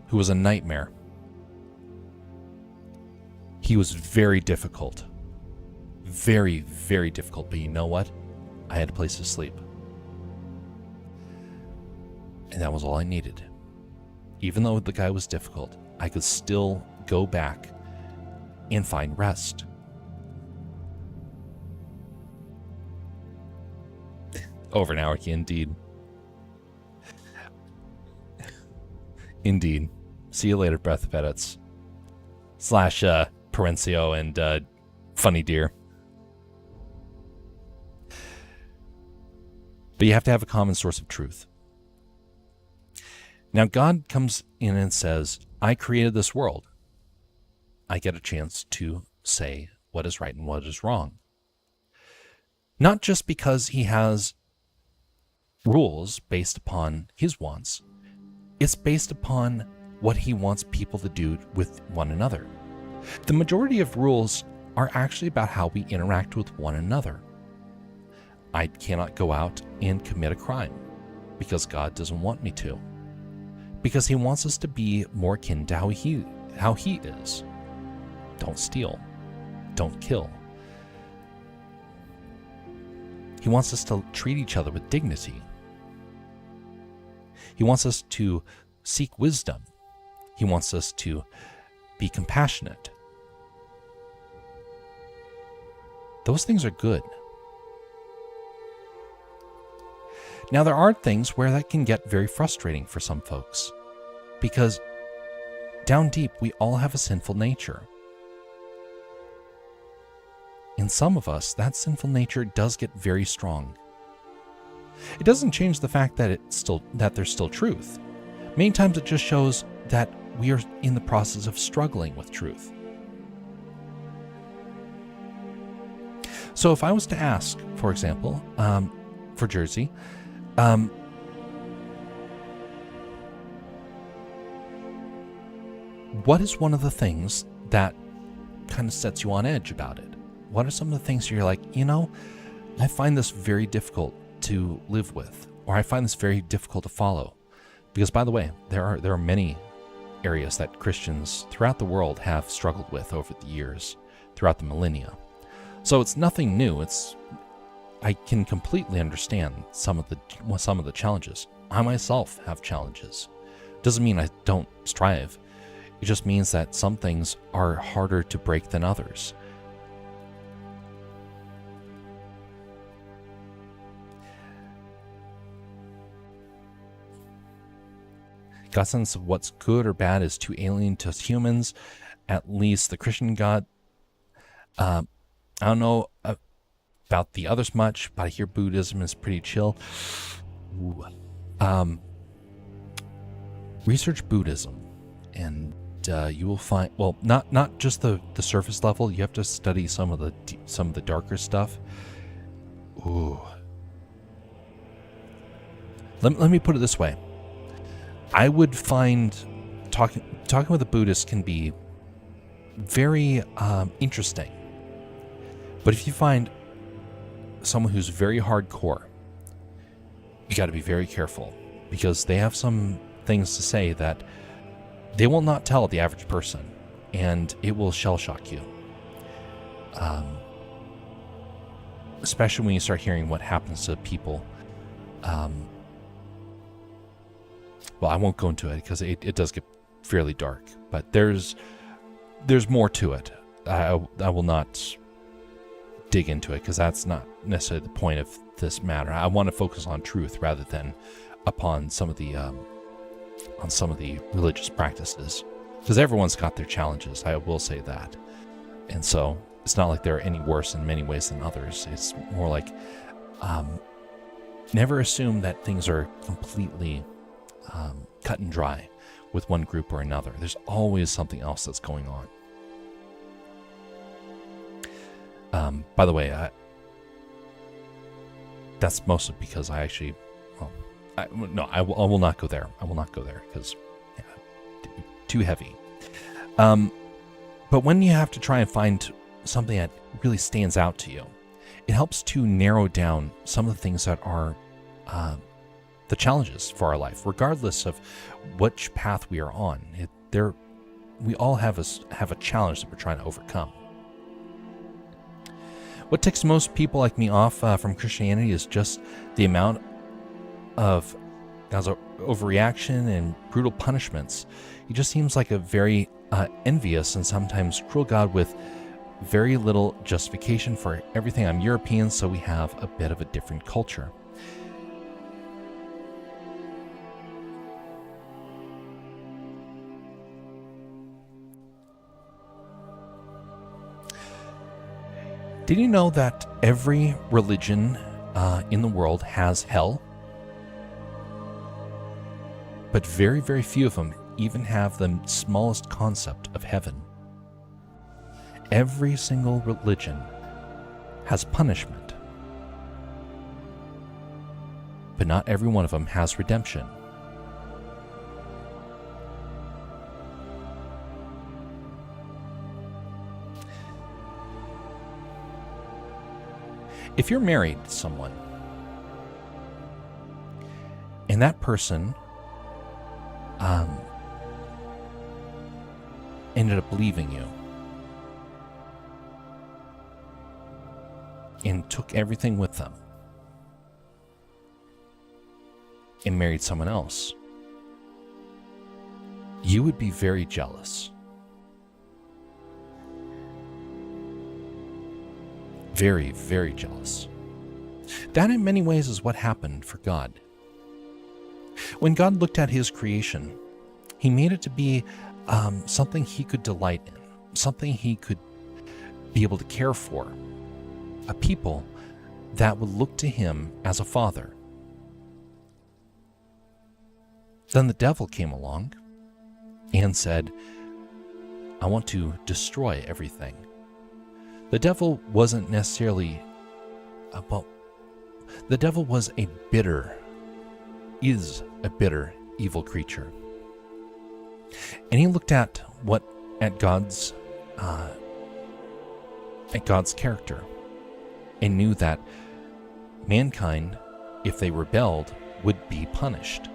who was a nightmare. He was very difficult. Very, very difficult. But you know what? I had a place to sleep. And that was all I needed. Even though the guy was difficult, I could still go back and find rest. Over an hour, indeed. Indeed. See you later, Breath of Edits. / Parencio and Funny Deer. But you have to have a common source of truth. Now, God comes in and says, I created this world. I get a chance to say what is right and what is wrong. Not just because he has rules based upon his wants. It's based upon what he wants people to do with one another. The majority of rules are actually about how we interact with one another. I cannot go out and commit a crime because God doesn't want me to. Because he wants us to be more akin to how he is. Don't steal. Don't kill. He wants us to treat each other with dignity. He wants us to seek wisdom. He wants us to be compassionate. Those things are good. Now, there are things where that can get very frustrating for some folks, because down deep, we all have a sinful nature. In some of us, that sinful nature does get very strong. It doesn't change the fact that there's still truth. Many times it just shows that we are in the process of struggling with truth. So if I was to ask, for example, for Jersey, what is one of the things that kind of sets you on edge about it? What are some of the things you're like, I find this very difficult to live with, or I find this very difficult to follow? Because, by the way, there are many areas that Christians throughout the world have struggled with over the years, throughout the millennia. So it's nothing new. I can completely understand some of the challenges. I myself have challenges. Doesn't mean I don't strive. It just means that some things are harder to break than others. God's sense of what's good or bad is too alien to us humans, at least the Christian God. I don't know about the others much, but I hear Buddhism is pretty chill. Research Buddhism, and you will find, well, not just the surface level. You have to study some of the darker stuff. Ooh. Let me put it this way. I would find talking with a Buddhist can be very interesting. But if you find someone who's very hardcore, you got to be very careful, because they have some things to say that they will not tell the average person, and it will shell shock you. Especially when you start hearing what happens to people. Well, I won't go into it because it does get fairly dark, but there's more to it. I will not dig into it because that's not necessarily the point of this matter. I want to focus on truth rather than upon some of the religious practices, because everyone's got their challenges. I will say that, and so it's not like they're any worse in many ways than others. It's more like never assume that things are completely cut and dry with one group or another. There's always something else that's going on. By the way, that's mostly because I actually, I will not go there. I will not go there because too heavy. But when you have to try and find something that really stands out to you, it helps to narrow down some of the things that are the challenges for our life, regardless of which path we are on. We all have a challenge that we're trying to overcome. What ticks most people like me off from Christianity is just the amount of overreaction and brutal punishments. It just seems like a very envious and sometimes cruel God with very little justification for everything. I'm European, so we have a bit of a different culture. Did you know that every religion in the world has hell? But very, very few of them even have the smallest concept of heaven. Every single religion has punishment, but not every one of them has redemption. If you're married to someone and that person ended up leaving you and took everything with them and married someone else, you would be very jealous. Very, very jealous. That in many ways is what happened for God. When God looked at his creation, he made it to be something he could delight in, something he could be able to care for, a people that would look to him as a father. Then the devil came along and said, I want to destroy everything. The devil wasn't necessarily, the devil was is a bitter, evil creature. And he looked at God's character and knew that mankind, if they rebelled, would be punished.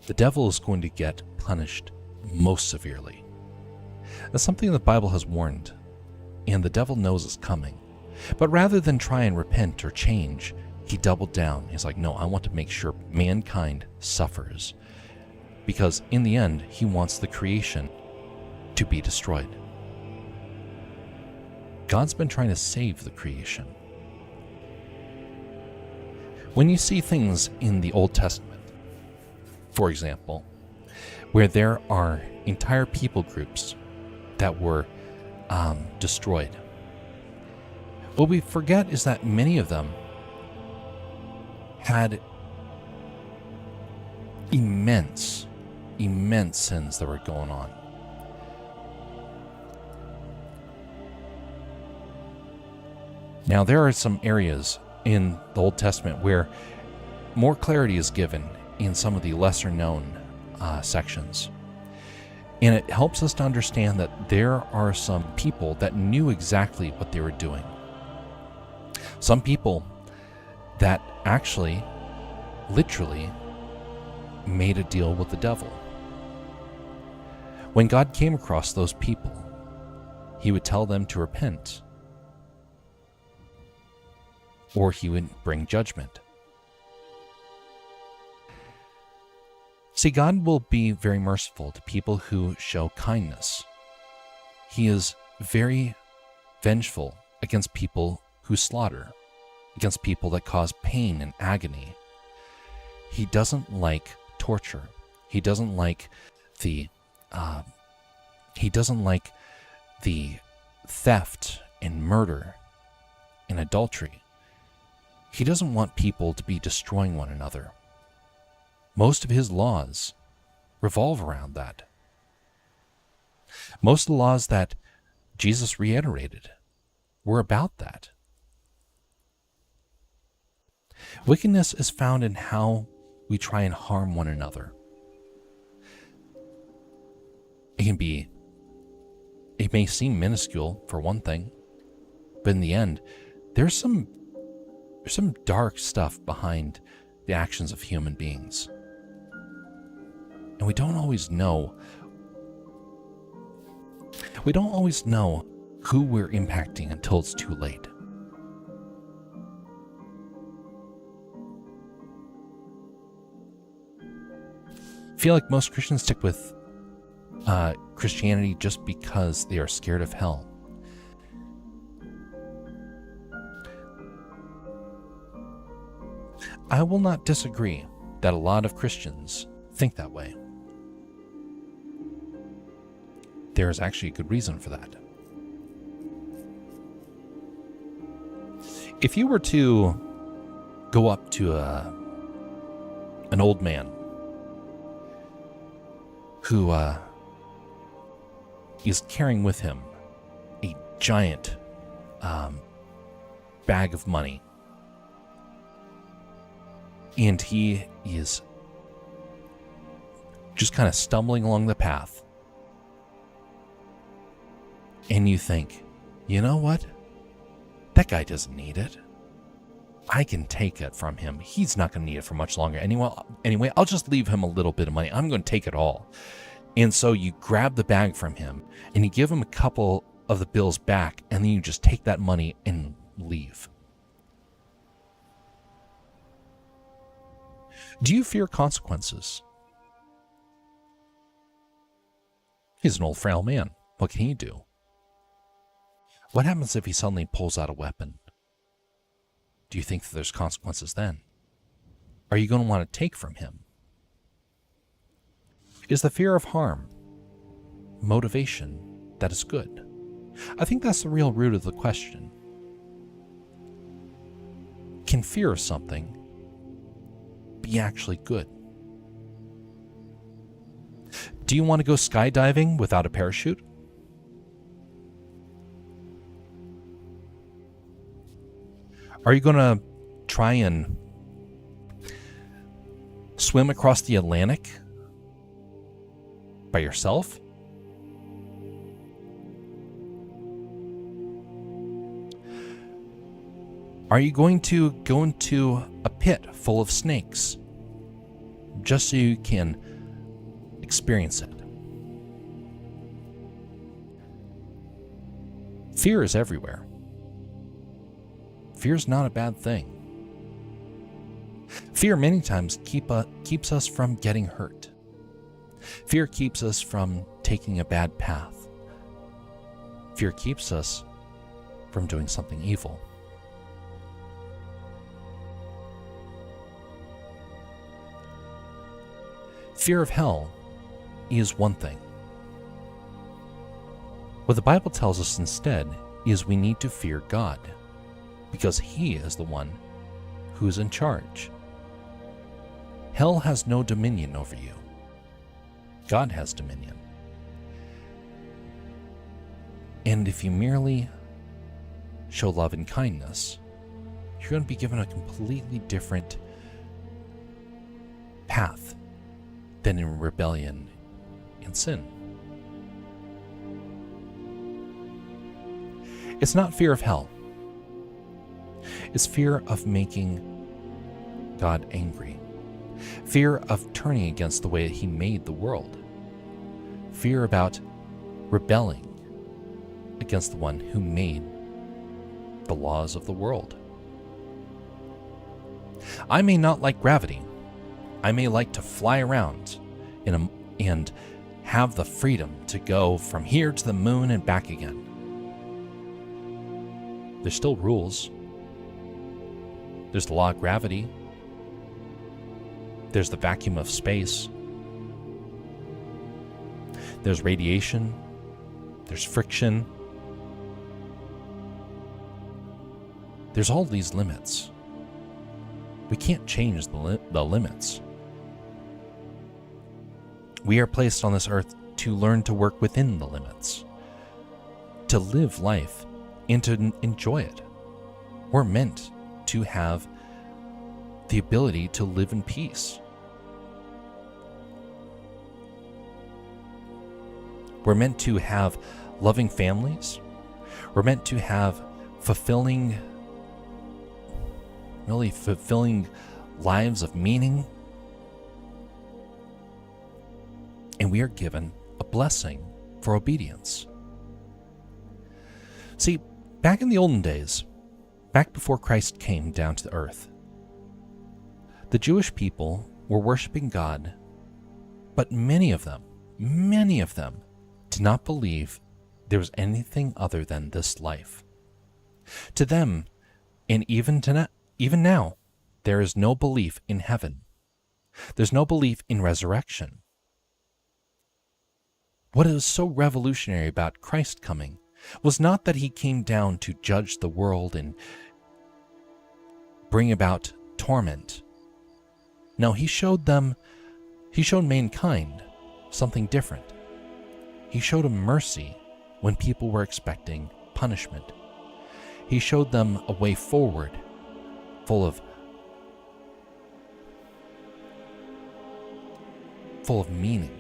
The devil is going to get punished most severely. That's something the Bible has warned, and the devil knows it's coming. But rather than try and repent or change, he doubled down. He's like, no, I want to make sure mankind suffers. Because in the end, he wants the creation to be destroyed. God's been trying to save the creation. When you see things in the Old Testament, for example, where there are entire people groups that were destroyed, what we forget is that many of them had immense sins that were going on. Now, there are some areas in the Old Testament where more clarity is given in some of the lesser known sections. And it helps us to understand that there are some people that knew exactly what they were doing. Some people that actually, literally, made a deal with the devil. When God came across those people, he would tell them to repent, or he would bring judgment. See, God will be very merciful to people who show kindness. He is very vengeful against people who slaughter, against people that cause pain and agony. He doesn't like torture. He doesn't like the theft and murder and adultery. He doesn't want people to be destroying one another. Most of his laws revolve around that. Most of the laws that Jesus reiterated were about that. Wickedness is found in how we try and harm one another. It may seem minuscule for one thing, but in the end, there's some dark stuff behind the actions of human beings. And we don't always know who we're impacting until it's too late. feel like most Christians stick with Christianity just because they are scared of hell. I will not disagree that a lot of Christians think that way. There is actually a good reason for that. If you were to go up to an old man who is carrying with him a giant bag of money, and he is just kind of stumbling along the path, and you think, you know what? That guy doesn't need it. I can take it from him. He's not going to need it for much longer. Anyway, I'll just leave him a little bit of money. I'm going to take it all. And so you grab the bag from him and you give him a couple of the bills back, and then you just take that money and leave. Do you fear consequences? He's an old frail man. What can he do? What happens if he suddenly pulls out a weapon? Do you think that there's consequences then? Are you going to want to take from him? Is the fear of harm motivation that is good? I think that's the real root of the question. Can fear of something be actually good? Do you want to go skydiving without a parachute? Are you going to try and swim across the Atlantic by yourself? Are you going to go into a pit full of snakes just so you can experience it? Fear is everywhere. Fear is not a bad thing. Fear many times keeps us from getting hurt. Fear keeps us from taking a bad path. Fear keeps us from doing something evil. Fear of hell is one thing. What the Bible tells us instead is we need to fear God, because He is the one who is in charge. Hell has no dominion over you. God has dominion. And if you merely show love and kindness, you're going to be given a completely different path than in rebellion and sin. It's not fear of hell. It's fear of making God angry. Fear of turning against the way He made the world. Fear about rebelling against the one who made the laws of the world. I may not like gravity. I may like to fly around and have the freedom to go from here to the moon and back again. There's still rules. There's the law of gravity. There's the vacuum of space. There's radiation. There's friction. There's all these limits. We can't change the limits. We are placed on this earth to learn to work within the limits, to live life and to enjoy it. We're meant to have the ability to live in peace. We're meant to have loving families. We're meant to have fulfilling lives of meaning. And we are given a blessing for obedience. See, back in the olden days, back before Christ came down to the earth, the Jewish people were worshiping God But many of them did not believe there was anything other than this life. To them, and even now, there is no belief in heaven. There's no belief in resurrection. What is so revolutionary about Christ coming was not that he came down to judge the world and bring about torment. No, he showed mankind something different. He showed them mercy when people were expecting punishment. He showed them a way forward, full of meaning.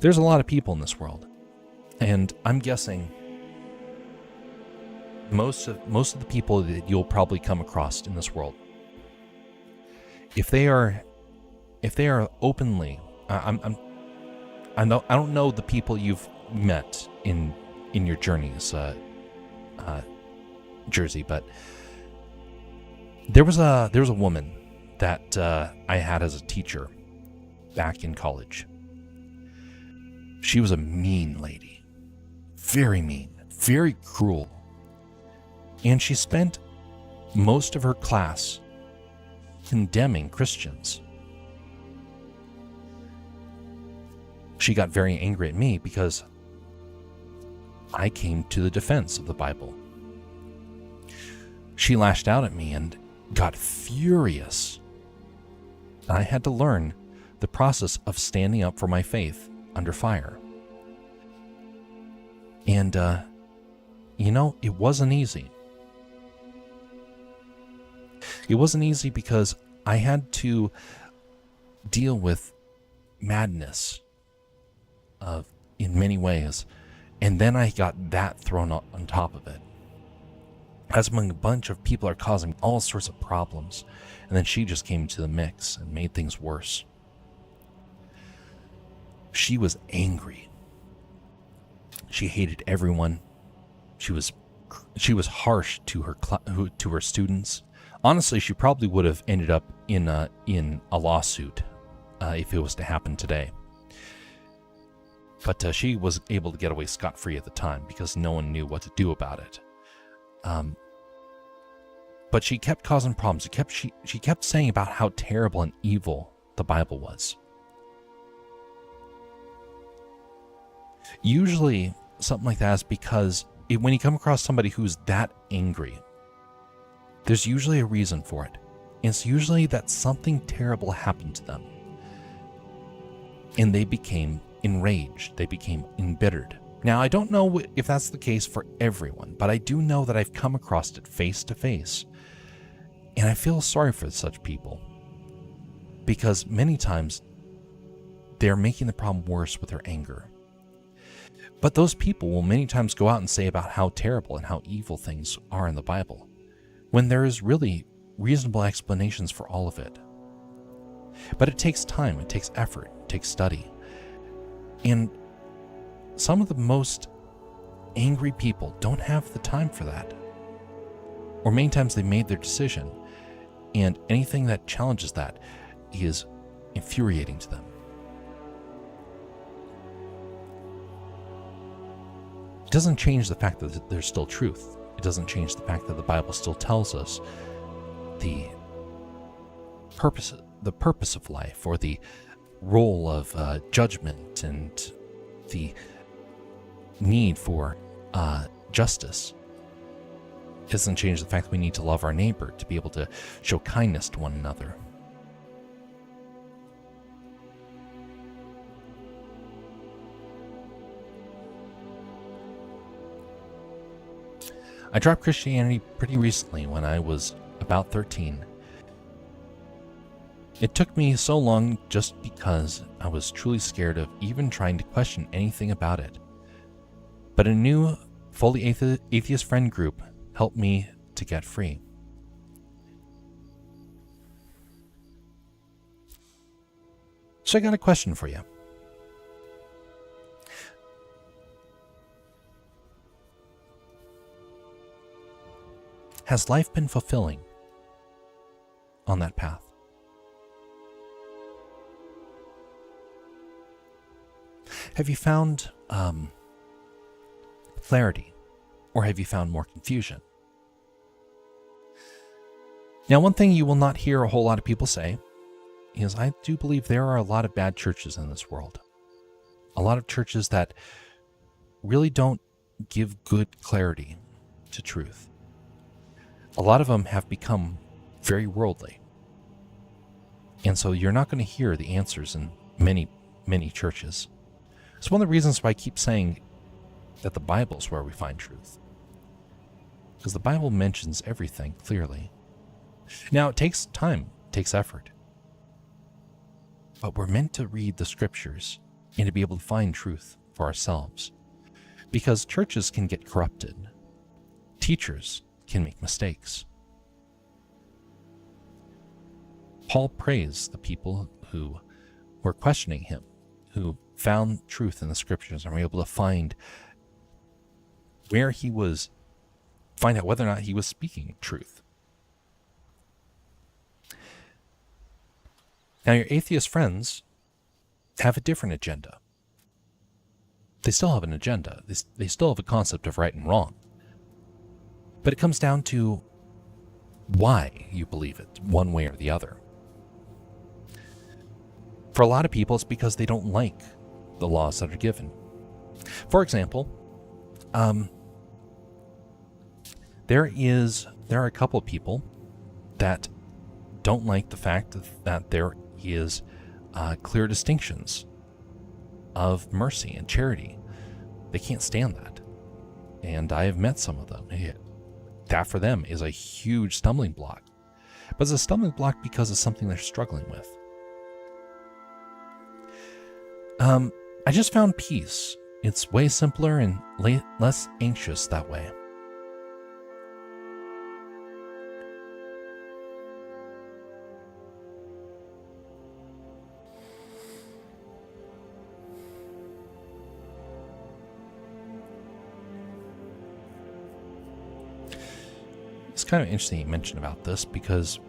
There's a lot of people in this world, and I'm guessing most of the people that you'll probably come across in this world, if they are openly, I don't know the people you've met in your journeys, Jersey, but there was a woman that I had as a teacher back in college. She was a mean lady, very mean, very cruel, and she spent most of her class condemning Christians. She got very angry at me because I came to the defense of the Bible. She lashed out at me and got furious. I had to learn the process of standing up for my faith under fire. And, it wasn't easy. It wasn't easy because I had to deal with madness in many ways, and then I got that thrown on top of it. As among a bunch of people are causing all sorts of problems, and then she just came into the mix and made things worse. She was angry. She hated everyone. She was harsh to her students. Honestly, she probably would have ended up in a lawsuit if it was to happen today. But she was able to get away scot-free at the time because no one knew what to do about it. But she kept causing problems. She kept saying about how terrible and evil the Bible was. Usually, something like that is because when you come across somebody who's that angry, there's usually a reason for it. And it's usually that something terrible happened to them. And they became enraged. They became embittered. Now, I don't know if that's the case for everyone, but I do know that I've come across it face to face. And I feel sorry for such people. Because many times, they're making the problem worse with their anger. But those people will many times go out and say about how terrible and how evil things are in the Bible, when there is really reasonable explanations for all of it. But it takes time, it takes effort, it takes study. And some of the most angry people don't have the time for that. Or many times they made their decision, and anything that challenges that is infuriating to them. It doesn't change the fact that there's still truth. It doesn't change the fact that the Bible still tells us the purpose of life, or the role of judgment and the need for justice. It doesn't change the fact that we need to love our neighbor, to be able to show kindness to one another. I dropped Christianity pretty recently when I was about 13. It took me so long just because I was truly scared of even trying to question anything about it. But a new, fully atheist friend group helped me to get free. So I got a question for you. Has life been fulfilling on that path? Have you found clarity, or have you found more confusion? Now, one thing you will not hear a whole lot of people say is I do believe there are a lot of bad churches in this world. A lot of churches that really don't give good clarity to truth. A lot of them have become very worldly. And so you're not going to hear the answers in many, many churches. It's one of the reasons why I keep saying that the Bible is where we find truth. Because the Bible mentions everything clearly. Now, it takes time, it takes effort. But we're meant to read the scriptures and to be able to find truth for ourselves. Because churches can get corrupted. Teachers can make mistakes. Paul praised the people who were questioning him, who found truth in the scriptures and were able to find out whether or not he was speaking truth. Now, your atheist friends have a different agenda. They still have an agenda. They still have a concept of right and wrong. But it comes down to why you believe it, one way or the other. For a lot of people, it's because they don't like the laws that are given. For example, there are a couple of people that don't like the fact that there is clear distinctions of mercy and charity. They can't stand that. And I have met some of them. That for them is a huge stumbling block. But it's a stumbling block because it's something they're struggling with. I just found peace. It's way simpler and less anxious that way. It's kind of interesting you mentioned about this because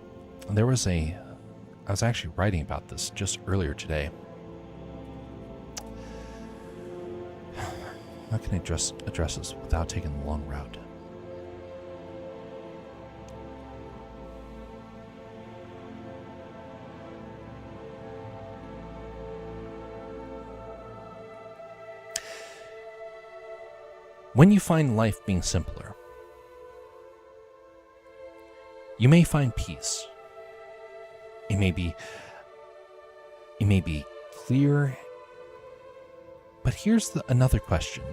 I was actually writing about this just earlier today. How can I address this without taking the long route? When you find life being simpler, you may find peace. It may be clear. But here's another question.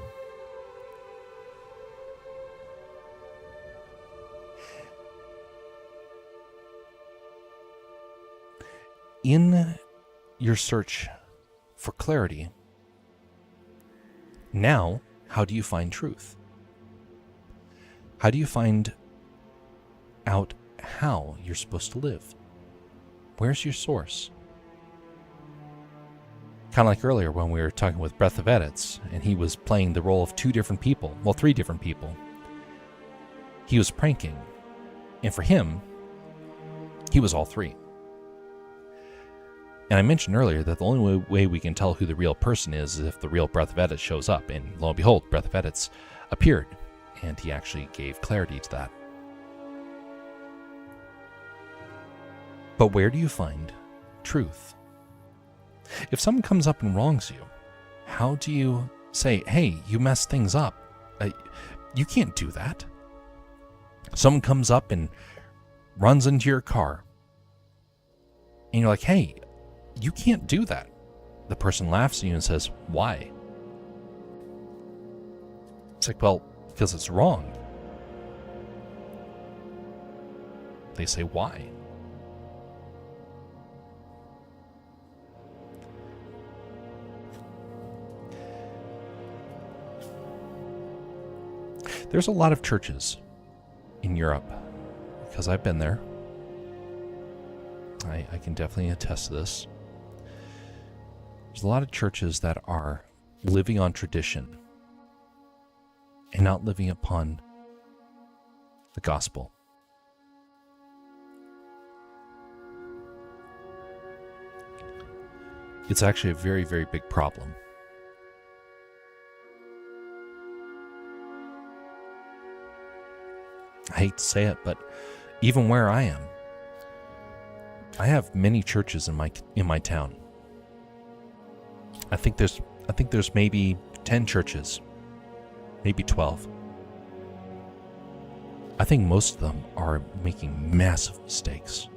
In your search for clarity, now, how do you find truth? How do you find out how you're supposed to live? Where's your source? Kind of like earlier when we were talking with Breath of Edits, and he was playing the role of three different people. He was pranking. And for him, he was all three. And I mentioned earlier that the only way we can tell who the real person is if the real Breath of Edits shows up. And lo and behold, Breath of Edits appeared. And he actually gave clarity to that. But where do you find truth? If someone comes up and wrongs you, how do you say, hey, you messed things up? You can't do that. Someone comes up and runs into your car. And you're like, hey, you can't do that. The person laughs at you and says, why? It's like, well, because it's wrong. They say, why? There's a lot of churches in Europe, because I've been there. I can definitely attest to this. There's a lot of churches that are living on tradition and not living upon the gospel. It's actually a very, very big problem. I hate to say it, but even where I am, I have many churches in my town. I think there's maybe 10 churches, maybe 12. I think most of them are making massive mistakes.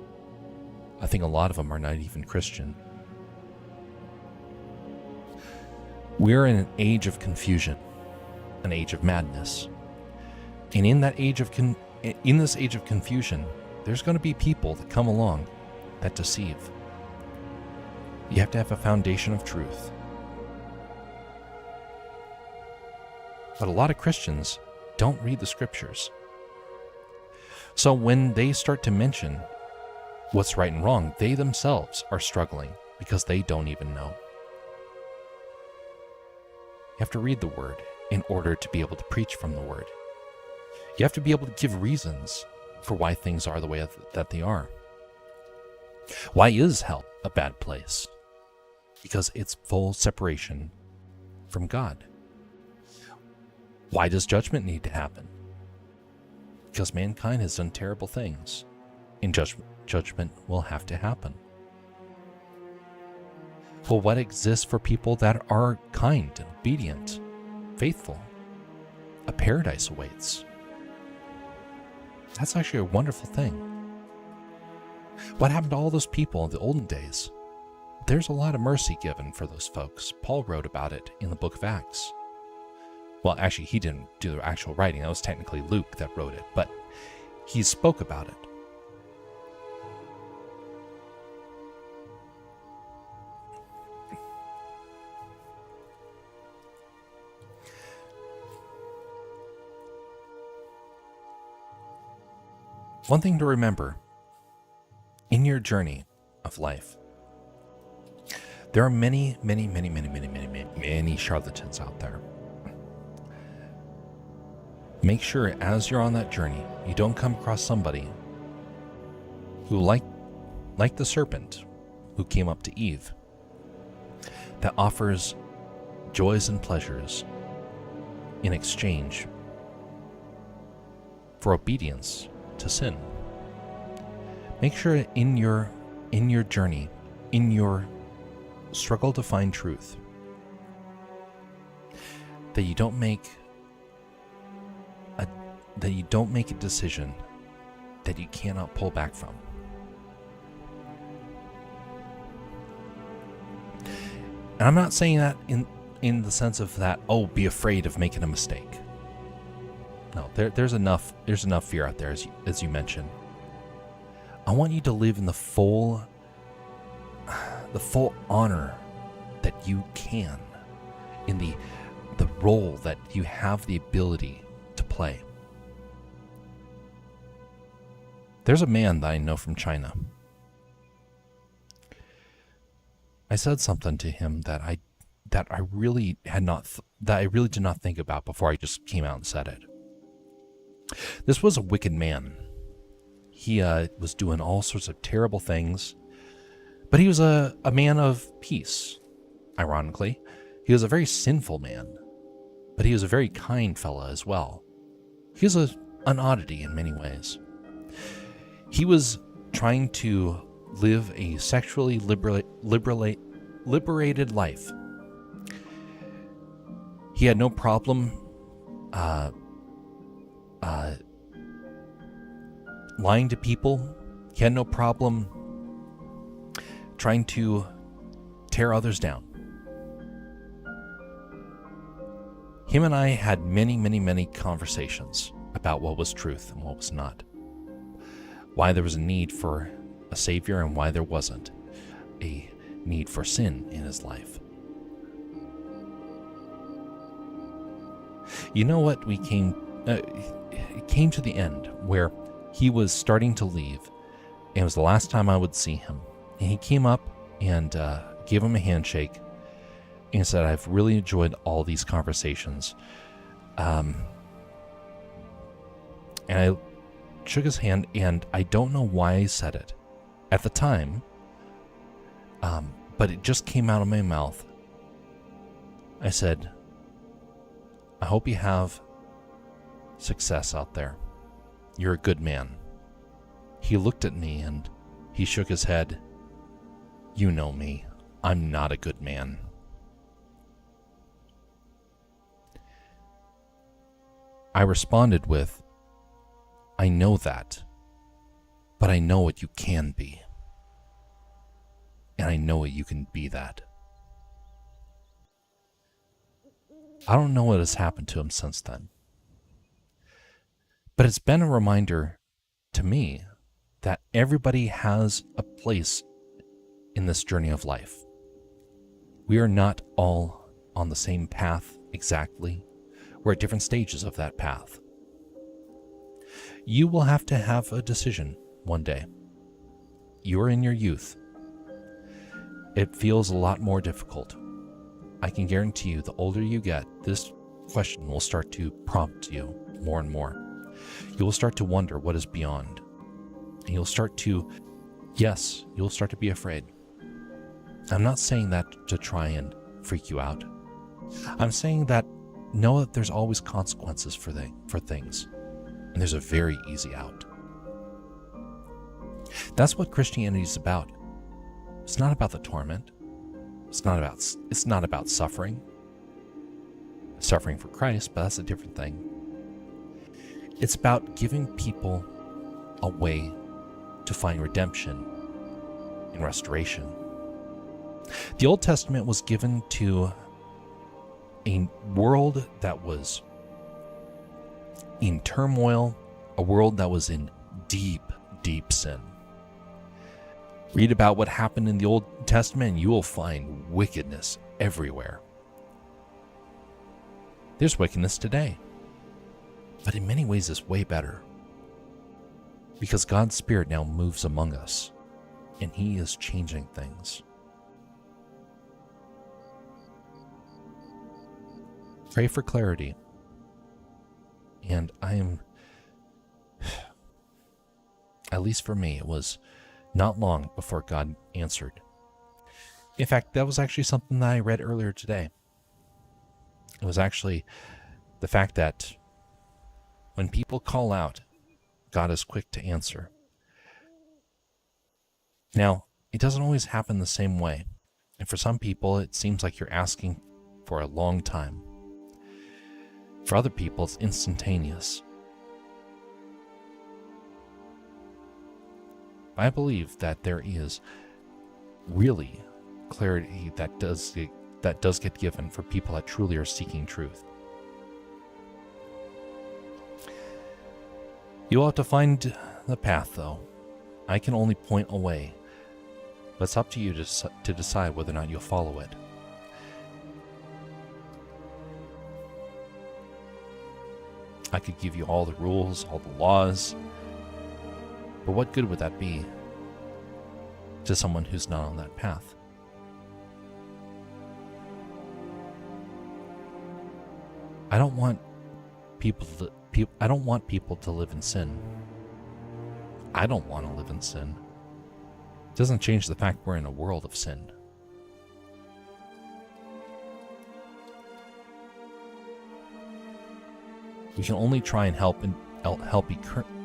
I think a lot of them are not even Christian. We're in an age of confusion, an age of madness. And in that age of in this age of confusion, there's going to be people that come along that deceive. You have to have a foundation of truth. But a lot of Christians don't read the scriptures. So when they start to mention what's right and wrong, they themselves are struggling because they don't even know. You have to read the word in order to be able to preach from the word. You have to be able to give reasons for why things are the way that they are. Why is hell a bad place? Because it's full separation from God. Why does judgment need to happen? Because mankind has done terrible things, and judgment will have to happen. Well, what exists for people that are kind and obedient, faithful? A paradise awaits. That's actually a wonderful thing. What happened to all those people in the olden days? There's a lot of mercy given for those folks. Paul wrote about it in the book of Acts. Well, actually, he didn't do the actual writing. That was technically Luke that wrote it, but he spoke about it. One thing to remember in your journey of life, there are many charlatans out there. Make sure as you're on that journey, you don't come across somebody who, like the serpent who came up to Eve, that offers joys and pleasures in exchange for obedience to sin. Make sure in your journey, in your struggle to find truth, that you don't make a decision that you cannot pull back from. And I'm not saying that in the sense of that, oh, be afraid of making a mistake. No, there's enough fear out there, as you mentioned. I want you to live in the full honor that you can, in the role that you have the ability to play. There's a man that I know from China. I said something to him that I really did not think about before I just came out and said it. This was a wicked man. He was doing all sorts of terrible things, but he was a man of peace, ironically. He was a very sinful man, but he was a very kind fella as well. He was an oddity in many ways. He was trying to live a sexually liberated life. He had no problem lying to people. He had no problem trying to tear others down. Him and I had many conversations about what was truth and what was not. Why there was a need for a savior and why there wasn't a need for sin in his life. You know what? It came to the end where he was starting to leave, and it was the last time I would see him. And he came up and gave him a handshake and said, "I've really enjoyed all these conversations." And I shook his hand, and I don't know why I said it at the time, but it just came out of my mouth. I said, I hope you have success out there. You're a good man. He looked at me and he shook his head. You know me. I'm not a good man. I responded with, I know that, but I know what you can be. And I know you can be that. I don't know what has happened to him since then. But it's been a reminder to me that everybody has a place in this journey of life. We are not all on the same path exactly. We're at different stages of that path. You will have to have a decision one day. You are in your youth. It feels a lot more difficult. I can guarantee you, the older you get, this question will start to prompt you more and more. You will start to wonder what is beyond. And you'll start to be afraid. I'm not saying that to try and freak you out. I'm saying that know that there's always consequences for things. And there's a very easy out. That's what Christianity is about. It's not about the torment. It's not about suffering. Suffering for Christ, but that's a different thing. It's about giving people a way to find redemption and restoration. The Old Testament was given to a world that was in turmoil, a world that was in deep, deep sin. Read about what happened in the Old Testament and you will find wickedness everywhere. There's wickedness today, but in many ways it's way better. Because God's Spirit now moves among us and He is changing things. Pray for clarity. And at least for me, it was not long before God answered. In fact, that was actually something that I read earlier today. It was actually the fact that when people call out, God is quick to answer. Now, it doesn't always happen the same way. And for some people, it seems like you're asking for a long time. For other people, it's instantaneous. I believe that there is really clarity that does get given for people that truly are seeking truth. You'll have to find the path, though. I can only point a way, but it's up to you to decide whether or not you'll follow it. I could give you all the rules, all the laws, but what good would that be to someone who's not on that path? I don't want people to live in sin. I don't want to live in sin. It doesn't change the fact we're in a world of sin. We can only try and help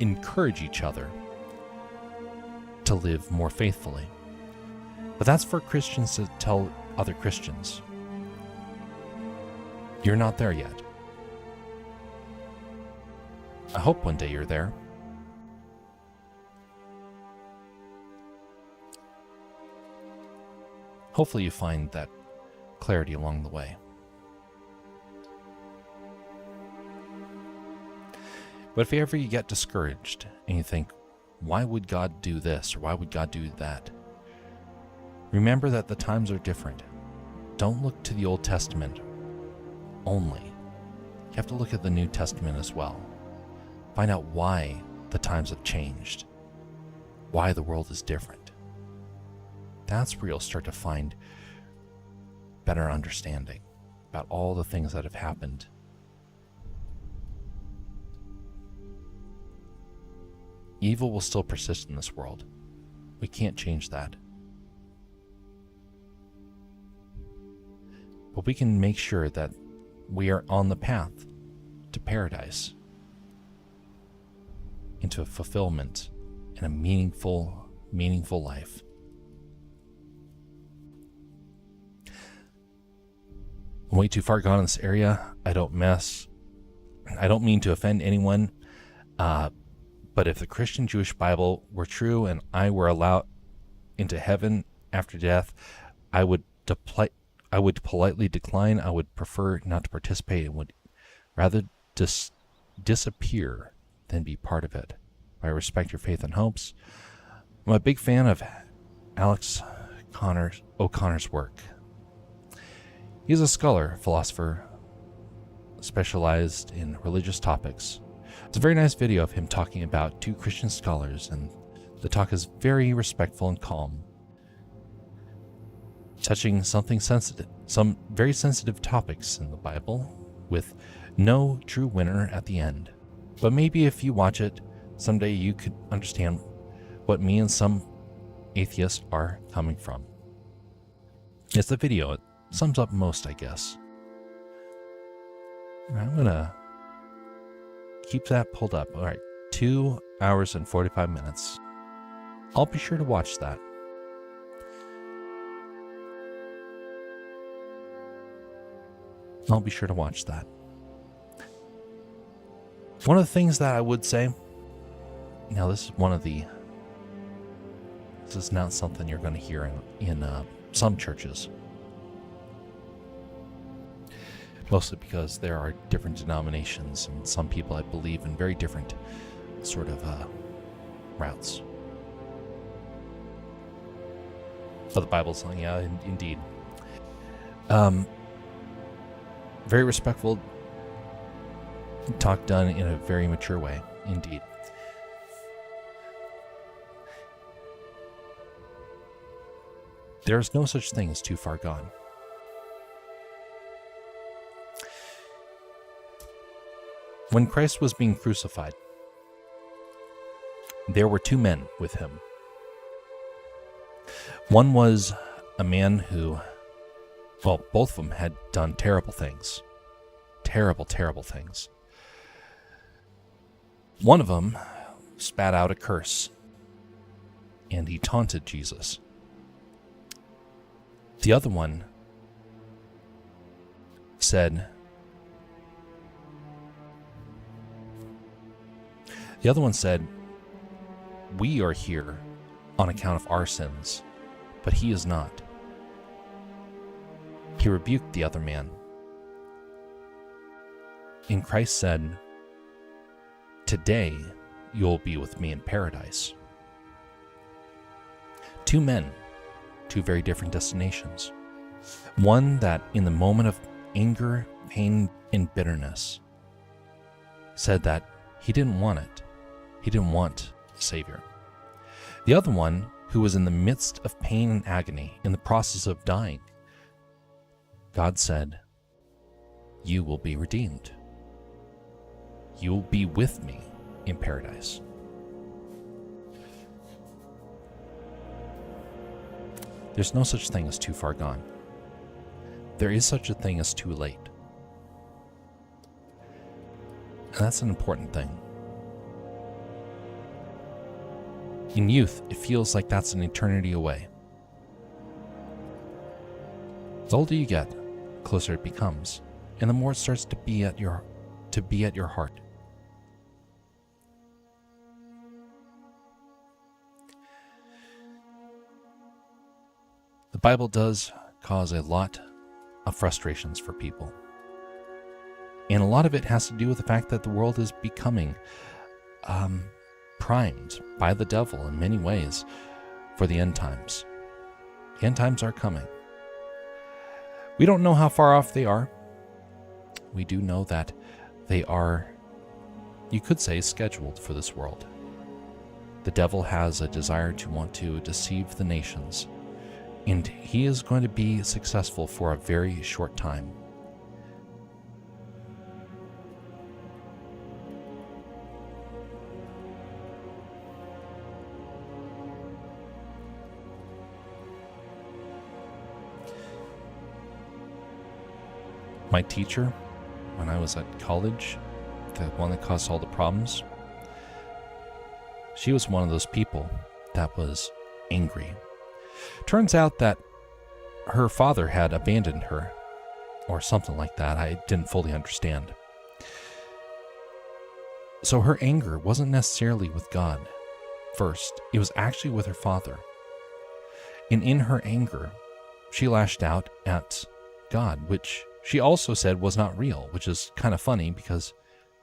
encourage each other to live more faithfully. But that's for Christians to tell other Christians. You're not there yet. I hope one day you're there. Hopefully you find that clarity along the way. But if ever you get discouraged and you think, why would God do this or why would God do that? Remember that the times are different. Don't look to the Old Testament only. You have to look at the New Testament as well. Find out why the times have changed, why the world is different. That's where you'll start to find better understanding about all the things that have happened. Evil will still persist in this world. We can't change that. but we can make sure that we are on the path to paradise, into a fulfillment and a meaningful life. I'm way too far gone in this area. I don't mean to offend anyone, but if the Christian Jewish Bible were true and I were allowed into heaven after death, I would politely decline. I would prefer not to participate and would rather disappear than be part of it. I respect your faith and hopes. I'm a big fan of Alex O'Connor's work. He's a scholar, philosopher, specialized in religious topics. It's a very nice video of him talking about two Christian scholars, and the talk is very respectful and calm, touching some very sensitive topics in the Bible, with no true winner at the end. But maybe if you watch it, someday you could understand what me and some atheists are coming from. It's the video. It sums up most, I guess. I'm gonna keep that pulled up. All right, 2 hours and 45 minutes. I'll be sure to watch that. I'll be sure to watch that. One of the things that I would say, now this is not something you're going to hear in some churches. Mostly because there are different denominations, and some people, I believe, in very different sort of routes. But the Bible's saying, yeah, indeed. Very respectful talk done in a very mature way, indeed. There's no such thing as too far gone. When Christ was being crucified, there were two men with him. One was a man who, well, both of them had done terrible things. Terrible, terrible things. One of them spat out a curse, and he taunted Jesus. The other one said, we are here on account of our sins, but he is not. He rebuked the other man. And Christ said, today you'll be with me in paradise. Two men, two very different destinations. One that in the moment of anger, pain, and bitterness said that he didn't want it. He didn't want a Savior. The other one, who was in the midst of pain and agony, in the process of dying, God said, you will be redeemed. You will be with me in paradise. There's no such thing as too far gone. There is such a thing as too late. And that's an important thing. In youth, it feels like that's an eternity away. The older you get, the closer it becomes, and the more it starts to be at your heart. The Bible does cause a lot of frustrations for people. And a lot of it has to do with the fact that the world is becoming primed by the devil in many ways for the end times. The end times are coming. We don't know how far off they are. We do know that they are, you could say, scheduled for this world. The devil has a desire to want to deceive the nations, and he is going to be successful for a very short time. My teacher, when I was at college, the one that caused all the problems, she was one of those people that was angry. Turns out that her father had abandoned her, or something like that. I didn't fully understand. So her anger wasn't necessarily with God first. It was actually with her father. And in her anger, she lashed out at God, which she also said was not real, which is kind of funny because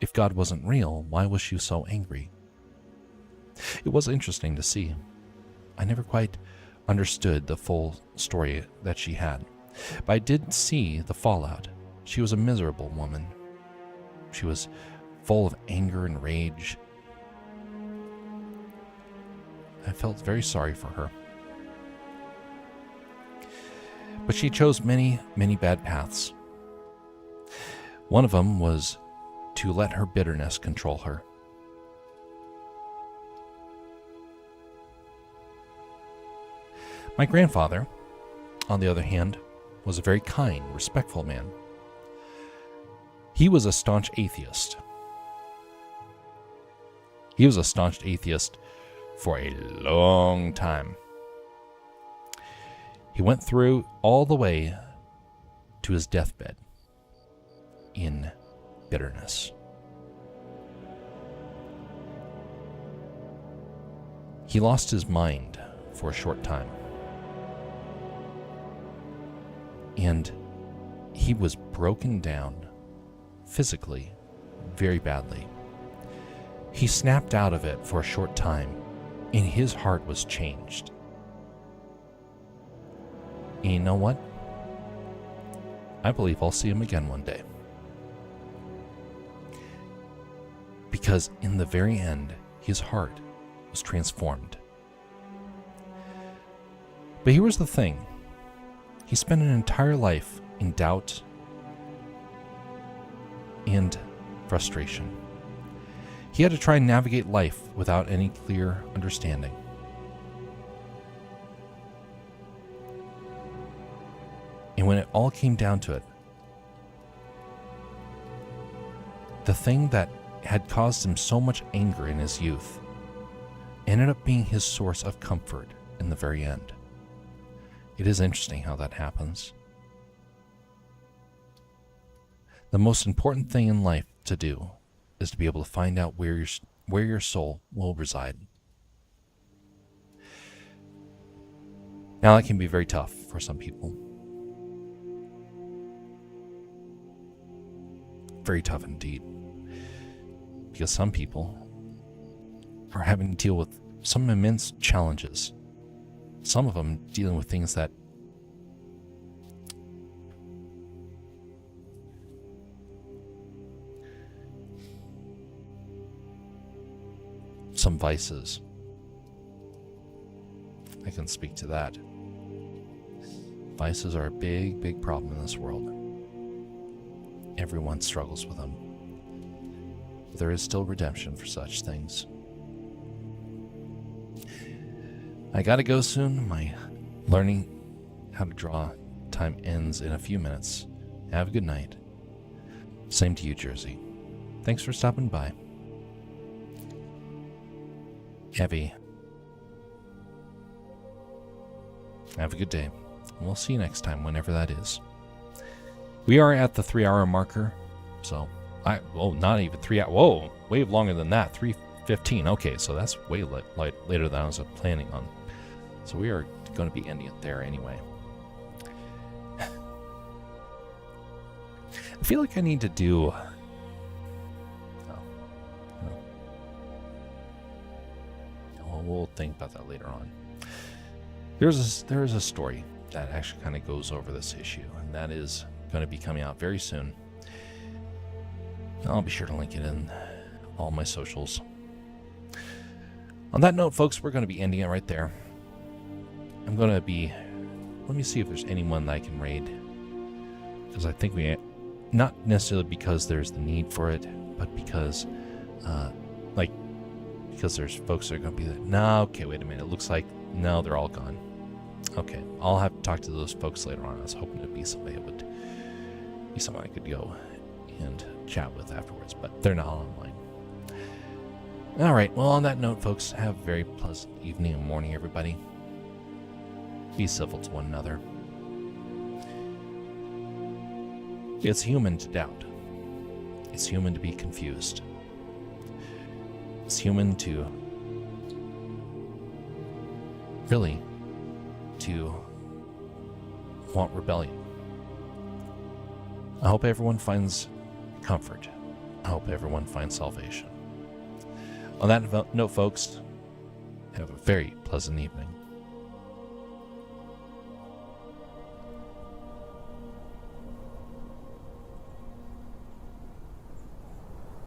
if God wasn't real, why was she so angry? It was interesting to see. I never quite understood the full story that she had, but I did see the fallout. She was a miserable woman. She was full of anger and rage. I felt very sorry for her. But she chose many, many bad paths. One of them was to let her bitterness control her. My grandfather, on the other hand, was a very kind, respectful man. He was a staunch atheist. He was a staunch atheist for a long time. He went through all the way to his deathbed in bitterness. He lost his mind for a short time. And he was broken down physically very badly. He snapped out of it for a short time, and his heart was changed. And you know what? I believe I'll see him again one day. Because in the very end, his heart was transformed. But here was the thing. He spent an entire life in doubt and frustration. He had to try and navigate life without any clear understanding. And when it all came down to it, the thing that had caused him so much anger in his youth ended up being his source of comfort in the very end. It is interesting how that happens. The most important thing in life to do is to be able to find out where your soul will reside. Now, that can be very tough for some people. Very tough indeed. Because some people are having to deal with some immense challenges. Some of them dealing with things that some vices. I can speak to that. Vices are a big, big problem in this world. Everyone struggles with them. But there is still redemption for such things. I gotta go soon. My learning how to draw time ends in a few minutes. Have a good night. Same to you, Jersey. Thanks for stopping by. Evie. Have a good day. We'll see you next time, whenever that is. We are at the 3-hour marker, so not even 3 hours. Whoa, way longer than that. 3:15. Okay, so that's way later than I was planning on. So we are going to be ending it there anyway. I feel like I need to do. We'll think about that later on. There is a story that actually kind of goes over this issue, and that is going to be coming out very soon. I'll be sure to link it in all my socials. On that note, folks, we're going to be ending it right there. Let me see if there's anyone that I can raid. Because I think not necessarily because there's the need for it, but because, because there's folks that are going to be like, no, okay, wait a minute. It looks like, no, they're all gone. Okay, I'll have to talk to those folks later on. I was hoping to be somebody that would be someone I could go and chat with afterwards, but they're not online. All right, well, on that note, folks, have a very pleasant evening and morning, everybody. Be civil to one another. It's human to doubt. It's human to be confused. It's human to really to want rebellion. I hope everyone finds comfort. I hope everyone finds salvation. On that note, folks, have a very pleasant evening.